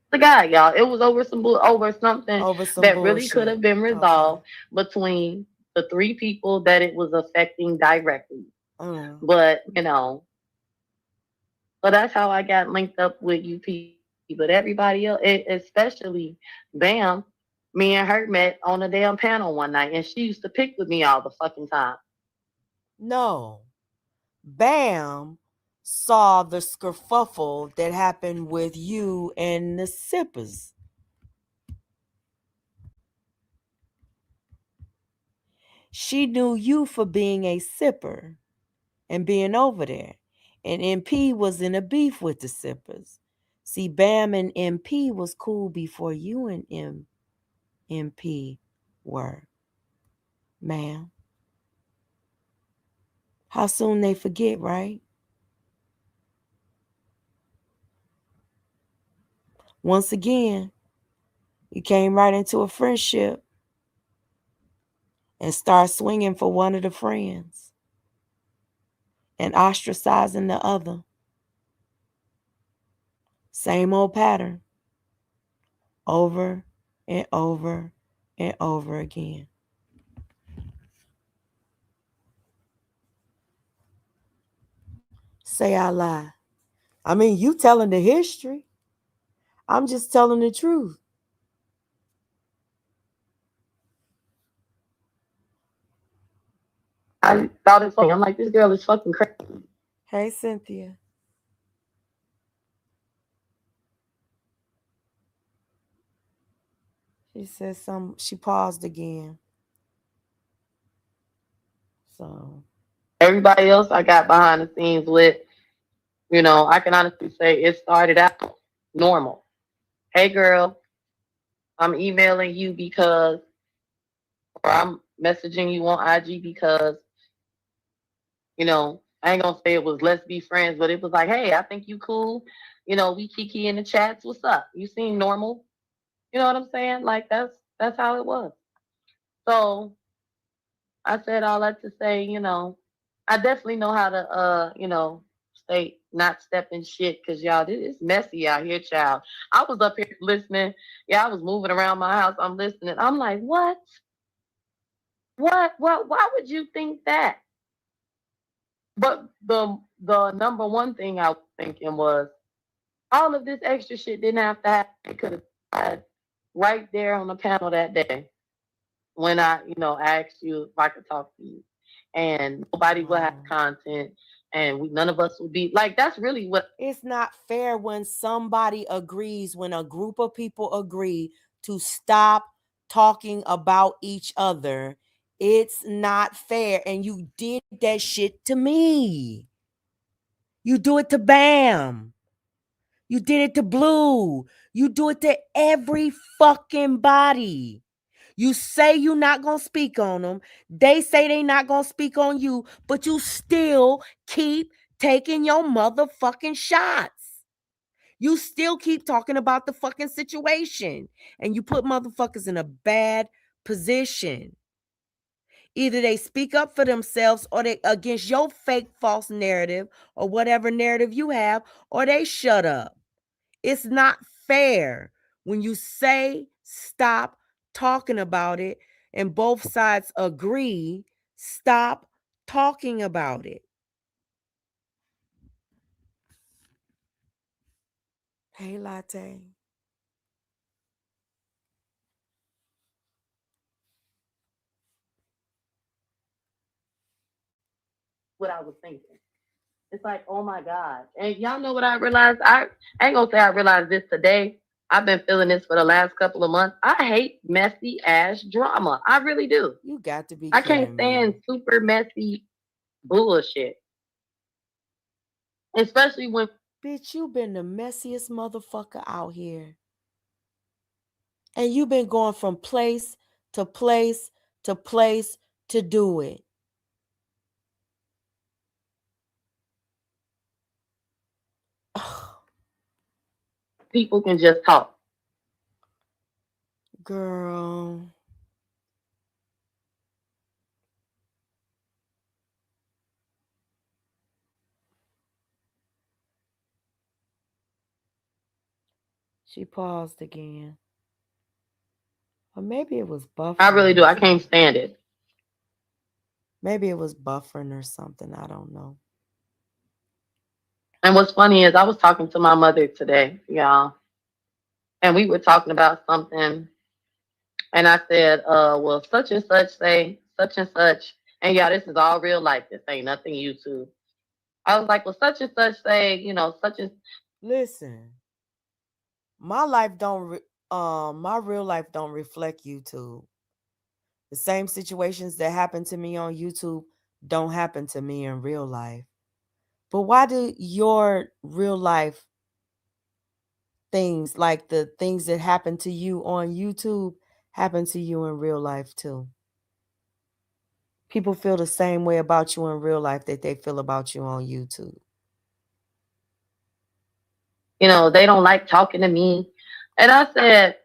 The guy, y'all, it was over something that really could have been resolved between the three people that it was affecting directly. But so that's how I got linked up with UP. But everybody else, especially Bam, me and her met on a damn panel one night, and she used to pick with me all the fucking time. No, Bam saw the skerfuffle that happened with you and the sippers. She knew you for being a sipper and being over there. And MP was in a beef with the sippers. See, Bam and MP was cool before you and MP were. Ma'am. How soon they forget, right? Once again, you came right into a friendship and start swinging for one of the friends and ostracizing the other. Same old pattern. Over and over and over again. Say I lie. I mean, you telling the history. I'm just telling the truth. I thought it's funny. I'm like, this girl is fucking crazy. Hey, Cynthia. She said she paused again. So everybody else I got behind the scenes with, I can honestly say it started out normal. Hey girl, I'm emailing you or I'm messaging you on IG because You know, I ain't gonna say it was let's be friends, but it was like, hey, I think you cool. You know, we kiki in the chats. What's up? You seem normal. You know what I'm saying? Like that's how it was. So I said all that to say, you know, I definitely know how to you know, stay not stepping shit because y'all it's messy out here, child. I was up here listening. Yeah, I was moving around my house. I'm listening. I'm like, what? What? Why would you think that? But the number one thing I was thinking was all of this extra shit didn't have to happen. It could have had right there on the panel that day when I, you know, asked you if I could talk to you, and nobody would have content, and none of us would be like. That's really what. It's not fair when somebody agrees, when a group of people agree to stop talking about each other. It's not fair. And you did that shit to me. You do it to Bam. You did it to Blue. You do it to every fucking body. You say you're not going to speak on them. They say they not going to speak on you, but you still keep taking your motherfucking shots. You still keep talking about the fucking situation, and you put motherfuckers in a bad position. Either they speak up for themselves or they against your fake false narrative or whatever narrative you have, or they shut up. It's not fair when you say stop talking about it and both sides agree, stop talking about it. Hey, Latte. What I was thinking. It's like, oh my God. And y'all know what I realized? I ain't gonna say I realized this today. I've been feeling this for the last couple of months. I hate messy ass drama. I really do. You got to be I can't kidding stand me. super messy bullshit. Especially when Bitch, you been the messiest motherfucker out here. And you been going from place to place to place to do it. people can just talk. Girl. She paused again. Or maybe it was buffering. I really do. I can't stand it. Maybe it was buffering or something. I don't know. And what's funny is I was talking to my mother today, y'all. And we were talking about something. And I said, well, such and such say such and such. And yeah, this is all real life. This ain't nothing YouTube. I was like, well, such and such say, you know, such and. Listen, my life don't. My real life don't reflect YouTube. The same situations that happen to me on YouTube don't happen to me in real life. But why do your real life things, like the things that happen to you on YouTube, happen to you in real life too? People feel the same way about you in real life that they feel about you on YouTube. You know, they don't like talking to me. And I said,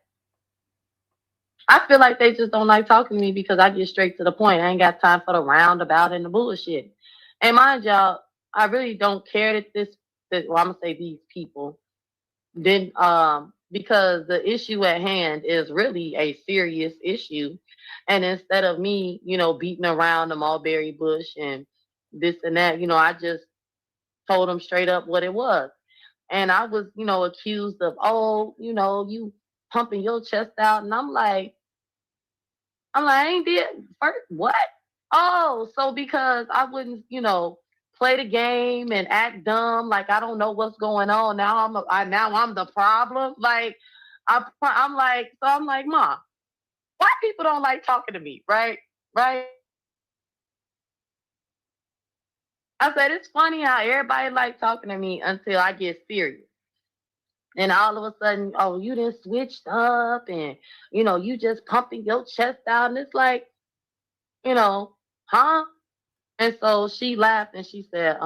I feel like they just don't like talking to me because I get straight to the point. I ain't got time for the roundabout and the bullshit. And mind y'all, I really don't care that well, I'm gonna say these people didn't because the issue at hand is really a serious issue. And instead of me, you know, beating around the mulberry bush and this and that, you know, I just told them straight up what it was. And I was, you know, accused of, oh, you know, you pumping your chest out. And I'm like, I ain't did first what? Oh, so because I wouldn't, you know, play the game and act dumb, like I don't know what's going on. Now I'm the problem. Like I'm like, so I'm like, Mom, why people don't like talking to me, right? Right. I said it's funny how everybody like talking to me until I get serious. And all of a sudden, oh, you done switched up and you know, you just pumping your chest out. And it's like, you know, huh? And so she laughed and she said,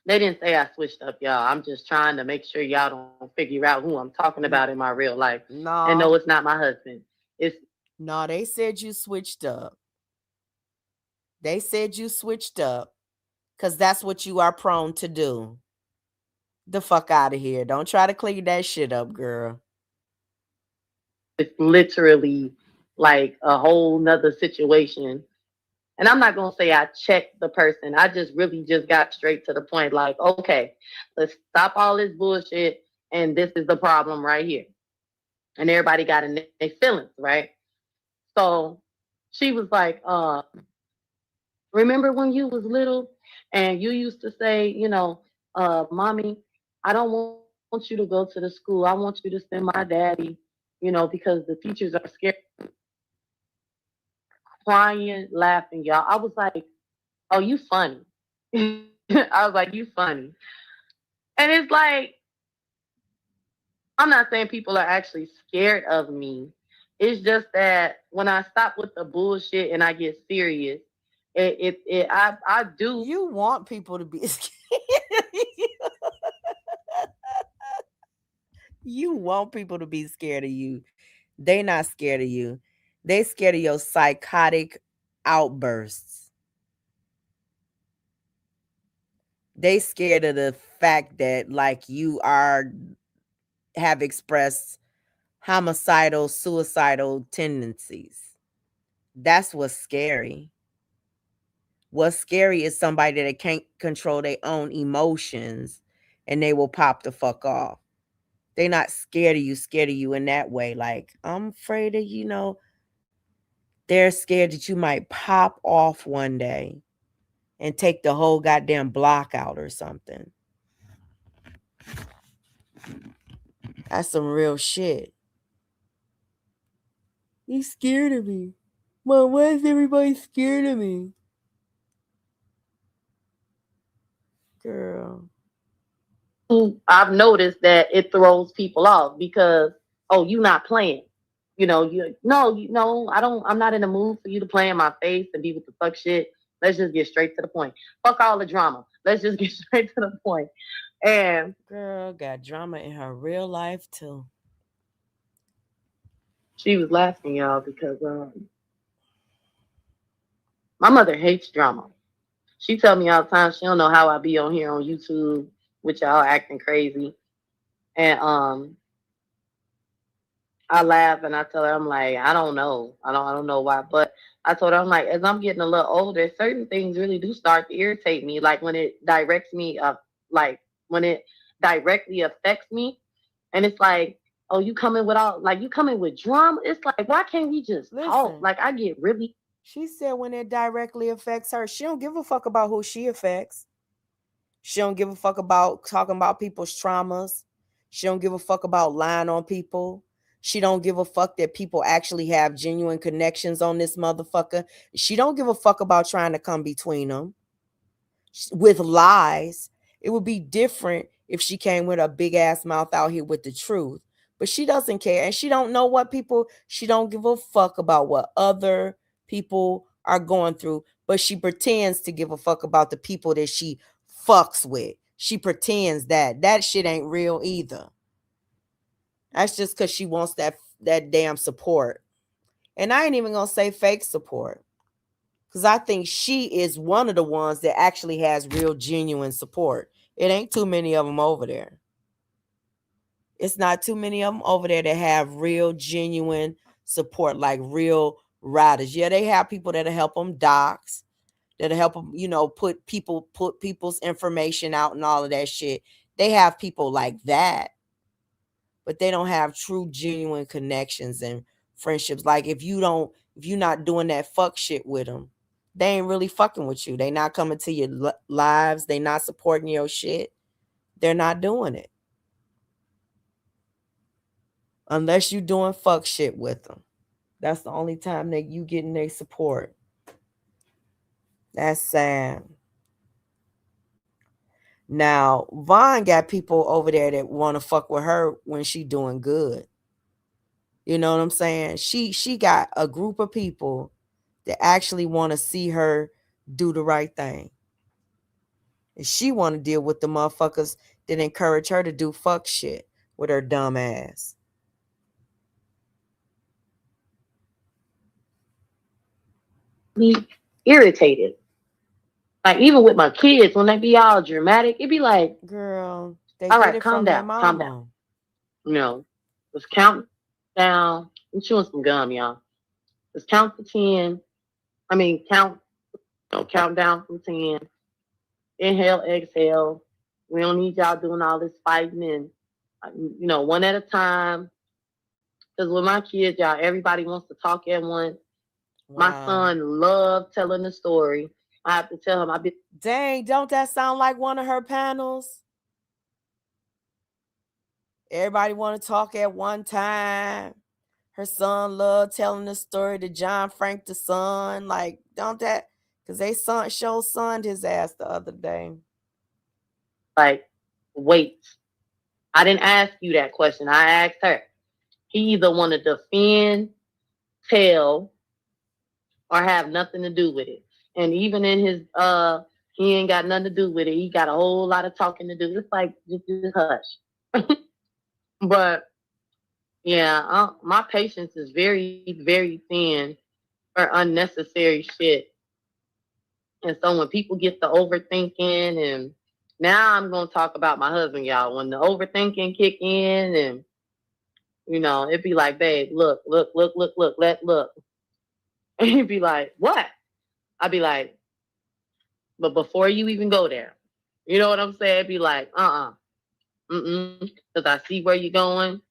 they didn't say I switched up, y'all. I'm just trying to make sure y'all don't figure out who I'm talking about in my real life. No. And no, it's not my husband. No, they said you switched up. They said you switched up because that's what you are prone to do. The fuck out of here. Don't try to clean that shit up, girl. It's literally like a whole nother situation. And I'm not going to say I checked the person. I just really just got straight to the point. Like, okay, let's stop all this bullshit. And this is the problem right here. And everybody got in their feelings, right? So she was like, remember when you was little and you used to say, mommy, I don't want you to go to the school. I want you to send my daddy, because the teachers are scared. Crying, laughing, y'all. I was like, oh, you funny. I was like, you funny. And it's like, I'm not saying people are actually scared of me. It's just that when I stop with the bullshit and I get serious, I do. You want people to be scared. You want people to be scared of you. They not scared of you. They scared of your psychotic outbursts. They scared of the fact that like you have expressed homicidal, suicidal tendencies. That's what's scary. What's scary is somebody that can't control their own emotions and they will pop the fuck off. They're not scared of you in that way. Like, I'm afraid of, they're scared that you might pop off one day and take the whole goddamn block out or something. That's some real shit. He's scared of me. Mom, why is everybody scared of me? Girl. I've noticed that it throws people off because, oh, you not playing. I'm not in the mood for you to play in my face and be with the fuck shit. Let's just get straight to the point. Fuck all the drama. Let's just get straight to the point. And girl got drama in her real life too. She was laughing, y'all, because my mother hates drama. She tell me all the time she don't know how I be on here on YouTube with y'all acting crazy. And I laugh and I tell her, I'm like, I don't know. I don't know why. But I told her, I'm like, as I'm getting a little older, certain things really do start to irritate me. Like when it directs me when it directly affects me. And it's like, oh, you coming with drama? It's like, why can't we just talk? Like I get really. She said when it directly affects her, she don't give a fuck about who she affects. She don't give a fuck about talking about people's traumas. She don't give a fuck about lying on people. She don't give a fuck that people actually have genuine connections on this motherfucker. She don't give a fuck about trying to come between them with lies. It would be different if she came with a big ass mouth out here with the truth. But she doesn't care. And she don't know she don't give a fuck about what other people are going through. But she pretends to give a fuck about the people that she fucks with. She pretends that shit ain't real either. That's just because she wants that damn support. And I ain't even gonna say fake support, because I think she is one of the ones that actually has real genuine support. It ain't too many of them over there. It's not too many of them over there that have real genuine support, like real riders. Yeah, they have people that'll help them docs, that'll help them, put people's information out and all of that shit. They have people like that, but they don't have true genuine connections and friendships. Like if you're not doing that fuck shit with them, they ain't really fucking with you. They not coming to your lives. They not supporting your shit. They're not doing it. Unless you doing fuck shit with them. That's the only time that you getting their support. That's sad. Now, Vaughn got people over there that want to fuck with her when she doing good. You know what I'm saying? She got a group of people that actually want to see her do the right thing. And she want to deal with the motherfuckers that encourage her to do fuck shit with her dumb ass. Me irritated. Like even with my kids, when they be all dramatic, it be like, girl, they all get right, it calm from their down, calm down. mama. You know, just count down. I'm chewing some gum, y'all. Just count to 10. I mean, count down from 10. Inhale, exhale. We don't need y'all doing all this fighting and, one at a time. Because with my kids, y'all, everybody wants to talk at once. Wow. My son loved telling the story. I have to tell him, dang, don't that sound like one of her panels? Everybody want to talk at one time. Her son loved telling the story to John Frank the son. Like, don't that? Because they sunned his ass the other day. Like, wait. I didn't ask you that question. I asked her. He either want to defend, tell, or have nothing to do with it. And even in his he ain't got nothing to do with it. He got a whole lot of talking to do. It's like just hush. But yeah, my patience is very, very thin for unnecessary shit. And so when people get the overthinking, and now I'm gonna talk about my husband, y'all. When the overthinking kick in, and it'd be like, babe, look, look. And he'd be like, what? I'd be like, but before you even go there, you know what I'm saying? It'd be like, because I see where you're going,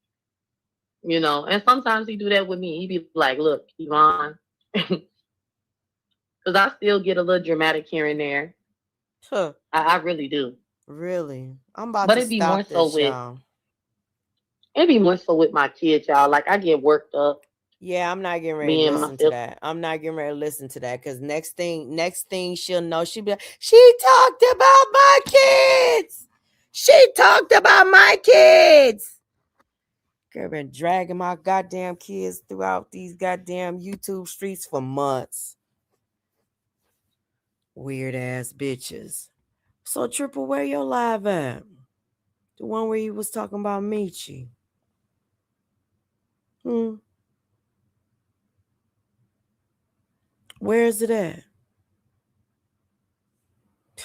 And sometimes he do that with me. He'd be like, look, Yvonne, because I still get a little dramatic here and there. Huh. I really do. Really? I'm about But to it'd be more stop so this, y'all. It'd be more so with my kids, y'all. Like I get worked up. Yeah, I'm not getting ready to listen to that. I'm not getting ready to listen to that because next thing she'll know, she'll be like, she talked about my kids. She talked about my kids. Girl, been dragging my goddamn kids throughout these goddamn YouTube streets for months. Weird ass bitches. So Triple, where your live at? The one where you was talking about Michi. Where is it at?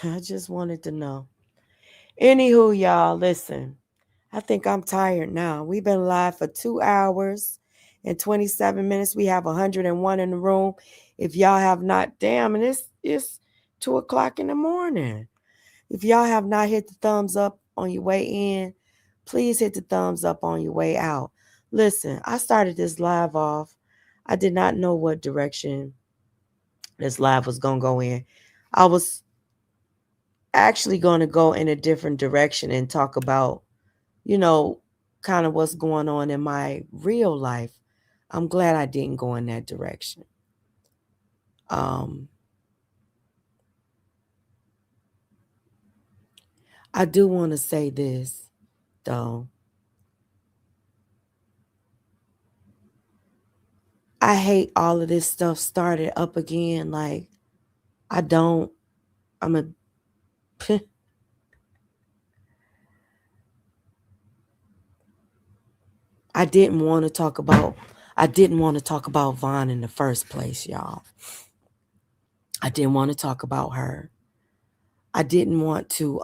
I just wanted to know. Anywho, y'all, listen. I think I'm tired now. We've been live for 2 hours and 27 minutes. We have 101 in the room. If y'all have not, damn, and it's 2 o'clock in the morning. If y'all have not hit the thumbs up on your way in, please hit the thumbs up on your way out. Listen, I started this live off. I did not know what direction this live was going to go in. I was actually going to go in a different direction and talk about, kind of what's going on in my real life. I'm glad I didn't go in that direction. I do want to say this, though. I hate all of this stuff started up again. Like, I didn't want to talk about Vaughn in the first place, y'all. I didn't want to talk about her. I didn't want to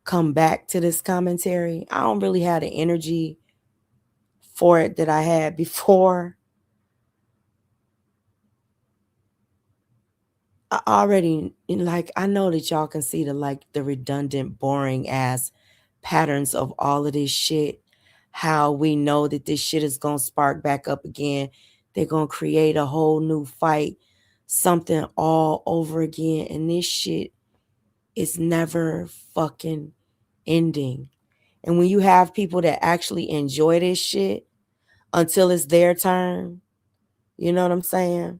come back to this commentary. I don't really have the energy for it that I had before. I know that y'all can see the redundant, boring ass patterns of all of this shit. How we know that this shit is going to spark back up again. They're going to create a whole new fight, something all over again. And this shit is never fucking ending. And when you have people that actually enjoy this shit until it's their turn, you know what I'm saying?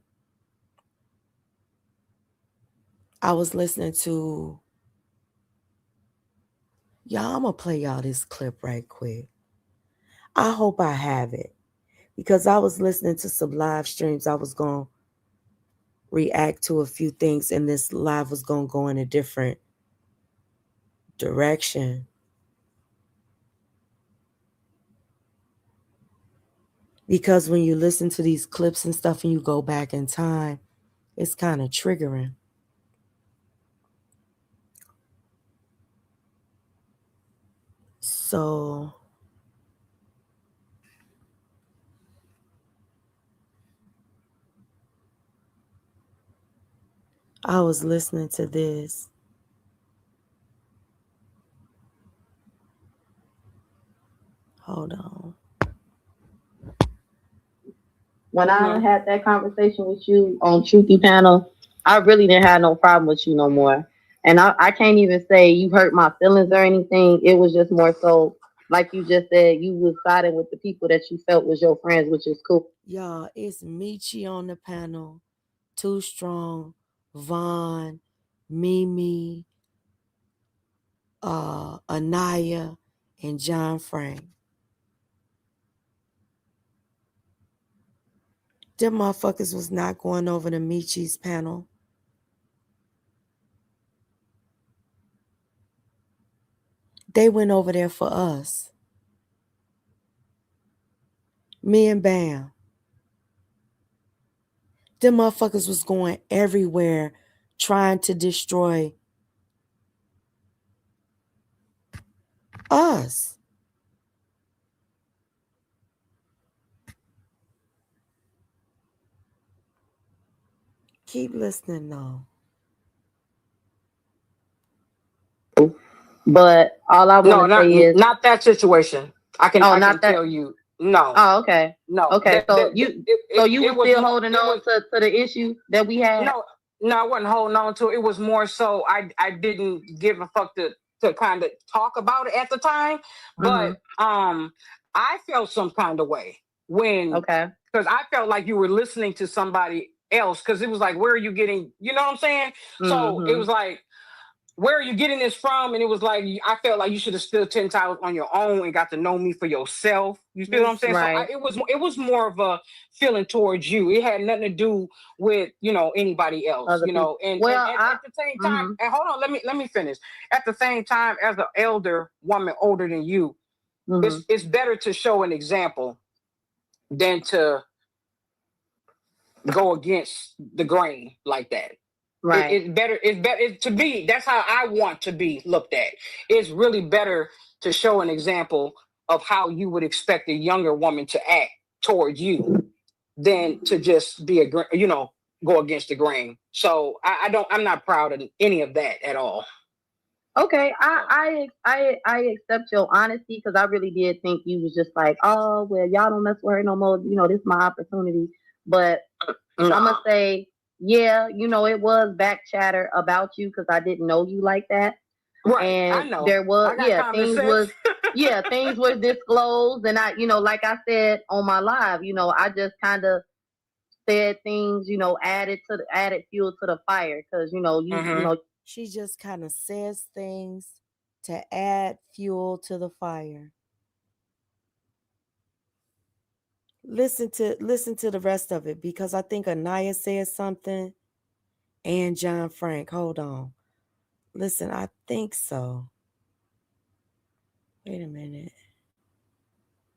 I was listening to, y'all, I'm going to play y'all this clip right quick. I hope I have it, because I was listening to some live streams. I was going to react to a few things, and this live was going to go in a different direction. Because when you listen to these clips and stuff and you go back in time, it's kind of triggering. So I was listening to this. Hold on. When I had that conversation with you on Truthy panel, I really didn't have no problem with you no more. And I can't even say you hurt my feelings or anything. It was just more so, like you just said, you was siding with the people that you felt was your friends, which is cool. Y'all, it's Michi on the panel, Too Strong, Vaughn, Mimi, Anaya, and John Frank. Them motherfuckers was not going over to Michi's panel. They went over there for us. Me and Bam. Them motherfuckers was going everywhere trying to destroy us. Keep listening though. But all I want to say is not that situation. I can that. tell you no. Oh, okay. No. Okay. So you were still holding on to the issue that we had? No, I wasn't holding on to it. It was more so I didn't give a fuck to kind of talk about it at the time. But I felt some kind of way when because I felt like you were listening to somebody else, because it was like, where are you getting, you know what I'm saying? So it was like, where are you getting this from? And it was like, I felt like you should have stood 10 times on your own and got to know me for yourself. You feel what I'm saying? Right. So it was more of a feeling towards you. It had nothing to do with, anybody else, Other know. And, at the same time, and hold on, let me finish. At the same time, as an elder woman older than you, it's better to show an example than to go against the grain like that. Right. It's better to be. That's how I want to be looked at. It's really better to show an example of how you would expect a younger woman to act towards you than to just be go against the grain. So I'm not proud of any of that at all. Okay, I accept your honesty, because I really did think you was just like, oh well, y'all don't mess with her no more. This is my opportunity. But I'm gonna say, yeah, it was back chatter about you, because I didn't know you like that. Right. And I know. there was things was disclosed, and I, like I said on my live, I just kind of said things, added fuel to the fire, because she just kind of says things to add fuel to the fire. Listen to the rest of it, because I think Anaya said something and John Frank. Hold on. Listen, I think so. Wait a minute.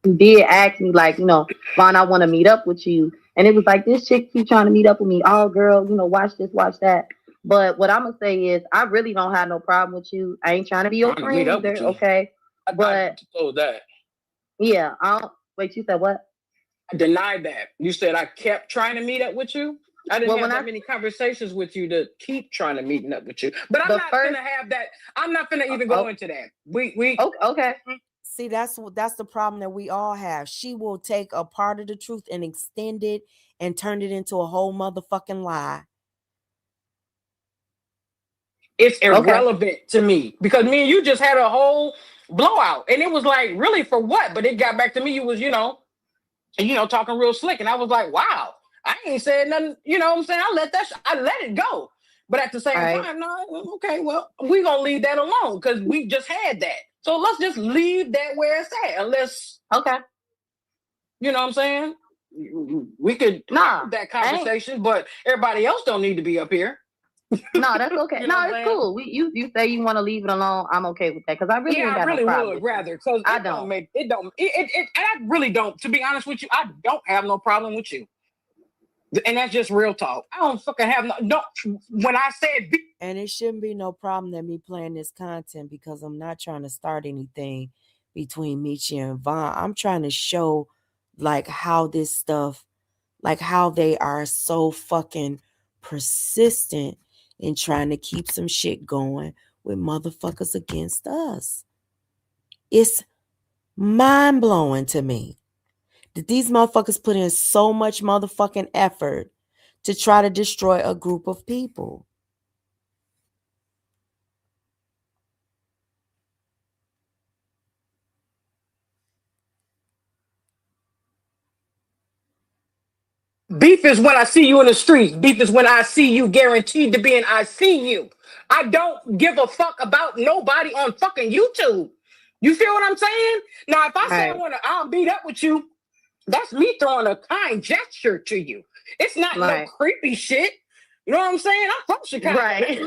You did ask me, like, Vaughn, I want to meet up with you. And it was like, this chick keep trying to meet up with me. Oh, girl, watch this, watch that. But what I'm going to say is, I really don't have no problem with you. I ain't trying to be your friend either, okay? But I told that. Yeah. Wait, you said what? I denied that. You said I kept trying to meet up with you. I didn't have that many conversations with you to keep trying to meet up with you. But I'm not going to have that. I'm not going to even go into that. We okay. See, that's the problem that we all have. She will take a part of the truth and extend it and turn it into a whole motherfucking lie. It's irrelevant to me, because me and you just had a whole blowout, and it was like, really, for what? But it got back to me. You was, talking real slick, and I was like, wow, I ain't said nothing. You know what I'm saying? I let it go. But at the same time, no, okay, well, we gonna leave that alone, because we just had that. So let's just leave that where it's at. Unless You know what I'm saying? We could have that conversation, but everybody else don't need to be up here. No, that's okay. No, it's cool. You say you want to leave it alone. I'm okay with that because I really ain't got no problem would rather because I really don't. To be honest with you, I don't have no problem with you, and that's just real talk. I don't fucking have no. When I said, and it shouldn't be no problem that me playing this content because I'm not trying to start anything between Michi and Von. I'm trying to show like how this stuff, like how they are so fucking persistent in trying to keep some shit going with motherfuckers against us. It's mind-blowing to me that these motherfuckers put in so much motherfucking effort to try to destroy a group of people. beef is when I see you in the streets. Beef is when I see you guaranteed to be in ICU. I don't give a fuck about nobody on fucking YouTube. You feel what I'm saying? Now, if I say I'll beat up with you, that's me throwing a kind gesture to you. It's not no creepy shit. You know what I'm saying? I'm from Chicago. Right.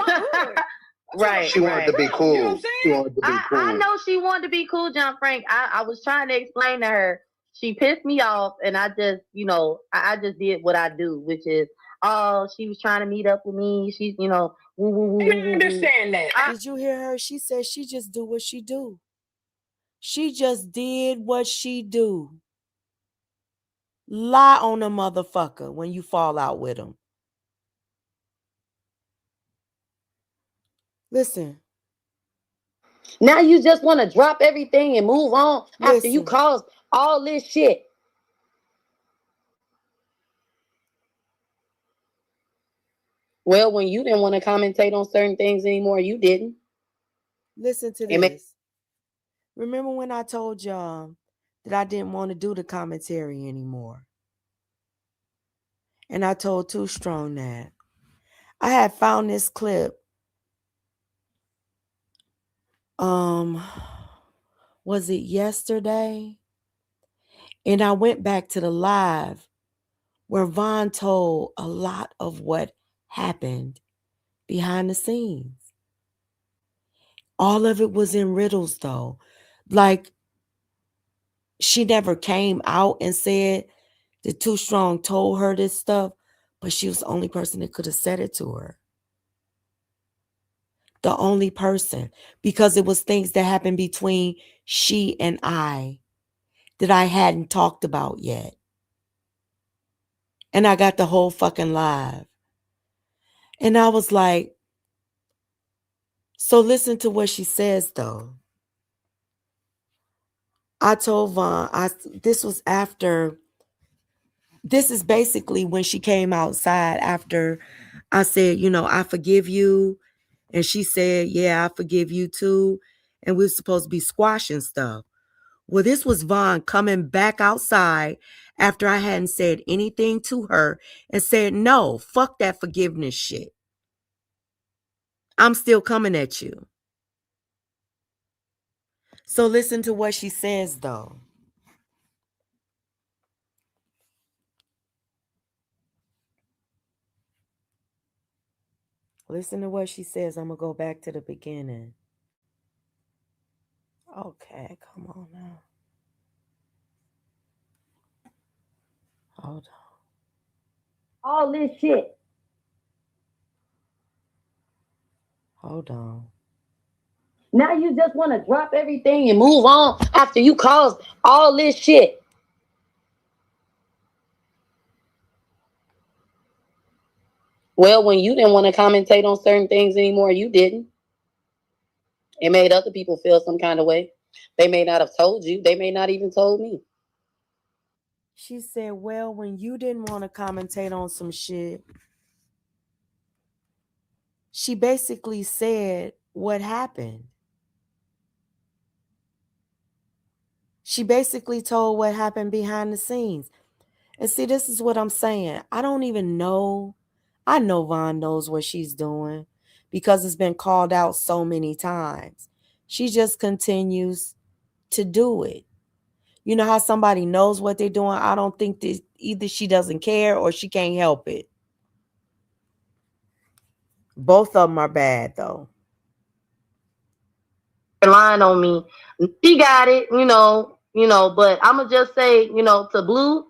Right. She wanted to be cool. You know I know she wanted to be cool, John Frank. I was trying to explain to her. She pissed me off, and I just, I just did what I do, which is, she was trying to meet up with me. She's, I understand that. Did you hear her? She said she just do what she do. She just did what she do. Lie on a motherfucker when you fall out with him. Listen. Now you just want to drop everything and move on after you caused all this shit. Well, when you didn't want to commentate on certain things anymore, you didn't. Listen to this. Remember when I told y'all that I didn't want to do the commentary anymore? And I told Too Strong that. I had found this clip. Was it yesterday? And I went back to the live where Von told a lot of what happened behind the scenes. All of it was in riddles, though. Like, she never came out and said that Too Strong told her this stuff, but she was the only person that could have said it to her. The only person, because it was things that happened between she and I that I hadn't talked about yet. And I got the whole fucking live. And I was like, so listen to what she says, though. I told Von, this was after, this is basically when she came outside after I said, I forgive you. And she said, yeah, I forgive you too. And we're supposed to be squashing stuff. Well, this was Von coming back outside after I hadn't said anything to her and said, no, fuck that forgiveness shit. I'm still coming at you. So listen to what she says, though. Listen to what she says. I'm going to go back to the beginning. Okay, come on now. Hold on. All this shit. Hold on. Now you just want to drop everything and move on after you caused all this shit. Well, when you didn't want to commentate on certain things anymore, you didn't. It made other people feel some kind of way. They may not have told you. They may not even told me. She said, well, when you didn't want to commentate on some shit, she basically said what happened. She basically told what happened behind the scenes. And see, this is what I'm saying. I don't even know. I know Von knows what she's doing because it's been called out so many times. She just continues to do it. You know how somebody knows what they're doing? I don't think that either she doesn't care or she can't help it. Both of them are bad, though. Lying on me. She got it, but I'm going to just say, to Blue,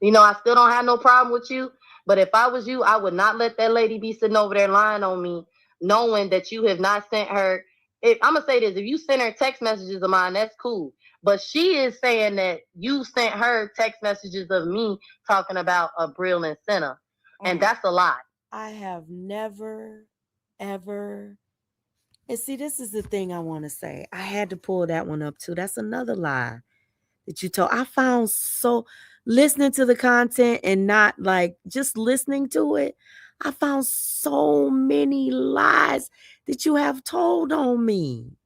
I still don't have no problem with you. But if I was you, I would not let that lady be sitting over there lying on me, knowing that you have not sent her. I'm going to say this. If you send her text messages of mine, that's cool. But she is saying that you sent her text messages of me talking about Abril and Senna. And that's a lie. I have never, ever. And see, this is the thing I want to say. I had to pull that one up too. That's another lie that you told. I found so listening to the content and not like just listening to it. I found so many lies that you have told on me.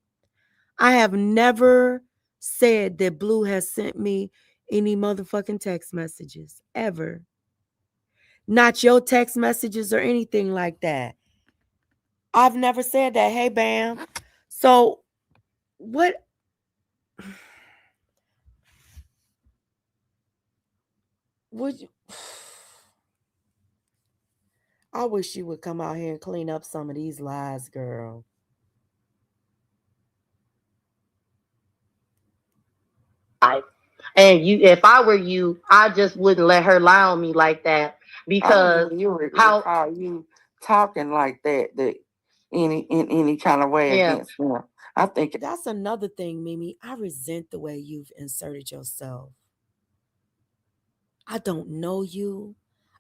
I have never said that Blue has sent me any motherfucking text messages ever. Not your text messages or anything like that. I've never said that. Hey, Bam. So what? Would you? I wish you would come out here and clean up some of these lies, girl. And if I were you, I just wouldn't let her lie on me like that, because how you talking like that in any kind of way against them. I think that's another thing, Mimi. I resent the way you've inserted yourself. I don't know you.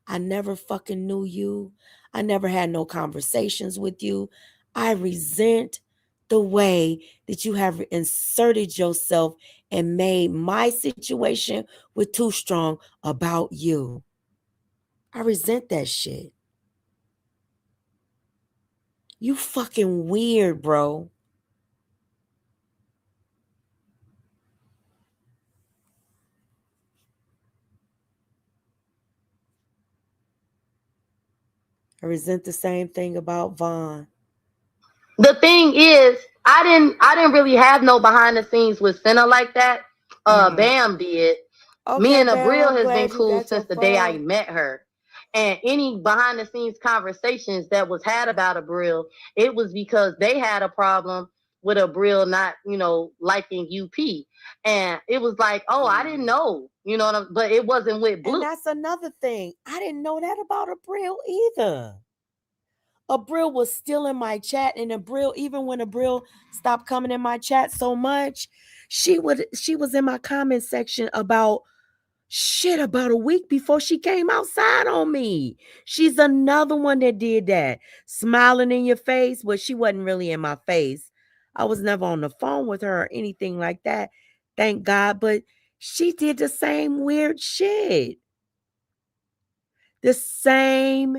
I never fucking knew you. I never had no conversations with you. I resent the way that you have inserted yourself and made my situation with Too Strong about you. I resent that shit. You fucking weird, bro. I resent the same thing about Vaughn. The thing is, I didn't really have no behind the scenes with Senna like that. Bam did. Okay, me and Abril has been cool since the day I met her. And any behind the scenes conversations that was had about Abril, it was because they had a problem with Abril not, liking UP. And it was like, oh, I didn't know, but it wasn't with Blue. And that's another thing. I didn't know that about Abril either. Abril was still in my chat, and Abril, even when Abril stopped coming in my chat so much, she was in my comment section about a week before she came outside on me. She's another one that did that. Smiling in your face, but she wasn't really in my face. I was never on the phone with her or anything like that. Thank God. But she did the same weird shit. The same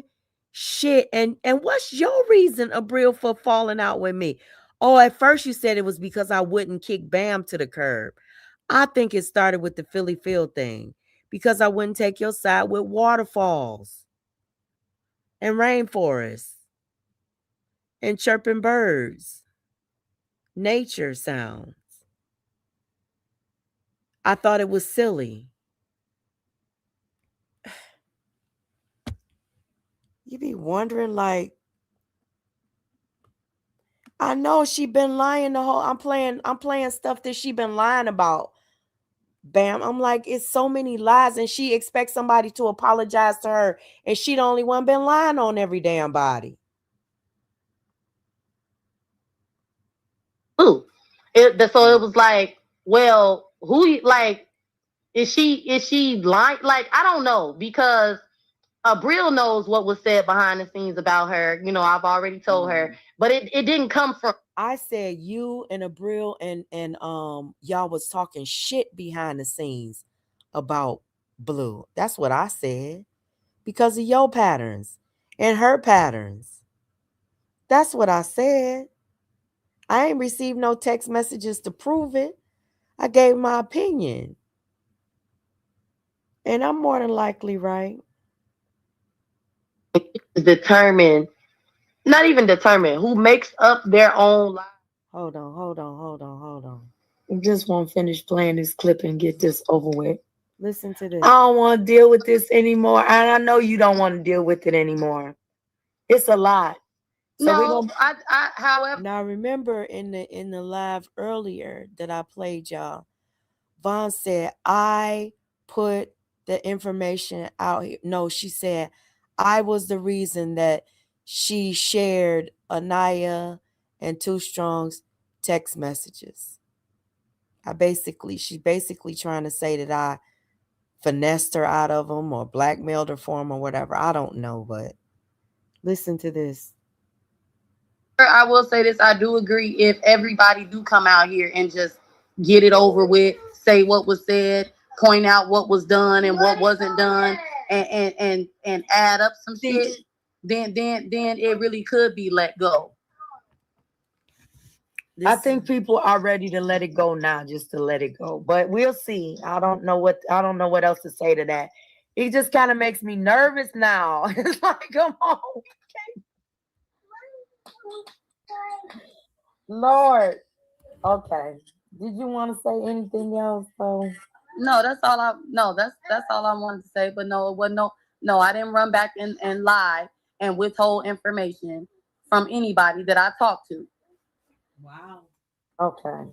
shit. And what's your reason, Abril, for falling out with me? Oh, at first you said it was because I wouldn't kick Bam to the curb. I think it started with the Philly Field thing, because I wouldn't take your side with waterfalls and rainforests and chirping birds, nature sounds. I thought it was silly. You be wondering, like, I know she been lying the whole. I'm playing stuff that she been lying about. Bam. I'm like, it's so many lies, and she expects somebody to apologize to her, and she the only one been lying on every damn body. Ooh. So it was like, well, who, like, is she lying? Like, I don't know, because Abril knows what was said behind the scenes about her. I've already told her, but it didn't come from. I said you and Abril and y'all was talking shit behind the scenes about Blue. That's what I said, because of your patterns and her patterns. That's what I said. I ain't received no text messages to prove it. I gave my opinion, and I'm more than likely right. Not even determined, who makes up their own life. Hold on. I just want to finish playing this clip and get this over with. Listen to this. I don't want to deal with this anymore. And I know you don't want to deal with it anymore. It's a lot. So no, however. Now remember in the live earlier that I played y'all, Von said, I put the information out here. No, she said, I was the reason that she shared Anaya and Too Strong's text messages. She's basically trying to say that I finessed her out of them or blackmailed her for them or whatever. I don't know, but listen to this. I will say this. I do agree if everybody do come out here and just get it over with, say what was said, point out what was done and what wasn't done, and add up some shit, then it really could be let go. I think people are ready to let it go now, just to let it go. But we'll see. I don't know what else to say to that. It just kind of makes me nervous now. It's like, come on. Lord. Okay. Did you want to say anything else though? No, that's all I wanted to say. But no, it wasn't no, I didn't run back and lie and withhold information from anybody that I talked to. Wow. Okay.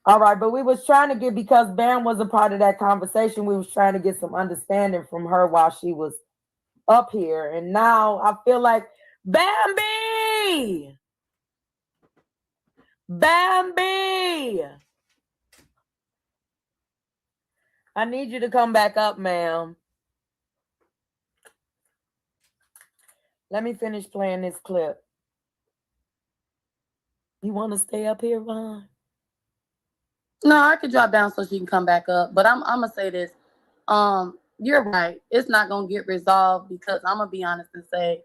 All right, but we was trying to get, because Bam was a part of that conversation, we was trying to get some understanding from her while she was up here. And now I feel like, Bambi! Bambi! I need you to come back up, ma'am. Let me finish playing this clip. You want to stay up here, Von? No, I could drop down so she can come back up. But I'm gonna say this. You're right. It's not gonna get resolved because I'm gonna be honest and say,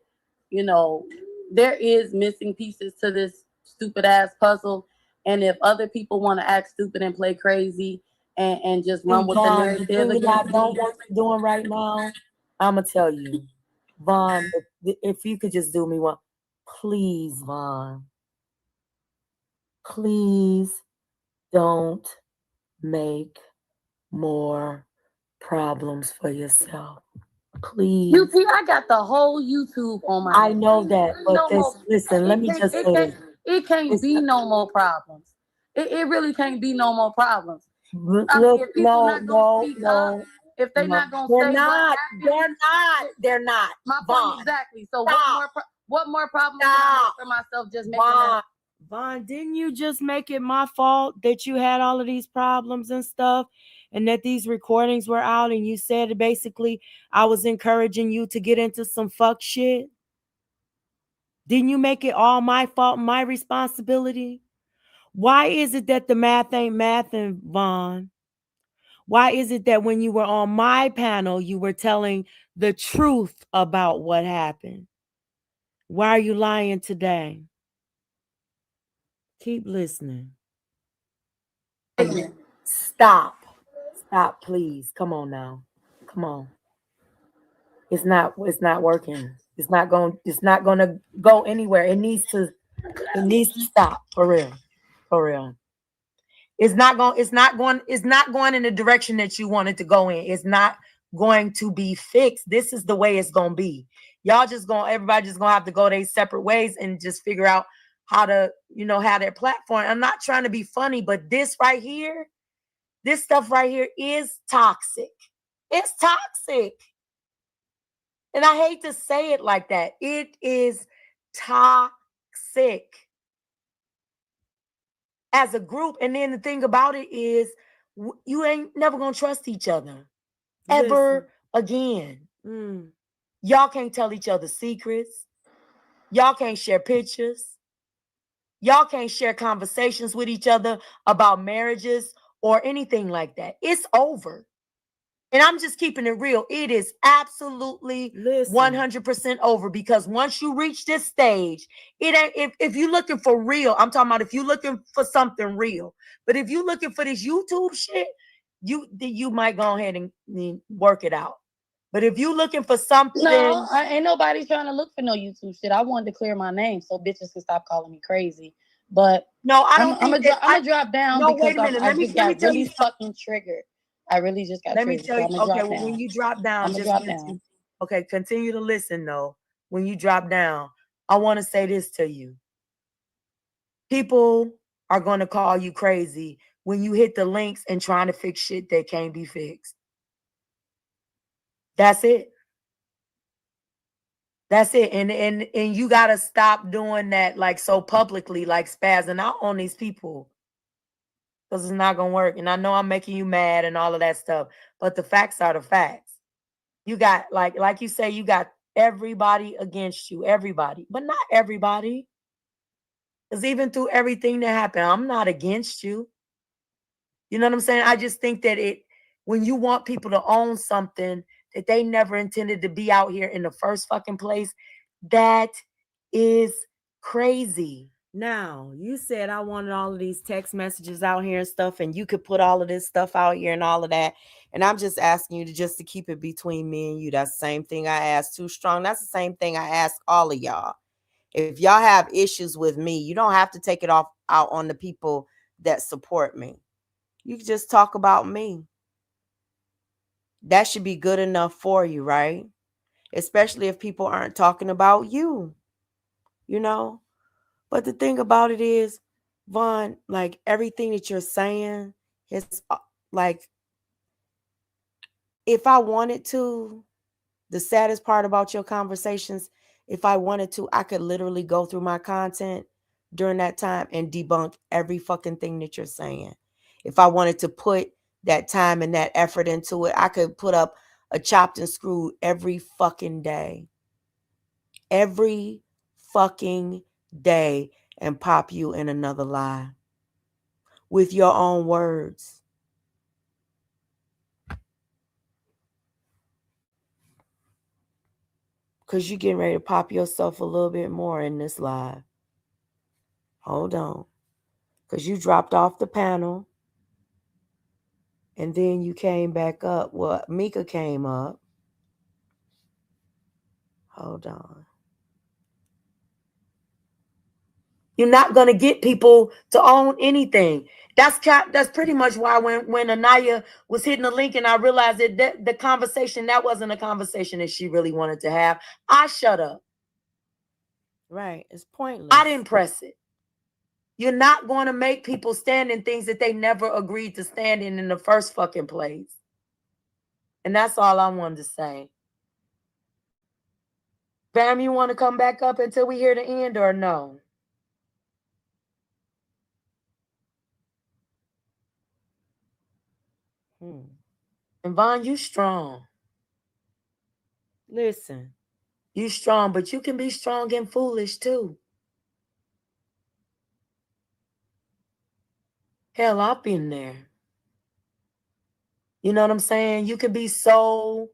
there is missing pieces to this stupid ass puzzle. And if other people want to act stupid and play crazy and just run with the narrative against what you're doing right now, I'm gonna tell you, Von, if you could just do me one, please, Von. Please don't make more problems for yourself. Please. You see, I got the whole YouTube on my I know that, but listen, let me just say this. It can't be no more problems. It really can't be no more problems. Look, If they're not gonna say they're not. My Von, point exactly. So stop. what more problems can I make for myself just making that? Von, didn't you just make it my fault that you had all of these problems and stuff, and that these recordings were out, and you said basically I was encouraging you to get into some fuck shit? Didn't you make it all my fault, my responsibility? Why is it that the math ain't mathing, Von? Why is it that when you were on my panel, you were telling the truth about what happened? Why are you lying today? Keep listening. Stop, please. Come on now. Come on. It's not working. It's not going to go anywhere. It needs to stop, for real. For real. It's not going in the direction that you want it to go in. It's not going to be fixed. This is the way it's going to be. Everybody just going to have to go their separate ways and just figure out how to, have their platform. I'm not trying to be funny, but this stuff right here is toxic. It's toxic. And I hate to say it like that. It is toxic as a group. And then the thing about it is you ain't never going to trust each other ever again. Y'all can't tell each other secrets. Y'all can't share pictures. Y'all can't share conversations with each other about marriages or anything like that. It's over. And I'm just keeping it real. It is absolutely 100% over, because once you reach this stage, it ain't, if you're looking for real, I'm talking about if you're looking for something real. But if you're looking for this YouTube shit, you might go ahead and work it out. But if you're looking for something, ain't nobody trying to look for no YouTube shit. I wanted to clear my name so bitches can stop calling me crazy But no, I I'm don't think that gonna drop down no, because wait a minute. I Let me just got tell really you. fucking triggered. I really just got Let me triggered. tell you. So Okay, drop well, when down. you drop down, I'm gonna just drop down. okay, continue to listen though. When you drop down, I want to say this to you. People are going to call you crazy when you hit the links and trying to fix shit that can't be fixed. That's it. That's it. And you got to stop doing that like so publicly, like spazzing out on these people. Because it's not going to work. And I know I'm making you mad and all of that stuff. But the facts are the facts. You got, like you say, you got everybody against you. Everybody. But not everybody. Because even through everything that happened, I'm not against you. You know what I'm saying? I just think that when you want people to own something that they never intended to be out here in the first fucking place, that is crazy. Now, you said I wanted all of these text messages out here and stuff, and you could put all of this stuff out here and all of that. And I'm just asking you to keep it between me and you. That's the same thing I asked Too Strong. That's the same thing I asked all of y'all. If y'all have issues with me, you don't have to take it out on the people that support me. You can just talk about me. That should be good enough for you, right? Especially if people aren't talking about you, you know? But the thing about it is, Von, like everything that you're saying is like, if I wanted to, the saddest part about your conversations, if I wanted to, I could literally go through my content during that time and debunk every fucking thing that you're saying. If I wanted to put that time and that effort into it, I could put up a chopped and screwed every fucking day. Every fucking day, and pop you in another lie with your own words. Because you're getting ready to pop yourself a little bit more in this live. Hold on. Because you dropped off the panel. And then you came back up. Well, Mika came up. Hold on. You're not going to get people to own anything. That's pretty much why when Anaya was hitting the link and I realized that the conversation, that wasn't a conversation that she really wanted to have, I shut up. Right. It's pointless. I didn't press it. You're not going to make people stand in things that they never agreed to stand in the first fucking place. And that's all I wanted to say. Bam, you want to come back up until we hear the end or no? And Von, you strong. Listen, you strong, but you can be strong and foolish too. Hell, I've been there. You know what I'm saying? You can be so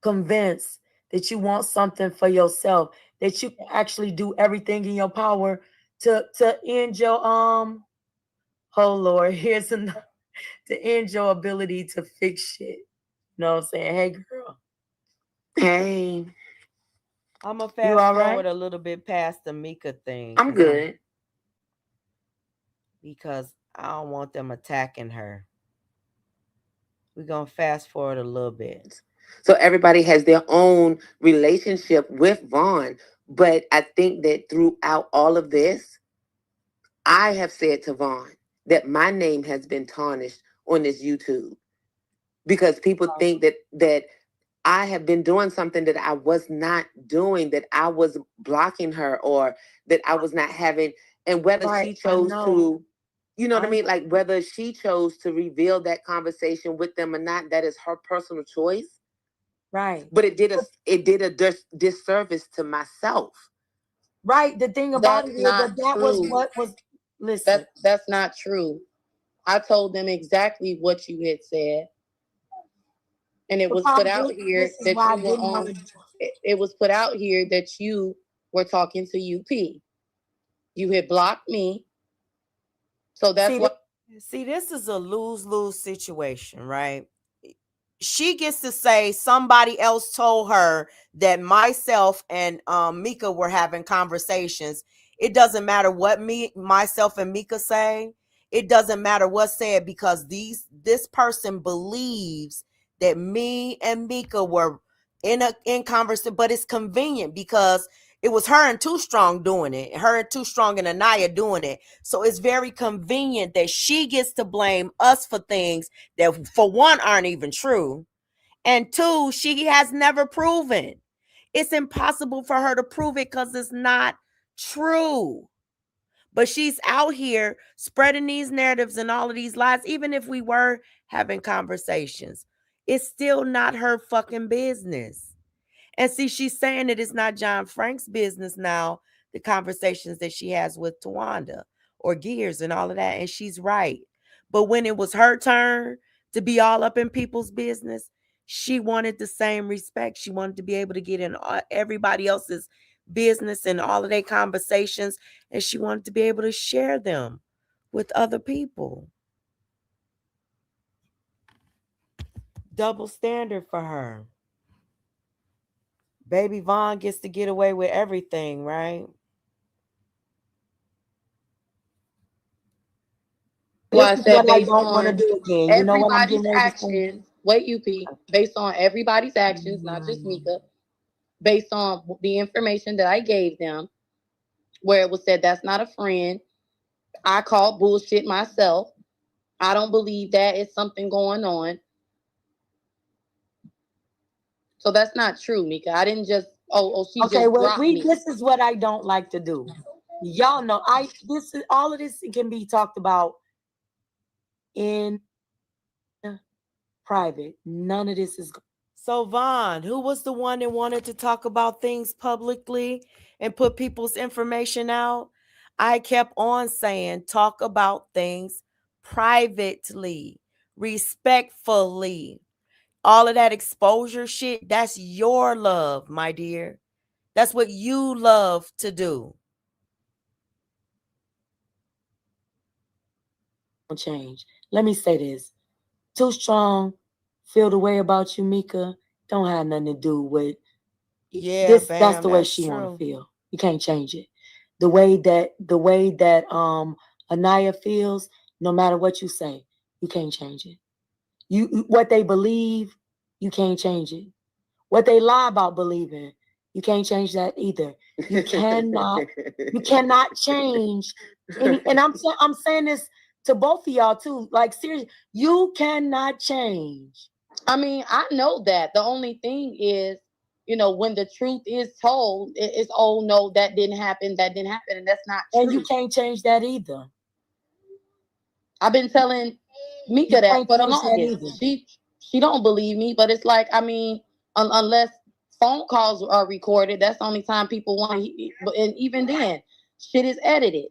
convinced that you want something for yourself, that you can actually do everything in your power to end your oh Lord, here's another, to end your ability to fix shit. You know what I'm saying? Hey girl. Hey. I'm gonna fast forward a little bit past the Mika thing. I'm good. Because I don't want them attacking her. We're gonna fast forward a little bit. So everybody has their own relationship with Von. But I think that throughout all of this, I have said to Von that my name has been tarnished on this YouTube because people think that I have been doing something that I was not doing, that I was blocking her or that I was not having, and whether she chose to, you know what I mean? Like whether she chose to reveal that conversation with them or not, that is her personal choice. Right. But it did a disservice to myself. Right. The thing about it is that was what was, listen. That's not true. I told them exactly what you had said. And it was put out here that you were on. It was put out here that you were talking to UP. You had blocked me. So that's what. See, this is a lose-lose situation, right? She gets to say somebody else told her that myself and Mika were having conversations. It doesn't matter what myself and Mika say. It doesn't matter what's said, because this person believes that me and Mika were in conversation, but it's convenient because it was her and Too Strong doing it, her and Too Strong and Anaya doing it. So it's very convenient that she gets to blame us for things that, for one, aren't even true, and two, she has never proven. It's impossible for her to prove it because it's not true. But she's out here spreading these narratives and all of these lies. Even if we were having conversations, it's still not her fucking business. And see, she's saying that it's not John Frank's business now, the conversations that she has with Tawanda or Gears and all of that. And she's right. But when it was her turn to be all up in people's business, she wanted the same respect. She wanted to be able to get in everybody else's business and all of their conversations, and she wanted to be able to share them with other people. Double standard for her. Baby Vaughn gets to get away with everything, right? Well, I said based on everybody's actions. Wait, UP. Based on everybody's actions, not just Mika. Based on the information that I gave them, where it was said that's not a friend. I called bullshit myself. I don't believe that it's something going on. So that's not true, Mika. I didn't just she okay, just well, dropped me. This is what I don't like to do. Y'all know all of this can be talked about in private. None of this is. So Vaughn, who was the one that wanted to talk about things publicly and put people's information out? I kept on saying, talk about things privately, respectfully. All of that exposure shit, that's your love, my dear. That's what you love to do. Change. Let me say this. Too Strong feel the way about you, Mika, don't have nothing to do with this. That's the way she want to feel. You can't change it. The way that Anaya feels, no matter what you say, you can't change it. You what they believe, you can't change it. What they lie about believing, you can't change that either. You cannot change any, and I'm saying this to both of y'all too. Like, seriously, you cannot change. I mean, I know that. The only thing is, when the truth is told, it's no, that didn't happen, and that's not true. And you can't change that either. I've been telling Mika that for the longest. She don't believe me, but it's like, I mean, unless phone calls are recorded, that's the only time people want to. And even then, shit is edited.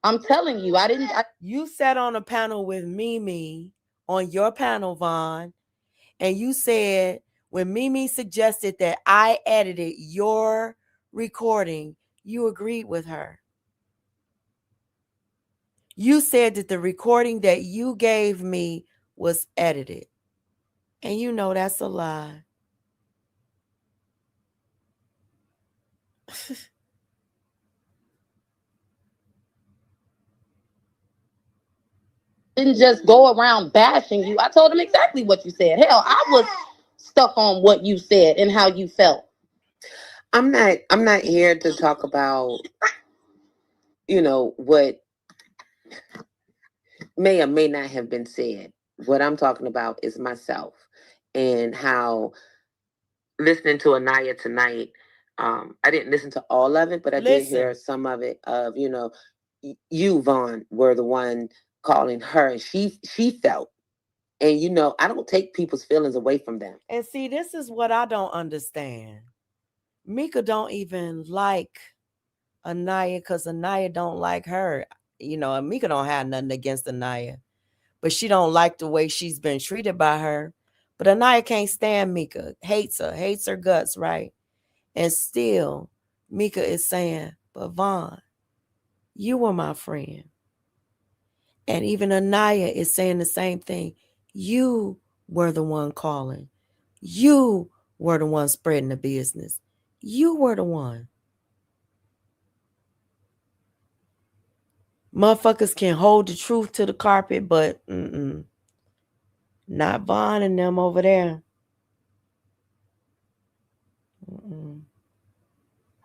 I'm telling you, You sat on a panel with Mimi on your panel, Vaughn, and you said when Mimi suggested that I edited your recording, you agreed with her. You said that the recording that you gave me was edited. And you know that's a lie. Didn't just go around bashing you. I told him exactly what you said. Hell, I was stuck on what you said and how you felt. I'm not here to talk about, what may or may not have been said. What I'm talking about is myself and how listening to Anaya tonight, I didn't listen to all of it, but I did hear some of it of, you, Vaughn, were the one calling her, and she felt. And, I don't take people's feelings away from them. And see, this is what I don't understand. Mika don't even like Anaya because Anaya don't like her. And Mika don't have nothing against Anaya, but she don't like the way she's been treated by her. But Anaya can't stand Mika, hates her guts, right? And still, Mika is saying, but Vaughn, you were my friend. And even Anaya is saying the same thing. You were the one calling. You were the one spreading the business. You were the one. Motherfuckers can hold the truth to the carpet, but not Vaughn and them over there.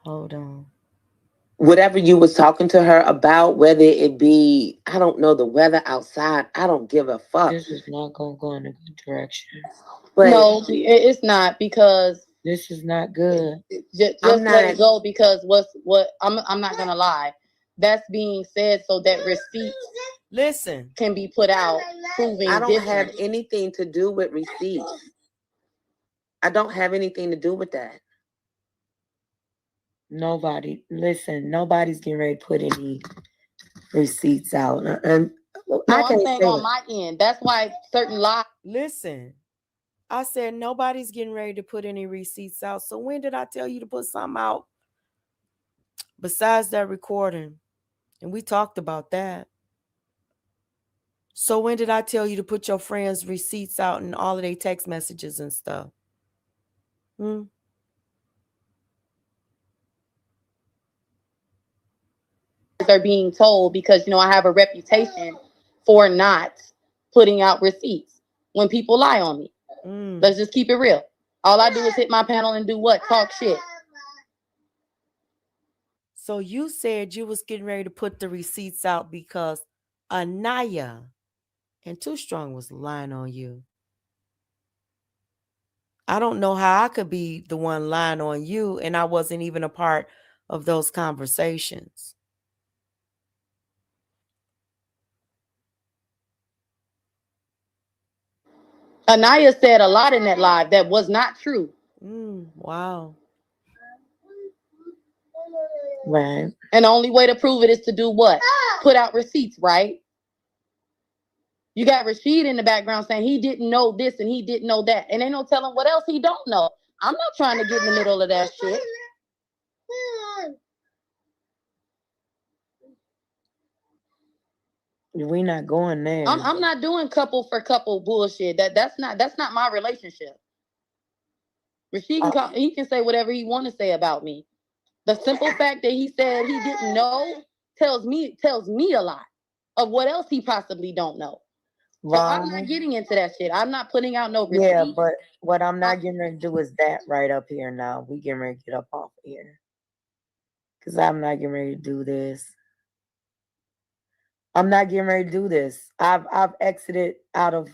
Hold on. Whatever you was talking to her about, whether it be, I don't know, the weather outside, I don't give a fuck. This is not going to go in a good direction. But no, it's not, because this is not good. Just let it go, because I'm not gonna lie. That's being said so that receipts can be put out proving I don't different. have anything to do with receipts. I don't have anything to do with that. Nobody's getting ready to put any receipts out. And I'm saying on my end. That's why certain lies. Listen, I said nobody's getting ready to put any receipts out. So when did I tell you to put something out besides that recording? And we talked about that. So when did I tell you to put your friends' receipts out and all of their text messages and stuff? Are being told, because I have a reputation for not putting out receipts when people lie on me. Let's just keep it real. All I do is hit my panel and do what? Talk shit. So you said you was getting ready to put the receipts out because Anaya and Too Strong was lying on you. I don't know how I could be the one lying on you, and I wasn't even a part of those conversations. Anaya said a lot in that live that was not true. Wow. Right. And the only way to prove it is to do what? Put out receipts, right? You got Rashid in the background saying he didn't know this and he didn't know that. And ain't no telling what else he don't know. I'm not trying to get in the middle of that shit. We're not going there. I'm not doing couple for couple bullshit. That's not my relationship. Rashid he can say whatever he want to say about me. The simple fact that he said he didn't know tells me a lot of what else he possibly don't know. So I'm not getting into that shit. I'm not putting out no receipts. Yeah, but what I'm not getting ready to do is that right up here now. We getting ready to get up off here. Because I'm not getting ready to do this. I'm not getting ready to do this. I've exited out of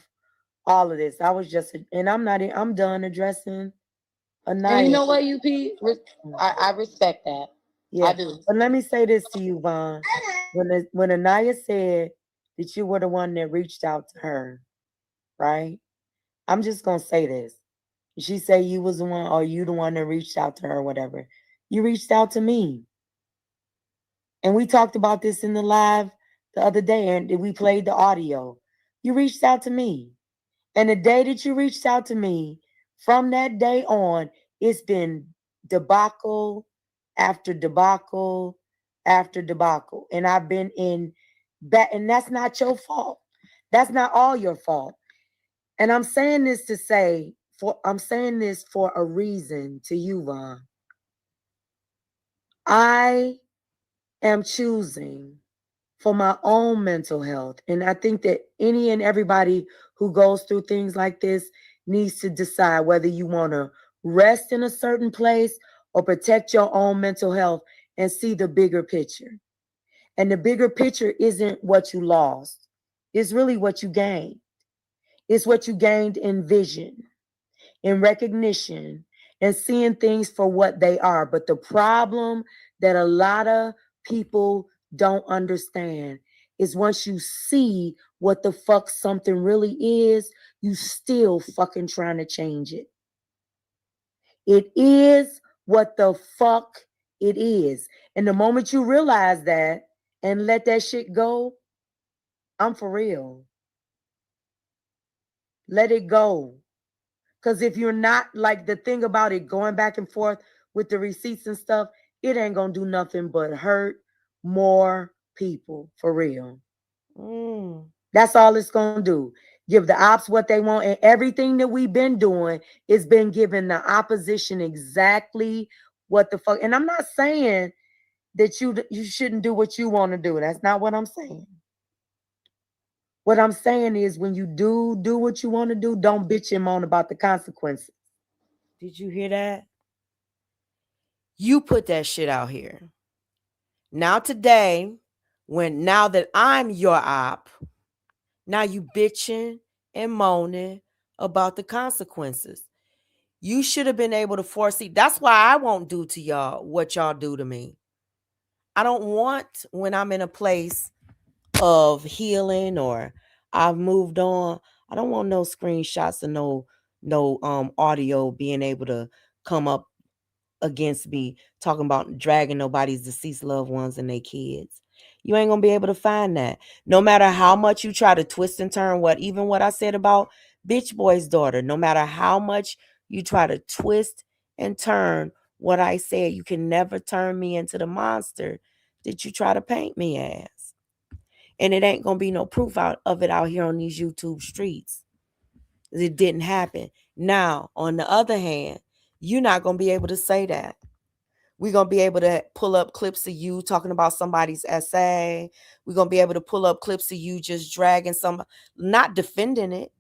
all of this. I was just, and I'm done addressing Anaya. And you know what, UP? I respect that. Yeah, I do. But let me say this to you, Vaughn. When Anaya said that you were the one that reached out to her, right? I'm just gonna say this. She said you was the one, or you the one that reached out to her, or whatever. You reached out to me. And we talked about this in the live the other day, and we played the audio. You reached out to me. And the day that you reached out to me, from that day on, it's been debacle after debacle after debacle. And I've been in that, and that's not your fault. That's not all your fault. And I'm saying this for a reason to you, Vaughn. I am choosing for my own mental health. And I think that any and everybody who goes through things like this needs to decide whether you want to rest in a certain place or protect your own mental health and see the bigger picture. And the bigger picture isn't what you lost. It's really what you gained. It's what you gained in vision, in recognition, and seeing things for what they are. But the problem that a lot of people don't understand is once you see what the fuck something really is, you still fucking trying to change it. It is what the fuck it is. And the moment you realize that and let that shit go, I'm for real. Let it go. Because if you're not, like, the thing about it, going back and forth with the receipts and stuff, it ain't gonna do nothing but hurt more people, for real. That's all it's gonna do. Give the ops what they want, and everything that we've been doing is been giving the opposition exactly what the fuck. And I'm not saying that you shouldn't do what you want to do. That's not what I'm saying. What I'm saying is when you do what you want to do, don't bitch and moan about the consequences. Did you hear that? You put that shit out here. Now today, now that I'm your op, now you bitching and moaning about the consequences. You should have been able to foresee. That's why I won't do to y'all what y'all do to me. I don't want, when I'm in a place of healing or I've moved on, I don't want no screenshots or no audio being able to come up against me talking about dragging nobody's deceased loved ones and their kids. You ain't gonna be able to find that. No matter how much you try to twist and turn even what I said about Bitch Boy's daughter, no matter how much you try to twist and turn what I said, you can never turn me into the monster that you try to paint me as. And it ain't gonna be no proof of it out here on these YouTube streets. It didn't happen. Now, on the other hand, you're not gonna be able to say that. We're going to be able to pull up clips of you talking about somebody's essay. We're going to be able to pull up clips of you just dragging not defending it.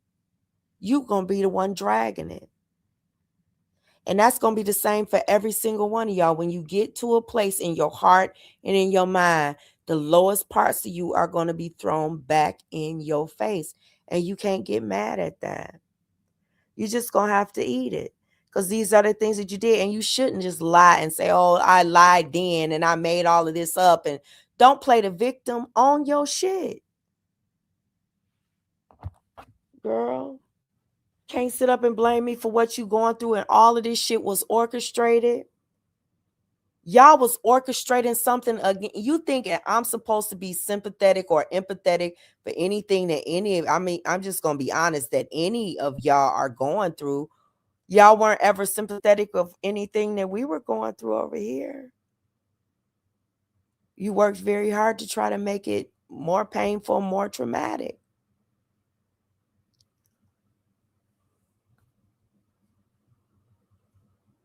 You're going to be the one dragging it. And that's going to be the same for every single one of y'all. When you get to a place in your heart and in your mind, the lowest parts of you are going to be thrown back in your face. And you can't get mad at that. You're just going to have to eat it. Because these are the things that you did. And you shouldn't just lie and say, oh, I lied then and I made all of this up. And don't play the victim on your shit. Girl, can't sit up and blame me for what you going through and all of this shit was orchestrated. Y'all was orchestrating something again. You think I'm supposed to be sympathetic or empathetic for anything that I'm just going to be honest, that any of y'all are going through. Y'all weren't ever sympathetic of anything that we were going through over here. You worked very hard to try to make it more painful, more traumatic.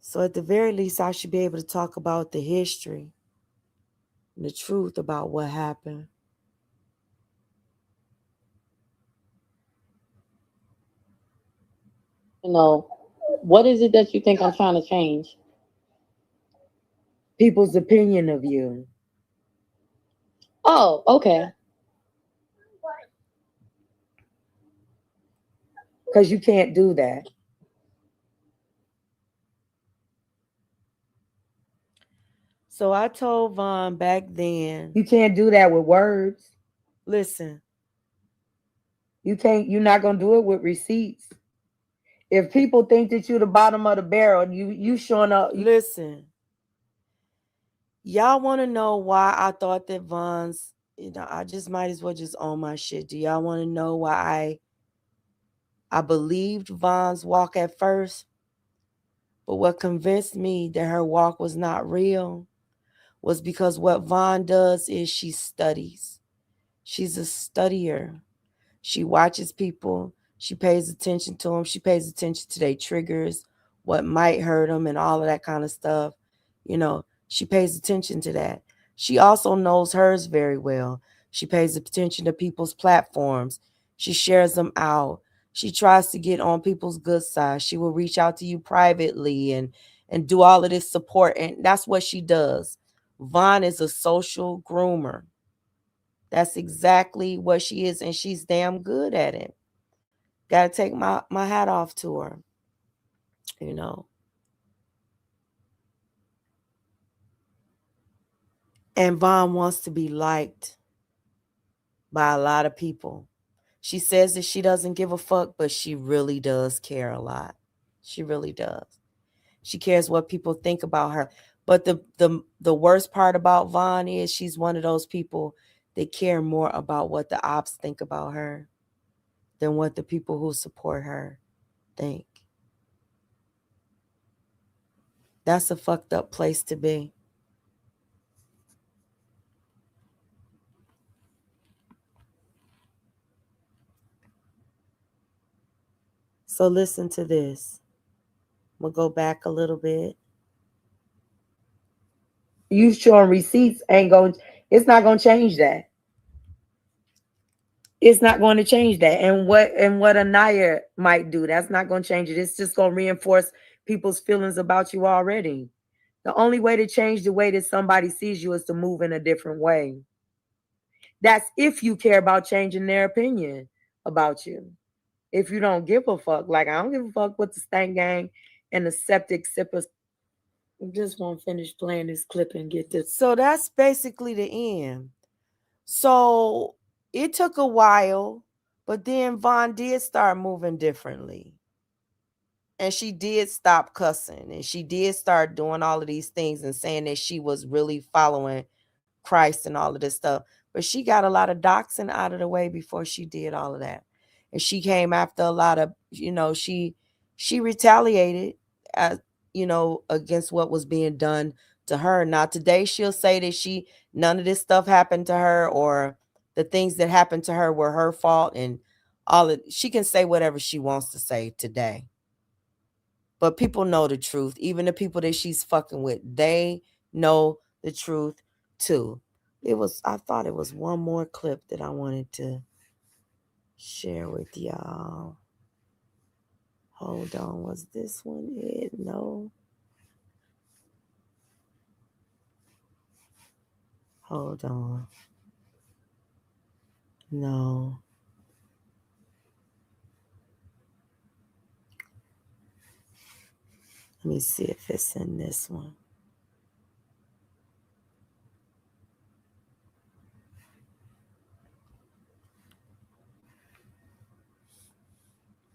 So at the very least, I should be able to talk about the history and the truth about what happened. What is it that you think I'm trying to change? People's opinion of you. Oh, okay. Because you can't do that. So I told Von back then. You can't do that with words. Listen. You're not going to do it with receipts. If people think that you're the bottom of the barrel, you showing up. Listen. Y'all want to know why I thought that Von's, I just might as well just own my shit. Do y'all want to know why I believed Von's walk at first? But what convinced me that her walk was not real was because what Von does is she studies. She's a studier. She watches people. She pays attention to them. She pays attention to their triggers, what might hurt them, and all of that kind of stuff. She pays attention to that. She also knows hers very well. She pays attention to people's platforms. She shares them out. She tries to get on people's good side. She will reach out to you privately and do all of this support. And that's what she does. Von is a social groomer. That's exactly what she is, and she's damn good at it. Got to take my hat off to her, And Von wants to be liked by a lot of people. She says that she doesn't give a fuck, but she really does care a lot. She really does. She cares what people think about her. But the worst part about Von is she's one of those people that care more about what the ops think about her than what the people who support her think. That's a fucked up place to be. So listen to this. We'll go back a little bit. you showing receipts it's not gonna change that. It's not going to change that. And what Anaya might do, that's not going to change it. It's just going to reinforce people's feelings about you already. The only way to change the way that somebody sees you is to move in a different way. That's if you care about changing their opinion about you. If you don't give a fuck, like I don't give a fuck what the Stank Gang and the Septic Sippers. I just want to finish playing this clip and get this. So that's basically the end. So it took a while, but then Von did start moving differently. And she did stop cussing, and she did start doing all of these things and saying that she was really following Christ and all of this stuff. But she got a lot of doxing out of the way before she did all of that. And she came after a lot of, she retaliated against what was being done to her. Now today she'll say that none of this stuff happened to her, or the things that happened to her were her fault, and she can say whatever she wants to say today. But people know the truth. Even the people that she's fucking with, they know the truth too. I thought it was one more clip that I wanted to share with y'all. Hold on, was this one it? No. Hold on. No. Let me see if it's in this one.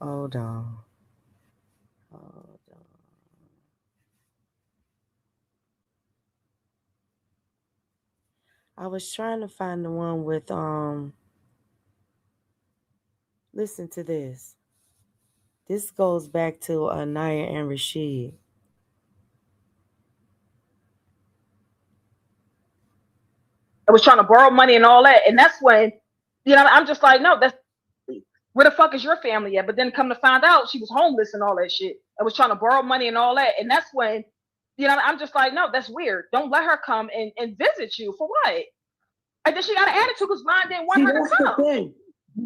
Hold on. I was trying to find the one with listen to this. This goes back to Anaya and Rashid. I was trying to borrow money and all that. And that's when, I'm just like, no, where the fuck is your family at? But then come to find out she was homeless and all that shit. I was trying to borrow money and all that. And that's when, I'm just like, no, that's weird. Don't let her come and visit you. For what? And then she got an attitude because Von didn't want her to come. The thing.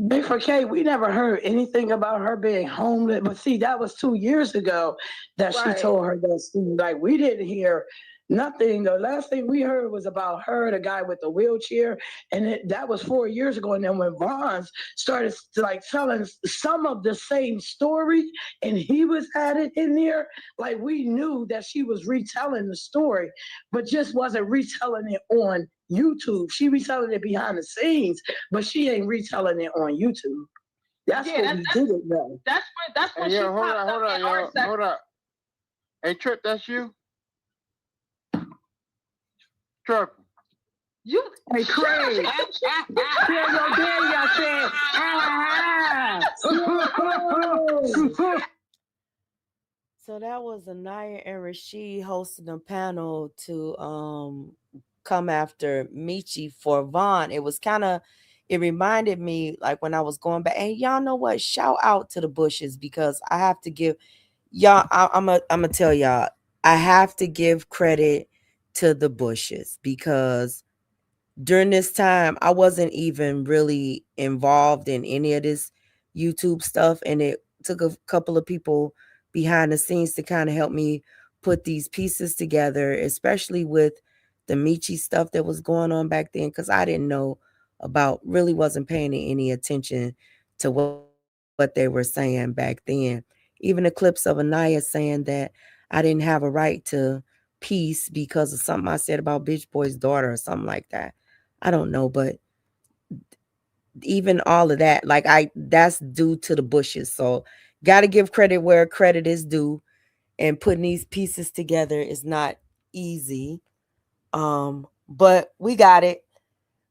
Big for K, we never heard anything about her being homeless. But see, that was 2 years ago that she told her that. Like, we didn't hear nothing. The last thing we heard was about her, the guy with the wheelchair, and that was 4 years ago. And then when Von started telling some of the same story, and he was added in there, like we knew that she was retelling the story, but just wasn't retelling it on YouTube. She retelling it behind the scenes, but she ain't retelling it on YouTube. That's what we didn't know. That's when she popped up in our section. Hold up. Hey, Trip, that's you? Trip. You. Hey, Craig. So that was Anaya and Rashid hosting a panel to come after Meechie for Von. It reminded me like when I was going back, and y'all know what? Shout out to the Bushes, because I have to give y'all, I'm gonna tell y'all, I have to give credit to the Bushes, because during this time I wasn't even really involved in any of this YouTube stuff, and it took a couple of people behind the scenes to kind of help me put these pieces together, especially with the Meechie stuff that was going on back then, because I didn't know about, really wasn't paying any attention to what they were saying back then. Even the clips of Anaya saying that I didn't have a right to peace because of something I said about Bitch Boy's daughter or something like that. I don't know, but even all of that, that's due to the Bushes. So got to give credit where credit is due, and putting these pieces together is not easy. But we got it.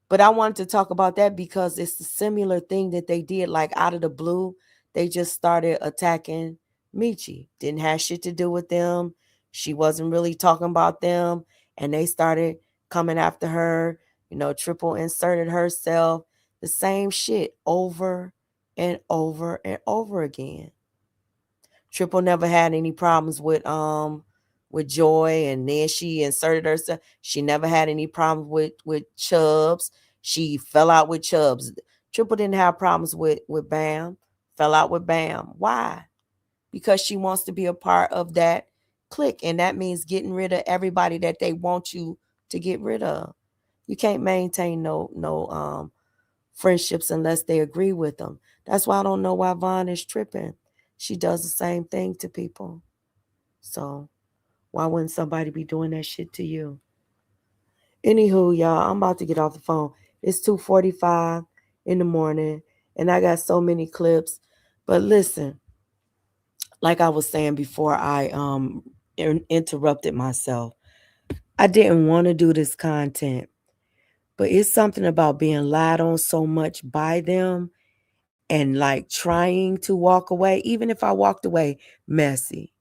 But I wanted to talk about that because it's a similar thing that they did, like out of the blue. They just started attacking Meechie. Didn't have shit to do with them. She wasn't really talking about them. And they started coming after her. Triple inserted herself. The same shit over and over and over again. Triple never had any problems with with Joy, and then she inserted herself. She never had any problems with Chubbs. She fell out with Chubbs. Triple didn't have problems with Bam. Fell out with Bam. Why? Because she wants to be a part of that clique, and that means getting rid of everybody that they want you to get rid of. You can't maintain no friendships unless they agree with them. That's why I don't know why Vaughn is tripping. She does the same thing to people. So why wouldn't somebody be doing that shit to you? Anywho, y'all, I'm about to get off the phone. It's 2:45 in the morning, and I got so many clips. But listen, like I was saying before I interrupted myself, I didn't want to do this content, but it's something about being lied on so much by them and like trying to walk away. Even if I walked away messy,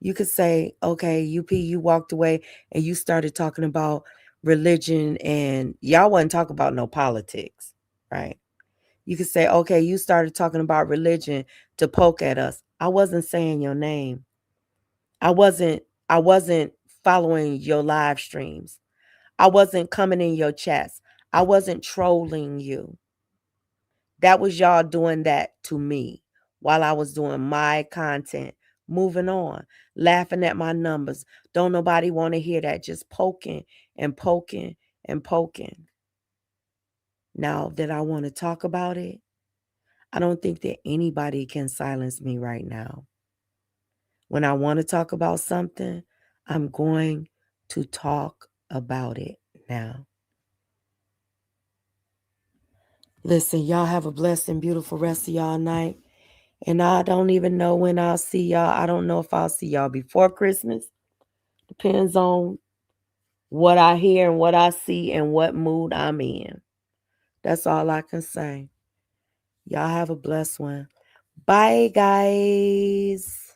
you could say, okay, UP, you walked away and you started talking about religion, and y'all wasn't talking about no politics, right? You could say, okay, you started talking about religion to poke at us. I wasn't saying your name. I wasn't following your live streams. I wasn't coming in your chats. I wasn't trolling you. That was y'all doing that to me while I was doing my content. Moving on, laughing at my numbers. Don't nobody want to hear that. Just poking and poking and poking. Now that I want to talk about it, I don't think that anybody can silence me right now. When I want to talk about something, I'm going to talk about it now. Listen, y'all have a blessed and beautiful rest of y'all night. And I don't even know when I'll see y'all. I don't know if I'll see y'all before Christmas. Depends on what I hear and what I see and what mood I'm in. That's all I can say. Y'all have a blessed one. Bye, guys.